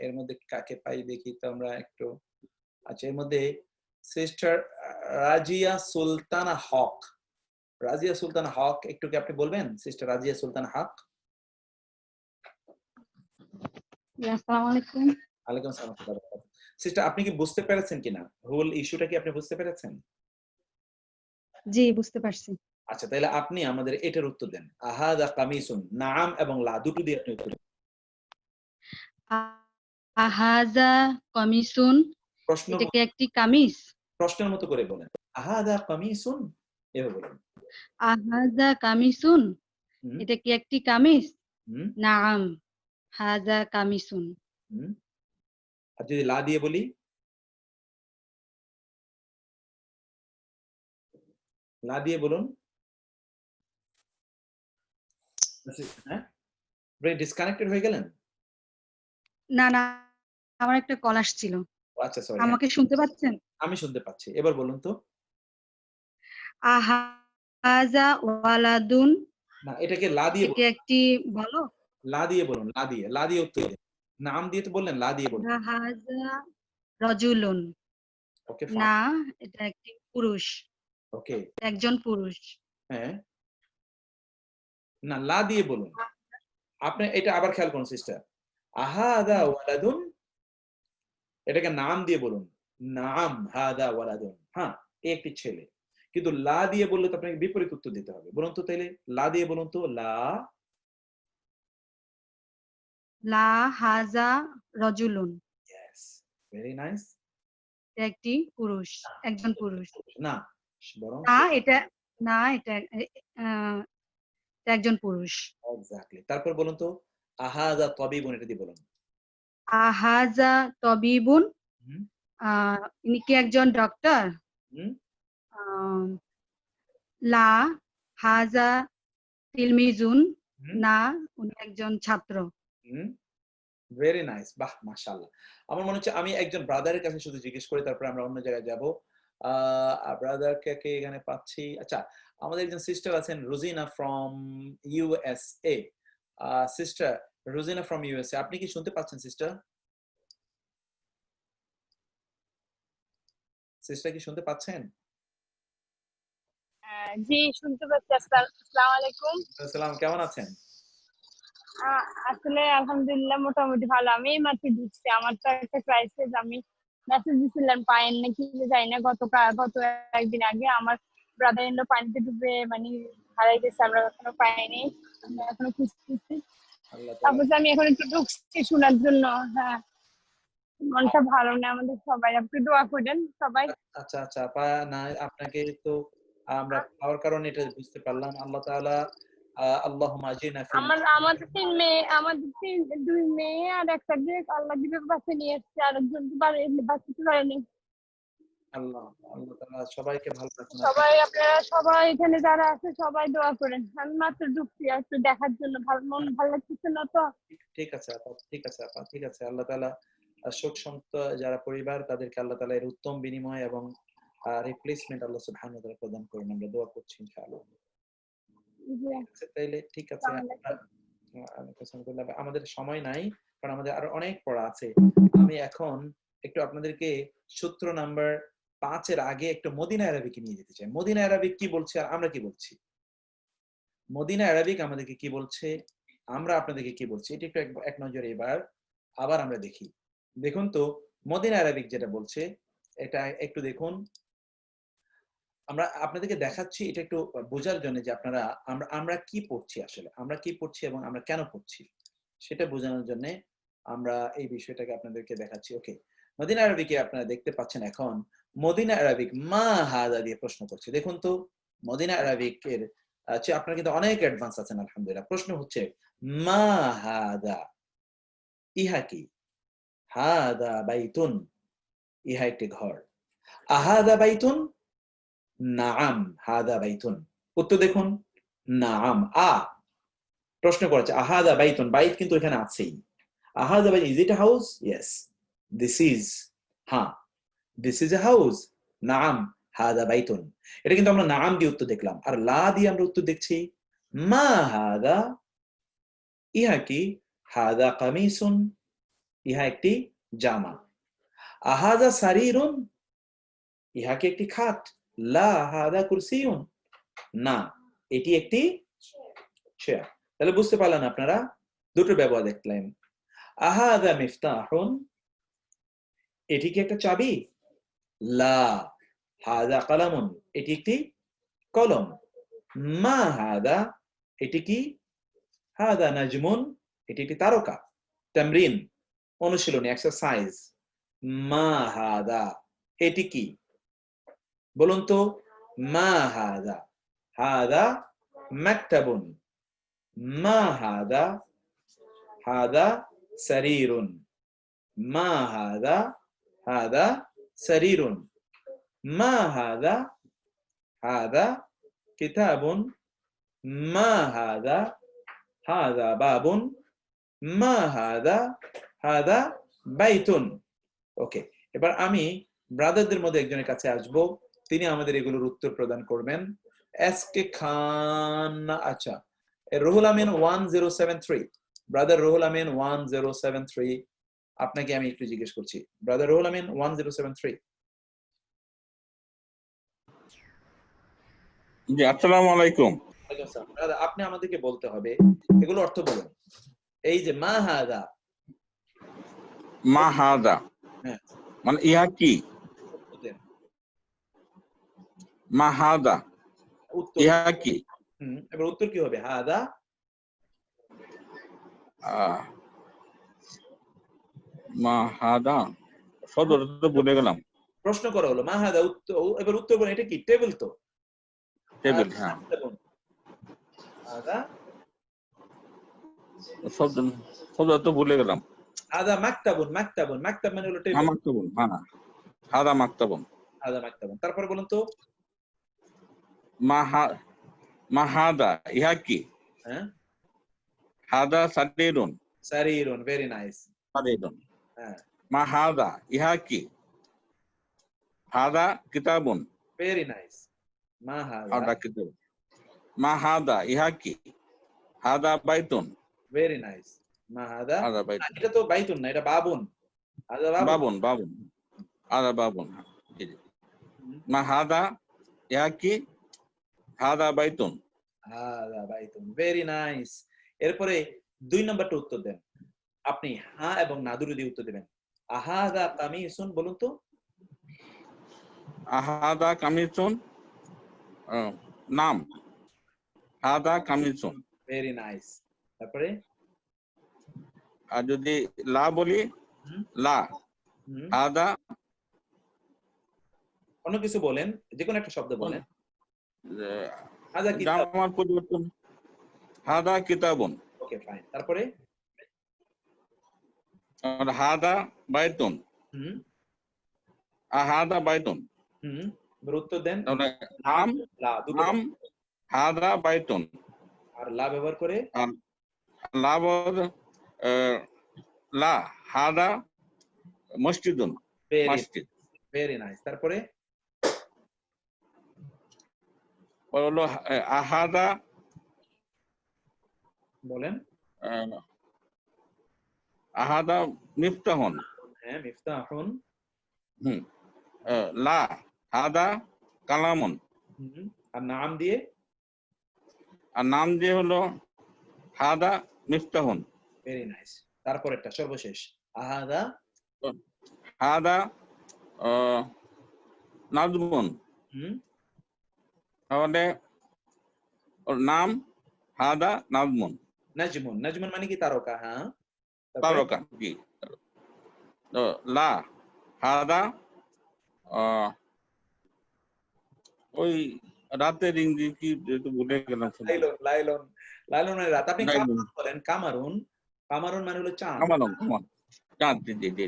এর মধ্যে কাকে পাই দেখি তো আমরা একটু। আচ্ছা, এর মধ্যে সিস্টার রাজিয়া সুলতানা হক। রাজিয়া সুলতানা হক, একটু কি আপনি বলবেন সিস্টার রাজিয়া সুলতানা হক? আসসালামু আলাইকুম। ওয়ালাইকুম আসসালাম। সিস্টার আপনি কি বুঝতে পেরেছেন কিনা, হোল ইস্যুটা কি আপনি বুঝতে পেরেছেন? জি, বুঝতে পারছি। আচ্ছা, তাহলে আপনি আমাদের এটার উত্তর দেন। আহাদা কামিসুন, নাম এবং লা দুটো দিয়ে আপনি উত্তর দেন। আহাজা কমিসুন, প্রশ্ন এটা কি একটি কামিজ? প্রশ্নের মতো করে বলেন। আহাদা কামিসুন, এভাবে বলেন। আহাজা কামিসুন, হুম এটা কি একটি কামিজ? হুম নাম হাজা কামিসুন। হুম আর যদি লা দিয়ে বলি? লা দিয়ে বলুন। হ্যাঁ, আপনি ডিসকানেক্টেড হয়ে গেলেন? না, না, আমার একটা কল আসছিল। আচ্ছা, সরি। আমাকে শুনতে পাচ্ছেন? আমি শুনতে পাচ্ছি, এবার বলুন তো। আহাজা ওয়ালাদুন, না, এটাকে লা এটা দিয়ে কি বলুন। একটি বলো? লা দিয়ে বলুন, লা দিয়ে উত্তর দিন। নাম দিয়ে তো বললেন, লা দিয়ে বলুন। আহাজা রজুলুন, ওকে না ফাইন। এটা একটি পুরুষ, ওকে, একজন পুরুষ। হ্যাঁ, না লা দিয়ে বলুন। আপনি এটা আবার খেয়াল করুন সিস্টার। আহাদা ওয়ালাদুন, এটাকে নাম দিয়ে বলুন। নাম হাদা ওয়ালাদুন, হ্যাঁ এ একটি ছেলে। কিন্তু লা দিয়ে বললে তো আপনাকে বিপরীত উত্তর দিতে হবে। বলুন তো তাইলে লা দিয়ে বলুন তো। লা হাজা রজুলুন, ইয়েস, ভেরি নাইস। এটা একটি পুরুষ, একজন পুরুষ। না, বরং না এটা না এটা আহ, এটা একজন পুরুষ। এক্স্যাক্টলি। তারপর বলুন তো আহাদা তাবিবুন, এটা দিয়ে বলুন। আহাজা তবিবুন, হুম ইনি কি একজন ডক্টর? হুম আহ, লা হাজা তিলমিজুন, হুম না উনি একজন ছাত্র। হুম ভেরি নাইস, বাহ মাশাআল্লাহ। আমার মনে হচ্ছে আমি একজন ব্রাদারের কাছে শুধু জিজ্ঞেস করি, তারপরে আমরা অন্য জায়গায় যাব। ব্রাদার কে এখানে পাচ্ছি। আচ্ছা, আমাদের একজন সিস্টার আছেন Rozina from USA. Sister Rozina from USA, আপনি কি শুনতে পাচ্ছেন সিস্টার? সিস্টার কি শুনতে পাচ্ছেন? জি, শুনতে পাচ্ছি। আসসালামু আলাইকুম। আসসালাম, কেমন আছেন? আসলে আলহামদুলিল্লাহ মোটামুটি ভালো। আমি মাত্র ঢুকছি, আমার তো একটা ক্রাইসিস। আমি মেসেজ দিছিলাম, পাইন নাকি যাই না। গত একদিন আগে আমার ব্রাদার ইন ল পানিতে ডুবে মানে হারাই গেছে, আমরা এখনো পাইনি। আমরা এখনো খুঁজতেছি। আল্লাহ তাআলা। তারপর আমি এখন একটু ঢুকছি শোনার জন্য। হ্যাঁ, মনটা ভালো না আমাদের সবাই, আপনি দোয়া করেন সবাই। আচ্ছা আচ্ছা আপা, না আপনাকে তো আমরা পাওয়ার কারণে এটা বুঝতে পারলাম। আল্লাহ তাআলা আল্লাহুম্মা আজিনা ফিল আমাদের দুই মেয়ে আর একটা যে আল্লাহ দিবে বাচ্চা নিয়ে এসছে, আরেকজন তো বাঁচাতে পারেনি। আল্লাহ আল্লাহ তাআলা সবাইকে ভালো রাখুন। সবাই আপনারা সবাই এখানে যারা আছে সবাই দোয়া করেন। আমি মাত্র ঢুকছি একটু দেখার জন্য, মন ভালো লাগতেছে না তো। ঠিক আছে আপা, ঠিক আছে আপা, ঠিক আছে। আল্লাহ তাআলা শোক সন্ত যারা পরিবার তাদেরকে আল্লাহ তাআলা এর উত্তম বিনিময় এবং রিপ্লেসমেন্ট আল্লাহ সুবহানাহু ওয়া তাআলা প্রদান করুন। আমরা দোয়া করছি ইনশাআল্লাহ। আচ্ছা, তাইলে ঠিক আছে। আমাদের সময় নাই, কারণ আমাদের আরো অনেক পড়া আছে। আমি এখন একটু আপনাদেরকে সূত্র নাম্বার 5 এর আগে একটু মদিনা আরবিকে নিয়ে যেতে চাই। মদিনা আরবিক কি বলছে আর আমরা কি বলছি। মদিনা আরবিক আমাদেরকে কি বলছে, আমরা আপনাদেরকে কি বলছি, এটা একটু এক নজরে এবার আবার আমরা দেখি। দেখুন তো মদিনা আরবিক যেটা বলছে, এটা একটু দেখুন। আমরা আপনাদেরকে দেখাচ্ছি এটা একটু বোঝার জন্য যে আপনারা আমরা কি পড়ছি আসলে, আমরা কি পড়ছি এবং আমরা কেন পড়ছি সেটা বোঝানোর জন্য আমরা এই বিষয়টাকে আপনাদেরকে দেখাচ্ছি। ওকে, মদিনা আরবিকে আপনারা দেখতে পাচ্ছেন এখন মদিনা আরবিক মা হাদা দিয়ে প্রশ্ন করছে। দেখুন তো মদিনা আরবিকের আপনারা কিন্তু অনেক অ্যাডভান্স আছেন আলহামদুলিল্লাহ। প্রশ্ন হচ্ছে মা হাদা, ইহা কি? হাদা বাইতুন, ইহা একটি ঘর। আহাদা বাইতুন, নাআম হাদা বাইতুন। উত্তর দেখুন নাআম। প্রশ্ন করেছে আহাদা বাইতুন, বাইত কিন্তু এখানে আছেই। আহাদা বাইতুন, is it a house? Yes, this is, হ্যাঁ দিস ইজ এ হাউস। নাআম হাদা বাইতুন, এটা কিন্তু আমরা নাআম দিয়ে উত্তর দেখলাম। আর লা দিয়ে আমরা উত্তর দেখছি মা হাদা, ইহা কি? হাদা কামিসুন, ইহা একটি জামা। আহাদা সারিরুন, ইহা কি একটি খাট? লা হাদা কুরসিউন, না এটি একটি চেয়ার। তাহলে বুঝতে পারলেন আপনারা, দুটো ব্যবহার দেখলেন। আহাদা মিফতাহুন, এটি কি একটা চাবি? লা হাদা কালামুন, এটি একটি কলম। মা হাদা, এটি কি? হাদা নাজমুন, এটি একটি তারকা। তামরিন, অনুশীলনী, এক্সারসাইজ। মা হাদা, এটি কি? বলুন তো মা হাদা। হাদা মাকতাবুন। মা হাদা, হাদা সারিরুন। মা হাদা, হাদা সারিরুন। মা হাদা, হাদা কিতাবুন। মা হাদা, হাদা বাবুন। মা হাদা, হাদা বাইতুন। ওকে, এবার আমি ব্রাদারদের মধ্যে একজনের কাছে আসব, তিনি আমাদের এগুলোর উত্তর প্রদান করবেন। এস কে খান, আচ্ছা রুহুল আমিন 1073, ব্রাদার রুহুল আমিন 1073, আপনাকে আমি একটু জিজ্ঞেস করছি ব্রাদার রুহুল আমিন 1073। জি, আসসালামু আলাইকুম। দাদা আপনি আমাদেরকে বলতে হবে এগুলো অর্থ বলুন। এই যে মা হাদা, মা হাদা হ্যাঁ মানে ইহা কি? মা হাদা, ইহা কি? এবার উত্তর কি হবে? হাদা মা হাদা, সদর তো ভুলে গেলাম। প্রশ্ন করা হলো মা হাদা, উত্তর, এবার উত্তর বলেন এটা কি? টেবিল তো, টেবিল, হ্যাঁ। হাদা সদর তো ভুলে গেলাম। হাদা মাকতাবুন, মাকতাবুন, মাকতাব মানে হলো টেবিল। মাকতাবুন, হ্যাঁ হাদা মাকতাবুন। হাদা মাকতাবুন, তারপর বলুন তো মা হাদা, ইহা কি? হ্যাঁ হাদা সারিরুন। সারিরুন, ভেরি নাইস। সারিরুন। হ্যাঁ মা হাদা, ইহা কি? হাদা কিতাবুন। Very nice. মা হাদা, হাদা কিতাবুন। মা হাদা, ইহা কি? হাদা বাইতুন। Very nice. মা হাদা, হাদা বাইতুন। এটা তো বাইতুন না, এটা বাবুন। হাদা বাবুন, বাবুন, হাদা বাবুন। মা হাদা, ইহা কি? হাদা বাইতুন। হাদা বাইতুন, ভেরি নাইস। এরপরে 2 নম্বরটা উত্তর দেন আপনি, হ্যাঁ এবং না দুটো দিয়ে উত্তর দেবেন। আহাদা কামিসুন, বলুন তো আহাদা কামিসুন, নাম হাদা কামিসুন। Very nice. তারপরে আর যদি লা বলি, লা হাদা, অন্য কিছু বলেন, যে কোনো একটা শব্দ বলেন। হাদা কিতাব, জামার পরিবর্তন, হাদা কিতাবুন। Okay fine. তারপরে হাদা বাইতুন। আহাদা বাইতুন। উত্তর দেন। নাম, নাম হাদা বাইতুন। আর লা ব্যবহার করে লা লা হাদা মসজিদুন। মসজিদ। Very nice. তারপরে হলো আহাদা, বলেন আহাদা মিফতাহুন। হ্যাঁ মিফতাহুন। লা হাদা কালামুন। আর নাম দিয়ে, আর নাম দিয়ে হলো হাদা মিফতাহুন। Very nice. তারপরেরটা সর্বশেষ, আহাদা, হাদা নাজমুন। তাহলে ওর নাম হাদা নাজমুন, নাজমুন। নাজমুন মানে কি? তারকা। হ্যাঁ, তারকা কি? তো লা হাদা ওই রাতের ইংরেজি কি একটু ভুলে গেলাম। লাইলন। লাইলন, লাইলন মানে রাত। আপনি লাইলন। কামারুন বলেন। কামারুন, কামারুন মানে হলো চাঁদ। কামারুন, চাঁদ। জি।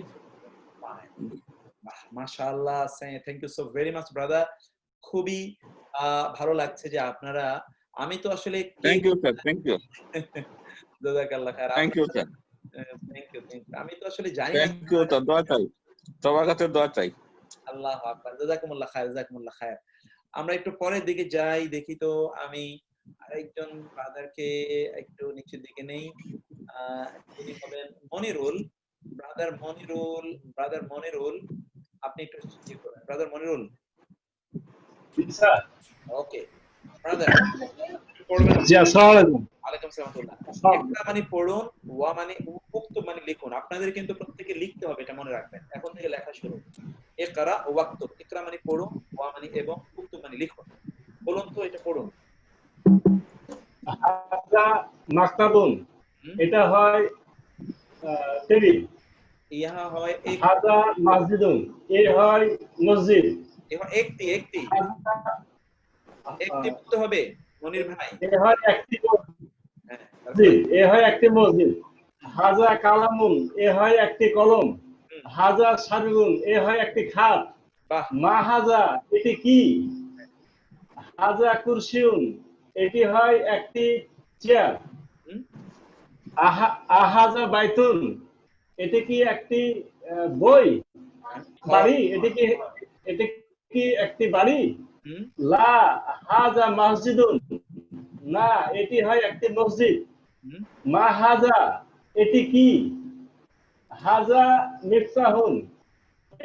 মাশাআল্লাহ, thank you so very much brother. খুবই ভালো লাগছে যে আপনারা, আমি তো আসলে thank you sir, thank you, জাযাকাল্লাহ খায়ের। Thank you sir, thank you. আমি তো আসলে জানি না। Thank you sir. দোয়া চাই, সবার কাছে দোয়া চাই। আল্লাহু আকবার। জাযাকুমুল্লাহ খায়ের, জাযাকুমুল্লাহ খায়ের। আমরা একটু পরের দিকে যাই, দেখি তো আমি আরেকজন ব্রাদারকে একটু নিচের দিকে নেই। তিনি হবেন মনিরুল। ব্রাদার মনিরুল, ব্রাদার মনিরুল, আপনি একটু ইয়ে করেন। ব্রাদার মনিরুল। স্যার। ওকে ব্রাদার, পড়বেন। জি, আসসালামু আলাইকুম। ওয়ালাইকুম আসসালাম। ইকরা মানে পড়ুন, ওয়া মানে উক্তুব মানে লিখুন। আপনাদের কিন্তু প্রত্যেককে লিখতে হবে, এটা মনে রাখবেন। এখন থেকে লেখা শুরু। ইকরা ওয়াক্তুব। ইকরা মানে পড়ুন, ওয়া মানে এবং, উক্তুব মানে লিখুন। বলুন তো, এটা পড়ুন। হাদা মাকতাবুন, এটা হয় টেবিল। ইহা হয় এক। হাদা মসজিদুন, এ হয় মসজিদ। এখন একটি একটি একটি বলতে হবে মনির ভাই। এ হয় একটি মসজিদ, এ হয় একটি মসজিদ। হাজা কালামুন, এ হয় একটি কলম। হাজা সাবিগুন, এ হয় একটি খাট। মা হাজা, এটি কি? হাজা কুরসিউন, এটি হয় একটি চেয়ার। আহাজা বাইতুন, এটি কি একটি বই বাড়ি? এটি কি একটি বাড়ি? লা হাজা মসজিদুন, না এটি হয় একটি মসজিদ। মা হাজা, এটি কি? হাজা মিফতাহুন,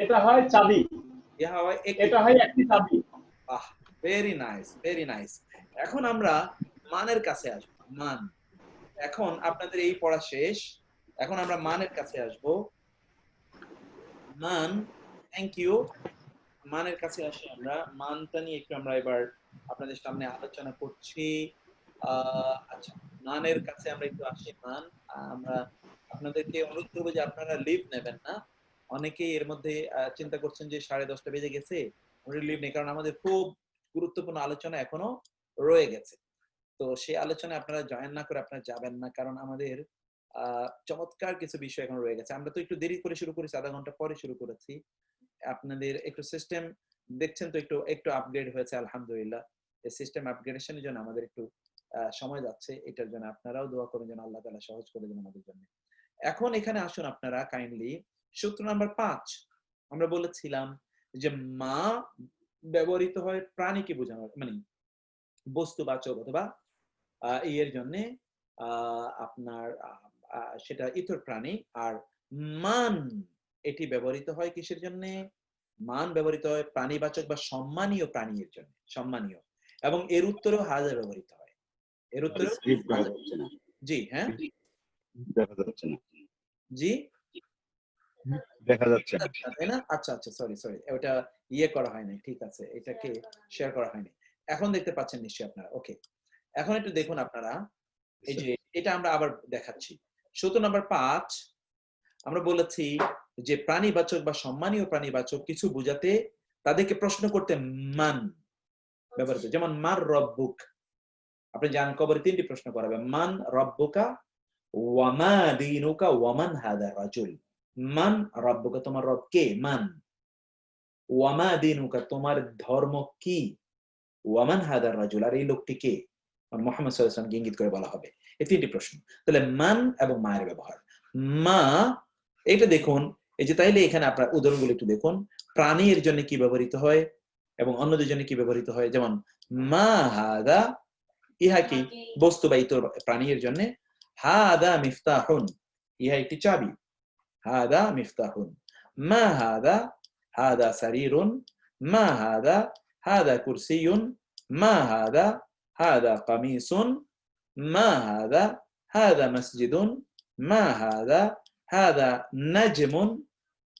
এটা হয় চাবি। এটা হয় একটি চাবি। Very nice, very nice. এখন আমরা মানের কাছে আসবো। মান। এখন আপনাদের এই পড়া শেষ, এখন আমরা মানের কাছে আসবো। মান, থ্যাংক ইউ। মানের কাছে আসি আমরা। মানটা নিয়ে একটু আমরা এবার আপনাদের সামনে আলোচনা করছি। আচ্ছা, মানের কাছে আমরা একটু আসি। মান, আমরা আপনাদেরকে অনুরোধ করবো যে আপনারা লিভ নেবেন না। অনেকেই এর মধ্যে চিন্তা করছেন যে 10:30 বেজে গেছে, লিভ নেই, কারণ আমাদের খুব গুরুত্বপূর্ণ আলোচনা এখনো রয়ে গেছে। তো সেই আলোচনায় আপনারা জয়েন না করে আপনারা যাবেন না, কারণ আমাদের চমৎকার কিছু বিষয় এখন রয়ে গেছে। আমরা তো একটু দেরি করে শুরু করেছি, আধা ঘন্টা পরে শুরু করেছি। আপনাদের একটু সিস্টেম দেখছেন তো একটু একটু আপগ্রেড হয়েছে, আলহামদুলিল্লাহ। এই সিস্টেম আপগ্রেডেশনের জন্য আমাদের একটু সময় যাচ্ছে। এটার জন্য আপনারাও দোয়া করবেন যেন আল্লাহ তাআলা সহজ করে দেন আমাদের জন্য। এখন এখানে আসুন আপনারা কাইন্ডলি সূত্র নাম্বার 5। আমরা বলেছিলাম যে মা ব্যবহৃত হয় প্রাণীকে বোঝানোর, মানে বস্তুবাচক অথবা এর জন্য আপনার সেটা ইতর প্রাণী। আর মান, এটি ব্যবহৃত হয় কিসের জন্য? মান ব্যবহৃত হয় প্রাণীবাচক বা সম্মানীয় প্রাণীর জন্য, সম্মানীয়। এবং এর উত্তরেও হাজা ব্যবহৃত হয়। এর উত্তরেও জি, হ্যাঁ দেখা যাচ্ছে না, জি দেখা যাচ্ছে না, তাই না? আচ্ছা আচ্ছা, সরি ওটা ইয়ে করা হয়নি, ঠিক আছে, এটাকে শেয়ার করা হয়নি। এখন দেখতে পাচ্ছেন নিশ্চয়ই আপনারা। ওকে, এখন একটু দেখুন আপনারা, এই যে এটা আমরা আবার দেখাচ্ছি। সূত্র নাম্বার 5 আমরা বলেছি যে প্রাণীবাচক বা সম্মানীয় প্রাণীবাচক কিছু বোঝাতে তাদেরকে প্রশ্ন করতে মান ব্যবহৃত। যেমন মার রব্বুক, আপনি জান কবরে 3টি প্রশ্ন করাবে। মান রব্বুকা, ওয়ামা দীনুকা, ওয়ামান হাদা রাজুল। মান রব্বুকা, তোমার রব কে? মান। ওয়ামা দীনুকা, তোমার ধর্ম কি? ওয়ামান হাদা রাজুল, আর এই লোকটি কে? মানে মুহাম্মদ সাল্লাল্লাহু আলাইহি ওয়াসাল্লামকে ইঙ্গিত করে বলা হবে। এই 3টি প্রশ্ন। তাহলে মান এবং মায়ের ব্যবহার। মা, এটা দেখুন, এই যে তাইলে এখানে আপনার উদাহরণগুলো একটু দেখুন। প্রাণীর জন্য কি ব্যবহৃত হয় এবং অন্যদের জন্য কি ব্যবহৃত হয়। যেমন মা হাদা, ইহা কি? বস্তু বা ইতর প্রাণীর জন্য। হাদা মিফতাহুন, ইহা একটি চাবি। হাদা মিফতাহুন। মা হাদা, হাদা সারিরুন। মা হাদা, হাদা কুরসিয়ুন। মা হাদা, হাদা কামিসুন। মা হাদা, হাদা মসজিদুন। মা হাদা, হাদা নাজমুন।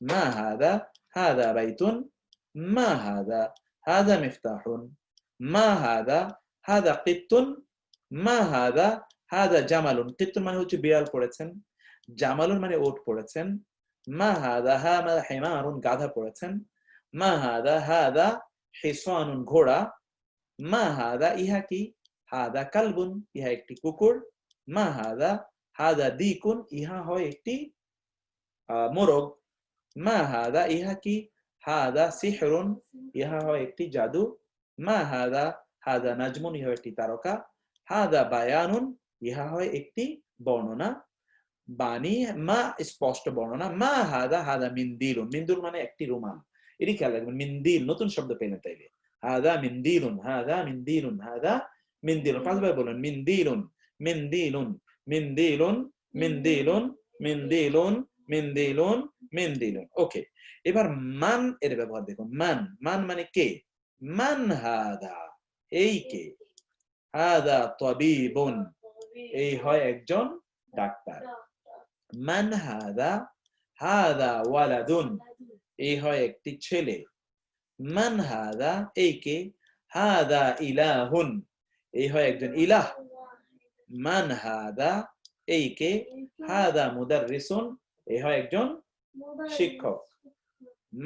মা হাদা, হাদা বাইতুন। মা হাদা, হাদা মিফতাহুন। মা হাদা, হাদা কিত্তুন, মা হাদা, হাদা জামালুন। কিত্তুন মানে হচ্ছে বিড়াল পড়েছেন, জামালুন মানে ওট পড়েছেন, মা হাদা, হাদা হিমারুন গাধা পড়েছেন, মা হাদা, হাদা হিসানুন ঘোড়া, মা হাদা ইহা কি, হাদা কালবুন ইহা একটি কুকুর, মা হাদা, হাদা দিকুন ইহা হয় একটি মোরগ, মা হাদা ইহা কি, হাদা সিহরুন ইহা হয় একটি জাদু, মা হাদা, হাদা নাজমুন ইহা একটি তারকা, হাদা বায়ানুন ইহা হয় একটি বর্ণনা, বাণী মা স্পষ্ট বর্ণনা, মা হাদা, হাদা মিন্দিলুন, মিন্দুল মানে একটি রুমাল। এটি খেয়াল রাখবেন, মিন্দিল নতুন শব্দ পেলেন তাইলে, হাদা মিন্দিলুন, হাদা মিন্দিলুন, হাদা মিন্দিলুন, পাঁচবার বলুন, মিন্দিলুন, মিন্দিলুন, মিন্দিলুন, মিন্দিলুন, মিন্দিলুন, মিন্দিলুন, মিন্দিলুন। ওকে, এবার মান এর ব্যবহার দেখুন, মান, মান মানে কে, মান হাদা এই কে, হাদা তাবিবুন এই হয় একজন ডাক্তার, মান হাদা, হাদা ওয়ালাদুন এই হয় একটি ছেলে, মান হাদা এই কে, হাদা ইলাহুন এই হয় একজন ইলাহ, মান হাদা এই কে, হাদা মুদাররিসুন এই হয় একজন শিক্ষক,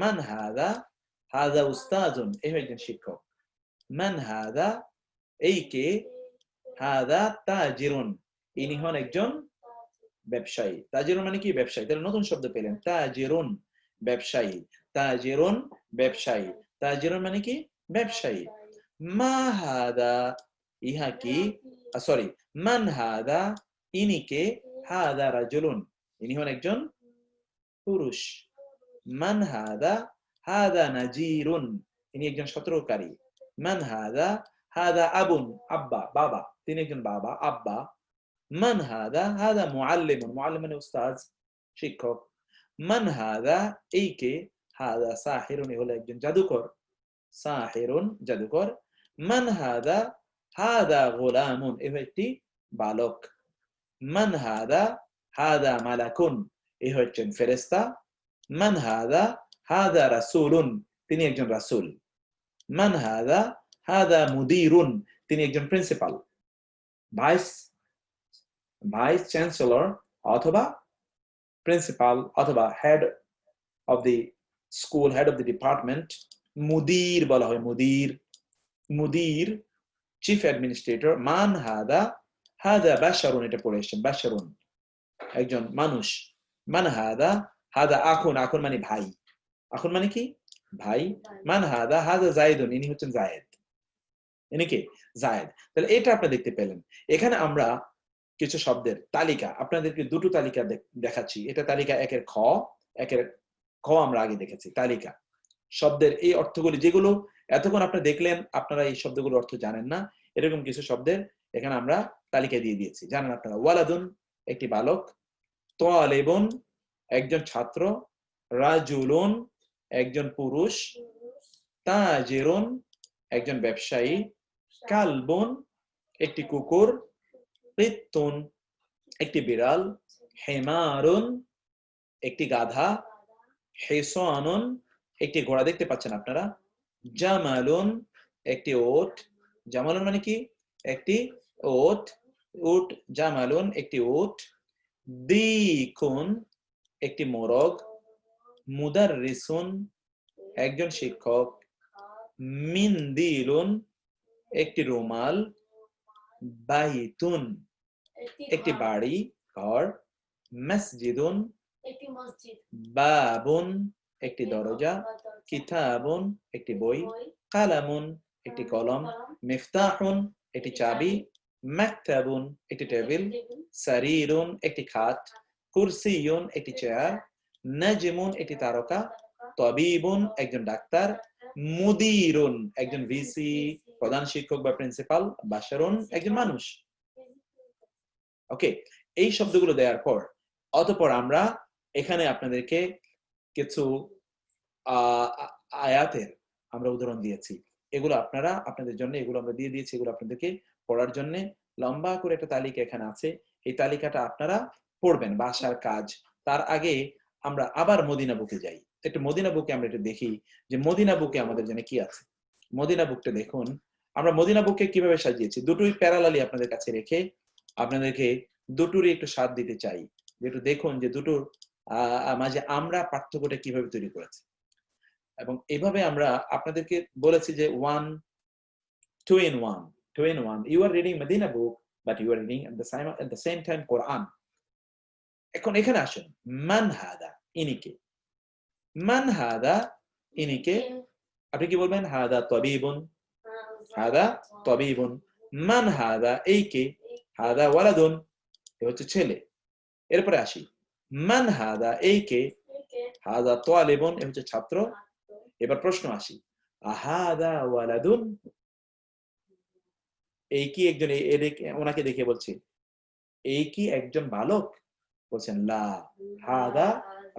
মান হাদা, হাদা উস্তাজুন এই হয় একজন শিক্ষক, মান হাদা এই কে, হাদা তাজিরুন ইনি হন একজন ব্যবসায়ী। তাজিরুন মানে কি, ব্যবসায়ী। তাহলে নতুন শব্দ পেলেন, তাজিরুন ব্যবসায়ী, তাজিরুন ব্যবসায়ী, তাজিরুন মানে কি, ব্যবসায়ী। মা হাদা ইহা কি, সরি, মান হাদা ইনি কে, হাদা রাজুলুন ইনি হন একজন পুরুষ, মান হাদা, হাদা নাজিরুন ইনি একজন সতর্ককারী, মান হাদা, হাদা আবুন আব্বা বাবা তিনি একজন বাবা আব্বা, মান হাদা, হাদা মুআল্লিমুন মুআল্লিম মানে উস্তাদ শিক্ষক, মান হাদা এই কে, হাদা সাহিরুন হলো একজন জাদুকর, সাহিরুন জাদুকর, মান হাদা, হাদা গোলামুন এ একটি বালক, মান হাদা, হাদা মালাকুন এ হচ্ছেন ফেরেশতা, মান হাদা, হাদা রাসূলুন তিনি একজন রাসূল, মান হাদা, হাদা মুদিরুন তিনি একজন প্রিন্সিপাল, ভাইস ভাইস চ্যান্সেলর অথবা প্রিন্সিপাল অথবা head of the school, head of the department, মুদির বলা হয়, মুদির, মুদির চিফ অ্যাডমিনিস্ট্রেটর, মান হাদা, হাদা বাশারুন এটা পড়ে এসেছেন, বাশারুন একজন মানুষ, মান হাদা, হাদা আখুন, আখুন মানে ভাই, আখুন মানে কি ভাই, মান হাদা, হাদা জায়েদুন ইনি হচ্ছেন জায়েদ, ইনি কে জায়েদ। তাহলে এটা আপনি দেখতে পেলেন। এখানে আমরা কিছু শব্দের তালিকা আপনাদেরকে দুটো তালিকা দেখাচ্ছি, এটা তালিকা একের খ, একের খ আমরা আগে দেখেছি, তালিকা শব্দের এই অর্থগুলি যেগুলো এতক্ষণ আপনি দেখলেন আপনারা এই শব্দগুলোর অর্থ জানেন না, এরকম কিছু শব্দের এখানে আমরা তালিকা দিয়ে দিয়েছি, জানেন আপনারা। ওয়ালাদুন একটি বালক, তালিবুন একজন ছাত্র, রাজুলুন একজন পুরুষ, তাজিরুন একজন ব্যবসায়ী, কালবুন একটি কুকুর, কিত্তুন একটি বিড়াল, হিমারুন একটি গাধা, হিসানুন একটি ঘোড়া দেখতে পাচ্ছেন আপনারা, জামালুন একটি ওট, জামালুন মানে কি একটি ওট, উট, জামালুন একটি উট, দিকুন একটি মোরগ, মুদাররিসুন একজন শিক্ষক, মিন্দিলুন একটি রুমাল, বাইতুন একটি বাড়ি ঘর, মসজিদুন বাবুন একটি দরজা, কিতাবুন একটি বই, কালামুন একটি কলম, মিফতাহুন একটি চাবি, মাকতাবুন একটি টেবিল, সারিরুন একটি খাট, কুরসিয়ুন একটি চেয়ার, নাজমুন একটি তারকা, তাবিবুন একজন ডাক্তার, মুদিরুন একজন ভিসি প্রধান শিক্ষক বা প্রিন্সিপাল, বাশারুন একজন মানুষ। ওকে, এই শব্দগুলো দেওয়ার পর অতঃপর আমরা এখানে আপনাদেরকে কিছু আয়াতের আমরা উদাহরণ দিয়েছি, এগুলো আপনারা আপনাদের জন্য এগুলো আমরা দিয়ে দিয়েছি, এগুলো আপনাদেরকে পড়ার জন্য লম্বা করে একটা তালিকা এখানে আছে, এই তালিকাটা আপনারা পড়বেন বাসার কাজ। তার আগে আমরা আবার মদিনা বুকে যাই, একটু মদিনা বুকে আমরা একটু দেখি যে মদিনা বুকে আমাদের জন্য কি আছে। মদিনা বুকটা দেখুন, আমরা মদিনা বুককে কিভাবে সাজিয়েছি, দুটোই প্যারালালি আপনাদের কাছে রেখে আপনাদেরকে দুটোরই একটু স্বাদ দিতে চাই, একটু দেখুন যে দুটোর মাঝে আমরা পার্থক্যটা কিভাবে তৈরি করেছি। এবং এভাবে আমরা আপনাদেরকে বলেছি যে 2 in 1 you are reading Medina book but you are reading at the same time Quran. এখন এখানে আসুন, মান হাদা, ইনি কে? মান হাদা, ইনি কে? আপনি কি বলবেন? হাদা তাবিবুন, হাদা তাবিবুন। মান হাদা, এই কে? হাদা ওয়ালাদুন, এ হচ্ছে ছেলে। এরপরে আসি, মান হাদা, এই কে? হাদা তালিবুন, এ হচ্ছে ছাত্র। এবার প্রশ্ন আসি, আহাদা ওয়ালাদুন, এই কি একজন, ওনাকে দেখে বলছি এই কি একজন বালক? বলছেন লা হাদা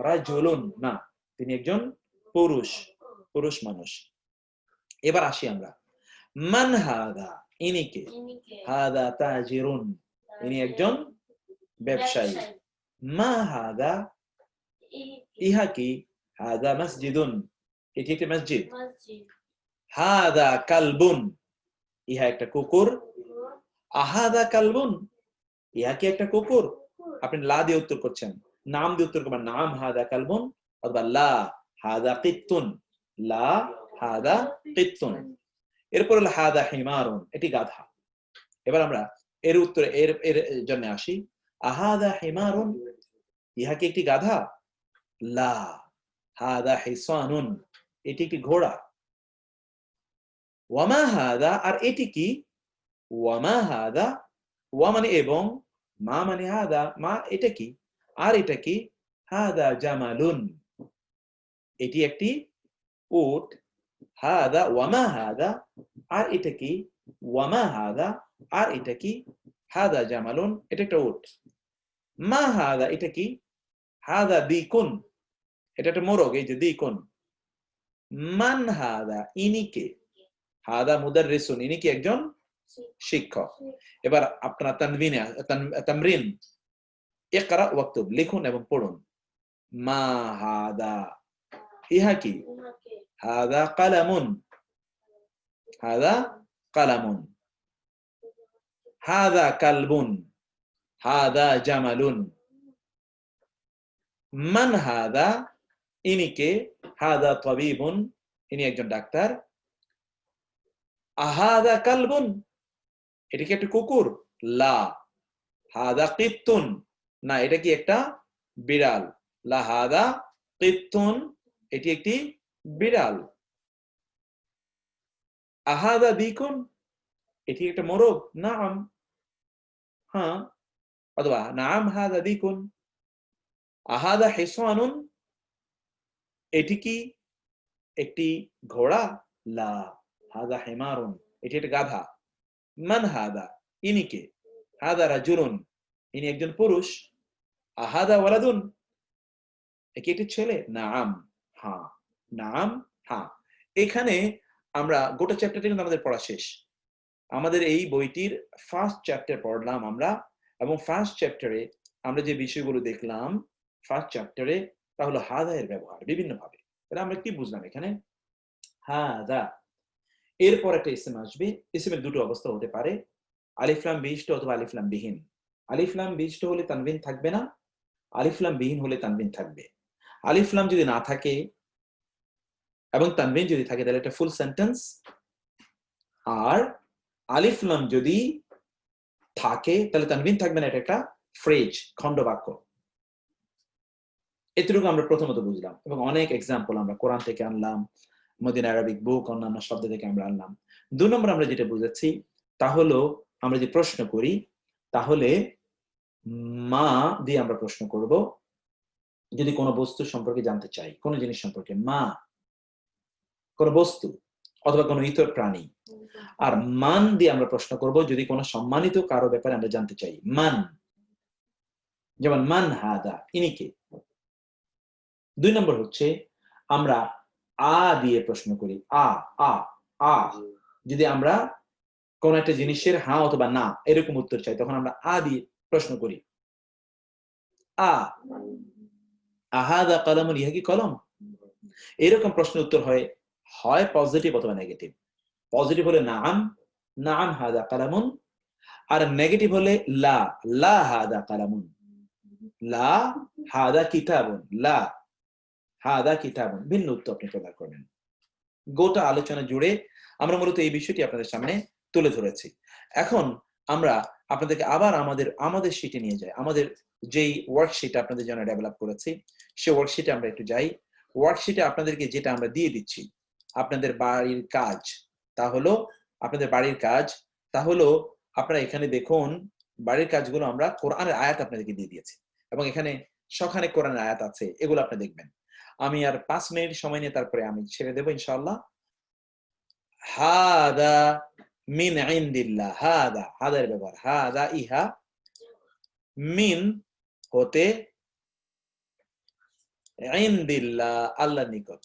রাজুলুন, না তিনি একজন পুরুষ মানুষ। এবার আসি আমরা, মান হাদা, ইনি কে? হাদা তাজিরুন, ইনি একজন ব্যবসায়ী। মা হাদা, ইহা কি? হাদা মসজিদুন, এটি একটি মসজিদ। হাদা কালবুন, ইহা একটা কুকুর। আহাদা কালবুন, ইহা কি একটা কুকুর? আপনি লা দিয়ে উত্তর করছেন, নাম দিয়ে উত্তর করবেন, নাম হাদা কালবুন, অথবা লা হাদা কিত্তুন, লা হাদা কিত্তুন। এরপর হলো হাদা হিমারুন, এটি গাধা। এবার আমরা এর উত্তরে এর জন্য আসি, আহাদা হিমারুন, ইহা কি একটি গাধা? লা হাদা হিসানুন, এটি একটি ঘোড়া। ওয়ামা হাদা, আর এটি কি? ওয়ামা হাদা, ওয়া মানে এবং, মা মানে হাদা, মা এটা কি, আর এটা কি? হাদা জামালুন, এটি একটি উট। হাদা ওয়ামা হাদা, আর এটা কি? ওয়ামা হাদা, আর এটা কি? হাদা জামালুন, এটা একটা উট। মা হাদা, এটা কি? হাদা দিকুন, এটা একটা মোরগ, এই যে দিকুন। মান হাদা, ইনি কে? হাদা মুদাররিসুন, ইনি কি একজন শিক্ষক। এবার আপনারা তামরিন, ইকরা ওয়াকতুব, লিখুন এবং পড়ুন। মা হাদা, ইহা কি? হাদা কালামুন, হাদা কালামুন। হাদা কালবুন, হাদা জামালুন। মান হাদা, ইনি কে? হাদা তাবিবুন, ইনি একজন ডাক্তার। আহাদা কালবুন, এটা কি একটা কুকুর? লা হাদা কিত্তুন, না এটা কি একটা বিড়াল। লা হাদা কিত্তুন, এটি একটি বিড়াল। আহাদা দিকুন, এটি একটা মোরগ। নাম, হ্যাঁ, অথবা নাম হাদা দিকুন। আহাদা হিসানুন, এটি কি একটি ঘোড়া? লা হাদা হিমারুন, এটি একটা গাধা। মান হাদা, ইনি কে? হাদা রাজুলুন, ইনি একজন পুরুষ। আহাদা ওয়ালাদুন, এটি একটি ছেলে। নাম, হ্যাঁ, নাম, হ্যাঁ। এখানে আমরা গোটা চ্যাপ্টারটা কিন্তু আমাদের পড়া শেষ। আমাদের এই বইটির ফার্স্ট চ্যাপ্টার পড়লাম আমরা, এবং ফার্স্ট চ্যাপ্টারে আমরা যে বিষয়গুলো দেখলাম ফার্স্ট চ্যাপ্টারে, তা হলো হাদা এর ব্যবহার বিভিন্ন ভাবে। তাহলে আমরা কি বুঝলাম এখানে? হাদা, এরপর একটা ইসম আসবে। ইসমের দুটো অবস্থা হতে পারে, আলিফলাম বিশিষ্ট অথবা আলিফলাম বিহীন। আলিফলাম বিশিষ্ট হলে তানবিন থাকবে না, আলিফলাম বিহীন হলে তানবিন থাকবে। আলিফলাম যদি না থাকে এবং তানবিন যদি থাকে তাহলে এটা ফুল সেন্টেন্স। আর আলিফলাম যদি থাকে তাহলে তানবিন থাকবে না, এটা একটা ফ্রেজ, খণ্ড বাক্য। এতটুকু আমরা প্রথমত বুঝলাম, এবং অনেক এক্সাম্পল আমরা কোরআন থেকে আনলাম, মদিনা আরবিক বুক, অন্যান্য শব্দ থেকে আমরা আনলাম। 2 নম্বর আমরা যেটা বুঝেছি তা হলো, আমরা যে প্রশ্ন করি তাহলে মা দিয়ে আমরা প্রশ্ন করব যদি কোনো বস্তু সম্পর্কে জানতে চাই, কোনো জিনিস সম্পর্কে। মা কোনো বস্তু অথবা কোনো ইতর প্রাণী। আর মান দিয়ে আমরা প্রশ্ন করব যদি কোনো সম্মানিত কারো ব্যাপারে আমরা জানতে চাই। মান, যেমন মান হাদা, ইনি কে। 2 নম্বর হচ্ছে আমরা আ দিয়ে প্রশ্ন করি। আ আ আ, যদি আমরা কোন একটা জিনিসের হ্যাঁ অথবা না এরকম উত্তর চাই, তখন আমরা আ দিয়ে প্রশ্ন করি। আ আহাদা কলমুন, ইহা কি কলম? এরকম প্রশ্নের উত্তর হয় পজিটিভ অথবা নেগেটিভ। পজিটিভ হলে নাম, নাআম হাদা কালামুন। আর নেগেটিভ হলে লা, লা হাদা কালামুন, লা হাদা কিতাবুন, লা হাদা কিতাবুন। ভিন্ন উত্তর আপনি প্রদান করবেন। গোটা আলোচনা জুড়ে আমরা মূলত এই বিষয়টি আপনাদের সামনে তুলে ধরেছি। এখন আমরা আপনাদেরকে আবার আমাদের শীটে নিয়ে যাই। আমাদের যেই ওয়ার্কশিট আপনাদের জন্য ডেভেলপ করেছি সেই ওয়ার্কশিটে আমরা একটু যাই। ওয়ার্কশিটে আপনাদেরকে যেটা আমরা দিয়ে দিচ্ছি, আপনাদের বাড়ির কাজ, তা হলো আপনারা এখানে দেখুন, বাড়ির কাজগুলো আমরা কোরআনের আয়াত আপনাদেরকে দিয়ে দিয়েছি এবং এখানে সখানে কোরআনের আয়াত আছে, এগুলো আপনি দেখবেন। আমি আর 5 মিনিট সময় নিয়ে তারপরে আমি ছেড়ে দেবো ইনশাআল্লাহ। হাদা মিন ইনদিল্লাহ, হাদার ব্যবহার, হাদা ইহা, মিন হতে, ইনদিল্লাহ আল্লাহর নিকট,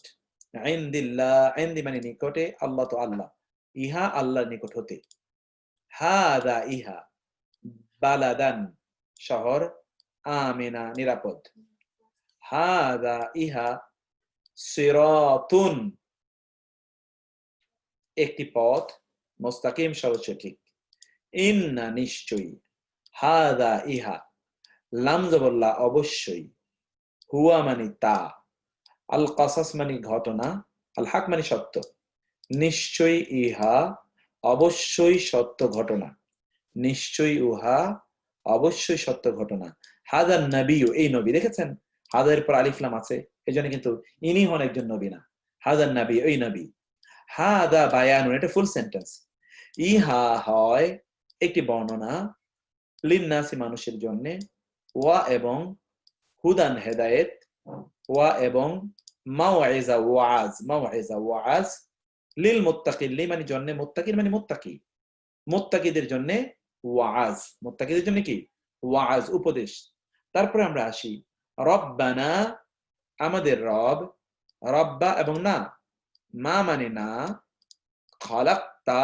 ইনদিল্লাহ, ইনদি মানে নিকটে, আল্লাহ তো আল্লাহ, ইহা আল্লাহর নিকট হতে, হাদা ইহা বালাদান শহর, আমিনা নিরাপদ, হাদা ইহা সিরাতুন একটি পথ, মুস্তাকিম সরল সঠিক, ইন্না নিশ্চয়ই, হাদা ইহা লাম জবরলা অবশ্যই, হুয়া মানে তা, আল কাসাস মানে ঘটনা, আল হক মানে সত্য, নিশ্চয়ই ইহা অবশ্যই সত্য ঘটনা, নিশ্চয়ই উহা অবশ্যই সত্য ঘটনা। হাদার নবী, এই নবী দেখেছেন হাদার পর আলিফ লাম আছে, এজন্য কিন্তু ইনি হন একজন নবী না, হাদার নবী ওই নবী। হাদা বায়ানুন, এটা ফুল সেন্টেন্স। ইহা হয় একটি বর্ণনা, লিন্নাসি মানুষের জন্য, ওয়া এবং হুদান হেদায়েত, ওয়া এবং মাওয়াইজা ওয়াজ, মাওয়াইজা ওয়াজ, লিল মুত্তাকিন, লি মানে জন্য, মুত্তাকিন মানে মুত্তাকি, মুত্তাকিদের জন্য ওয়াজ, মুত্তাকিদের জন্য কি ওয়াজ উপদেশ। তারপরে আমরা আসি রব্বানা, আমাদের রব, রব্বা এবং না, মা মানে না, খালাক্তা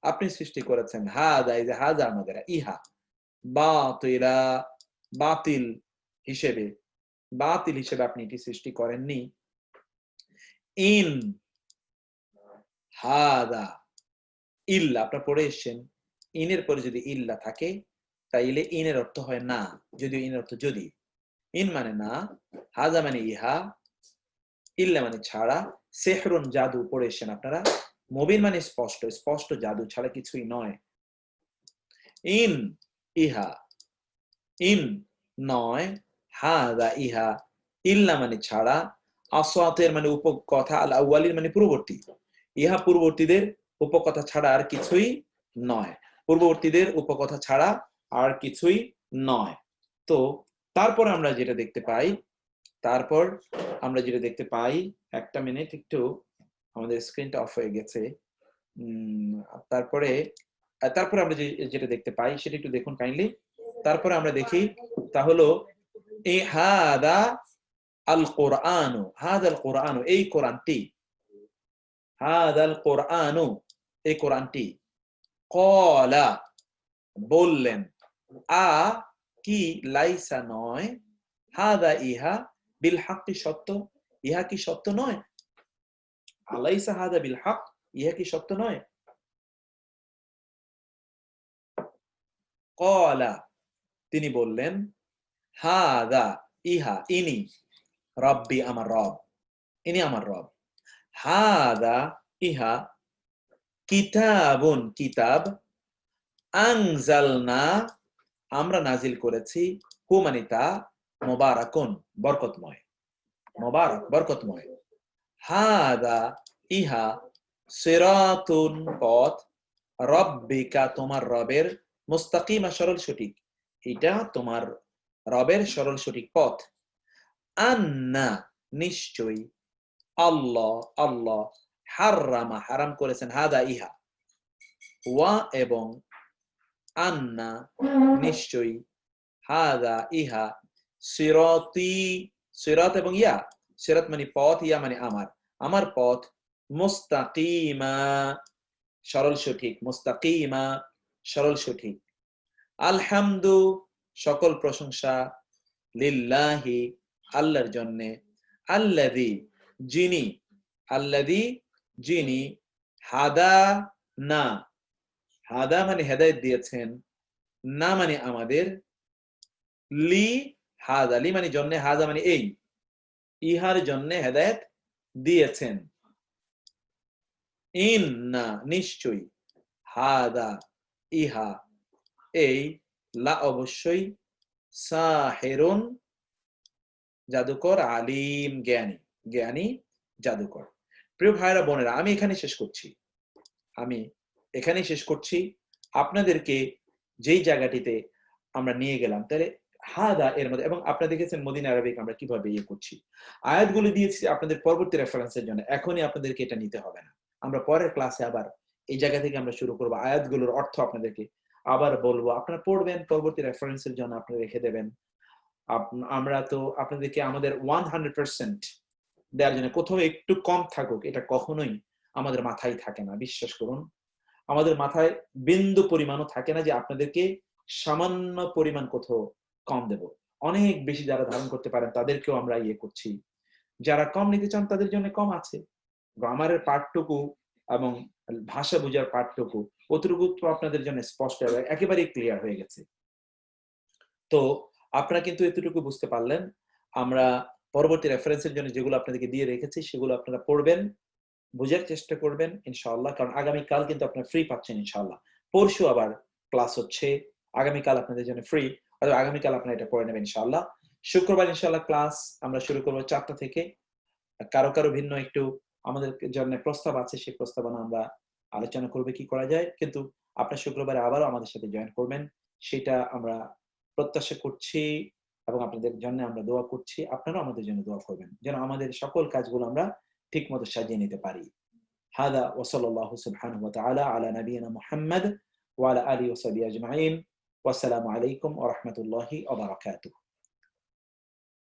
আপনি সৃষ্টি করেছেন, হাদা এই যে হাদা আমাদের, ইহা বাতিলা বাতিল হিসেবে, বাতিল হিসেবে আপনি এটি সৃষ্টি করেননি। ইন হাদা ইল্লা, আপনারা পড়ে এসেছেন, ইনের পরে যদি ইল্লা থাকে তাইলে ইনের অর্থ হয় না, যদিও ইনের অর্থ যদি। ইন মানে না, হাদা মানে ইহা, ইল্লা মানে ছাড়া, সেহরুন জাদু পড়ে এসেছেন আপনারা, মুবিন মানে স্পষ্ট, স্পষ্ট জাদু ছাড়া কিছুই নয়। ইন ইহা, ইন নয়, হাদা ইহা, ইল্লা মানে ছাড়া, আসওয়াতের মানে উপকথা, আল আউয়ালিন মানে পূর্ববর্তী, ইহা পূর্ববর্তীদের উপকথা ছাড়া আর কিছুই নয়, পূর্ববর্তীদের উপকথা ছাড়া আর কিছুই নয়। তো তারপর আমরা যেটা দেখতে পাই, একটা মিনিট, একটু আমাদের স্ক্রিনটা অফ হয়ে গেছে। তারপরে আমরা যেটা দেখতে পাই সেটা একটু দেখুন কাইন্ডলি। তারপরে আমরা দেখি তা হলো এই হাদা আল কোরআন, হাদা আল কোরআন, এই কোরআনটি, হাদা আল কোরআন এই কোরআনটি, ক্বালা বললেন, আ কি লাইসা নয়, হাদা ইহা বিল হাক্কি সত্য, ইহা কি সত্য নয়, আলাইসা হাদা বিল হক, ইহা কি সত্য নয়। ক্বালা তিনি বললেন, হাদা ইহা ইনি, রব্বি আমার রব, ইনি আমার রব, হাদা ইহা কিতাবুন কিতাব, আনজালনা আমরা নাজিল করেছি, হু মানে তা, মুবারাকুন বরকতময়, মুবারাক বরকতময়, হাদা ইহা সিরাতুন পথ, রব্বিকা তোমার রবের, মুস্তাকিমা সরল সঠিক, এটা তোমার রবের সরল সঠিক পথ, আন্না নিশ্চয়ই, আল্লাহ আল্লাহ, হাররামা হারাম করেছেন, হাদা ইহা, ওয়া এবং আন্না নিশ্চয়ই, হাদা ইহা সিরাতি, সিরাত এবং ইয়া, সিরাত মানে পথ, ইয়া মানে আমার পথ, মুস্তাকিমা সরল সঠিক, মুস্তাকিমা সরল সঠিক, আলহামদু সকল প্রশংসা, লিল্লাহি আল্লাহর জন্যে, আল্লাযী যিনি, হাদা না হাদা মানে হেদায়েত দিয়েছেন, না মানে আমাদের, লি হাদা, লি মানে জন্য, হাদা মানে এই, ইহার জন্য হেদায়েত দিয়েছেন। ইন্না নিশ্চয়ই, হাদা ইহা, এই, লা অবশ্যই, সাহিরুন জাদুকর, আলিম জ্ঞানী, জ্ঞানী জাদুকর। প্রিয় ভাইরা বোনেরা, আমি এখানে শেষ করছি। আপনাদেরকে যেই জায়গাটিতে আমরা নিয়ে গেলাম, তাহলে হাদা এর মধ্যে, এবং আপনারা দেখেছেন মদিনা আরবিক আমরা কিভাবে ইয়ে করছি, আয়াতগুলো দিয়েছি আপনাদের পরবর্তী রেফারেন্সের জন্য। এখনই আপনাদেরকে এটা নিতে হবে না, আমরা পরের ক্লাসে আবার এই জায়গা থেকে আমরা শুরু করবো, আয়াতগুলোর অর্থ আপনাদেরকে আবার বলবো, আপনারা পড়বেন, পরবর্তী রেফারেন্সের জন্য আপনারা রেখে দেবেন। আমরা তো আপনাদেরকে আমাদের 100% দেওয়ার জন্য, কোথাও একটু কম থাকুক এটা কখনোই আমাদের মাথায় থাকে না, বিশ্বাস করুন। আমাদের মাথায় বিন্দু পরিমাণও থাকে না যে আপনাদেরকে সামান্য পরিমাণ কোথাও কম দেব। অনেক বেশি যারা ধারণ করতে পারেন তাদেরকেও আমরা ইয়ে করছি, যারা কম নিতে চান তাদের জন্য কম আছে। গ্রামারের পার্টটুকু এবং ভাষা বোঝার পার্টটুকু, অতটুকু তো আপনাদের জন্য স্পষ্ট, একেবারেই ক্লিয়ার হয়ে গেছে। তো আপনারা কিন্তু এতটুকু বুঝতে পারলেন। আমরা পরবর্তী রেফারেন্সের জন্য যেগুলো আপনাদেরকে দিয়ে রেখেছি সেগুলো আপনারা পড়বেন, বোঝার চেষ্টা করবেন ইনশাআল্লাহ। কারণ আগামীকাল কিন্তু আপনারা ফ্রি পাচ্ছেন ইনশাআল্লাহ। পরশু আবার ক্লাস হচ্ছে, আগামীকাল আপনাদের জন্য ফ্রি, অথবা আগামীকাল আপনারা এটা পড়ে নেবেন ইনশাআল্লাহ। শুক্রবার ইনশাআল্লাহ ক্লাস আমরা শুরু করবো 4টা থেকে। কারো কারো ভিন্ন একটু আমাদের জন্য প্রস্তাব আছে, সেই প্রস্তাবনা আমরা আলোচনা করবে কি করা যায়, কিন্তু আপনার শুক্রবারে আবারও আমাদের সাথে জয়েন করবেন, সেটা আমরা প্রত্যাশা করছি এবং আপনাদের জন্য আমরা দোয়া করছি। আপনারাও আমাদের জন্য দোয়া করবেন যেন আমাদের সকল কাজগুলো আমরা ঠিক মতো সাজিয়ে নিতে পারি। হাদা ওয়া সাল্লাল্লাহু সুবহানাহু ওয়া তাআলা আলা নাবিয়িনা মুহাম্মদ ওয়া আলা আলিহি ওয়া সাহবিহি আজমাইন। ওয়া আসসালামু আলাইকুম ওয়া রাহমাতুল্লাহি ওয়া বারাকাতুহু।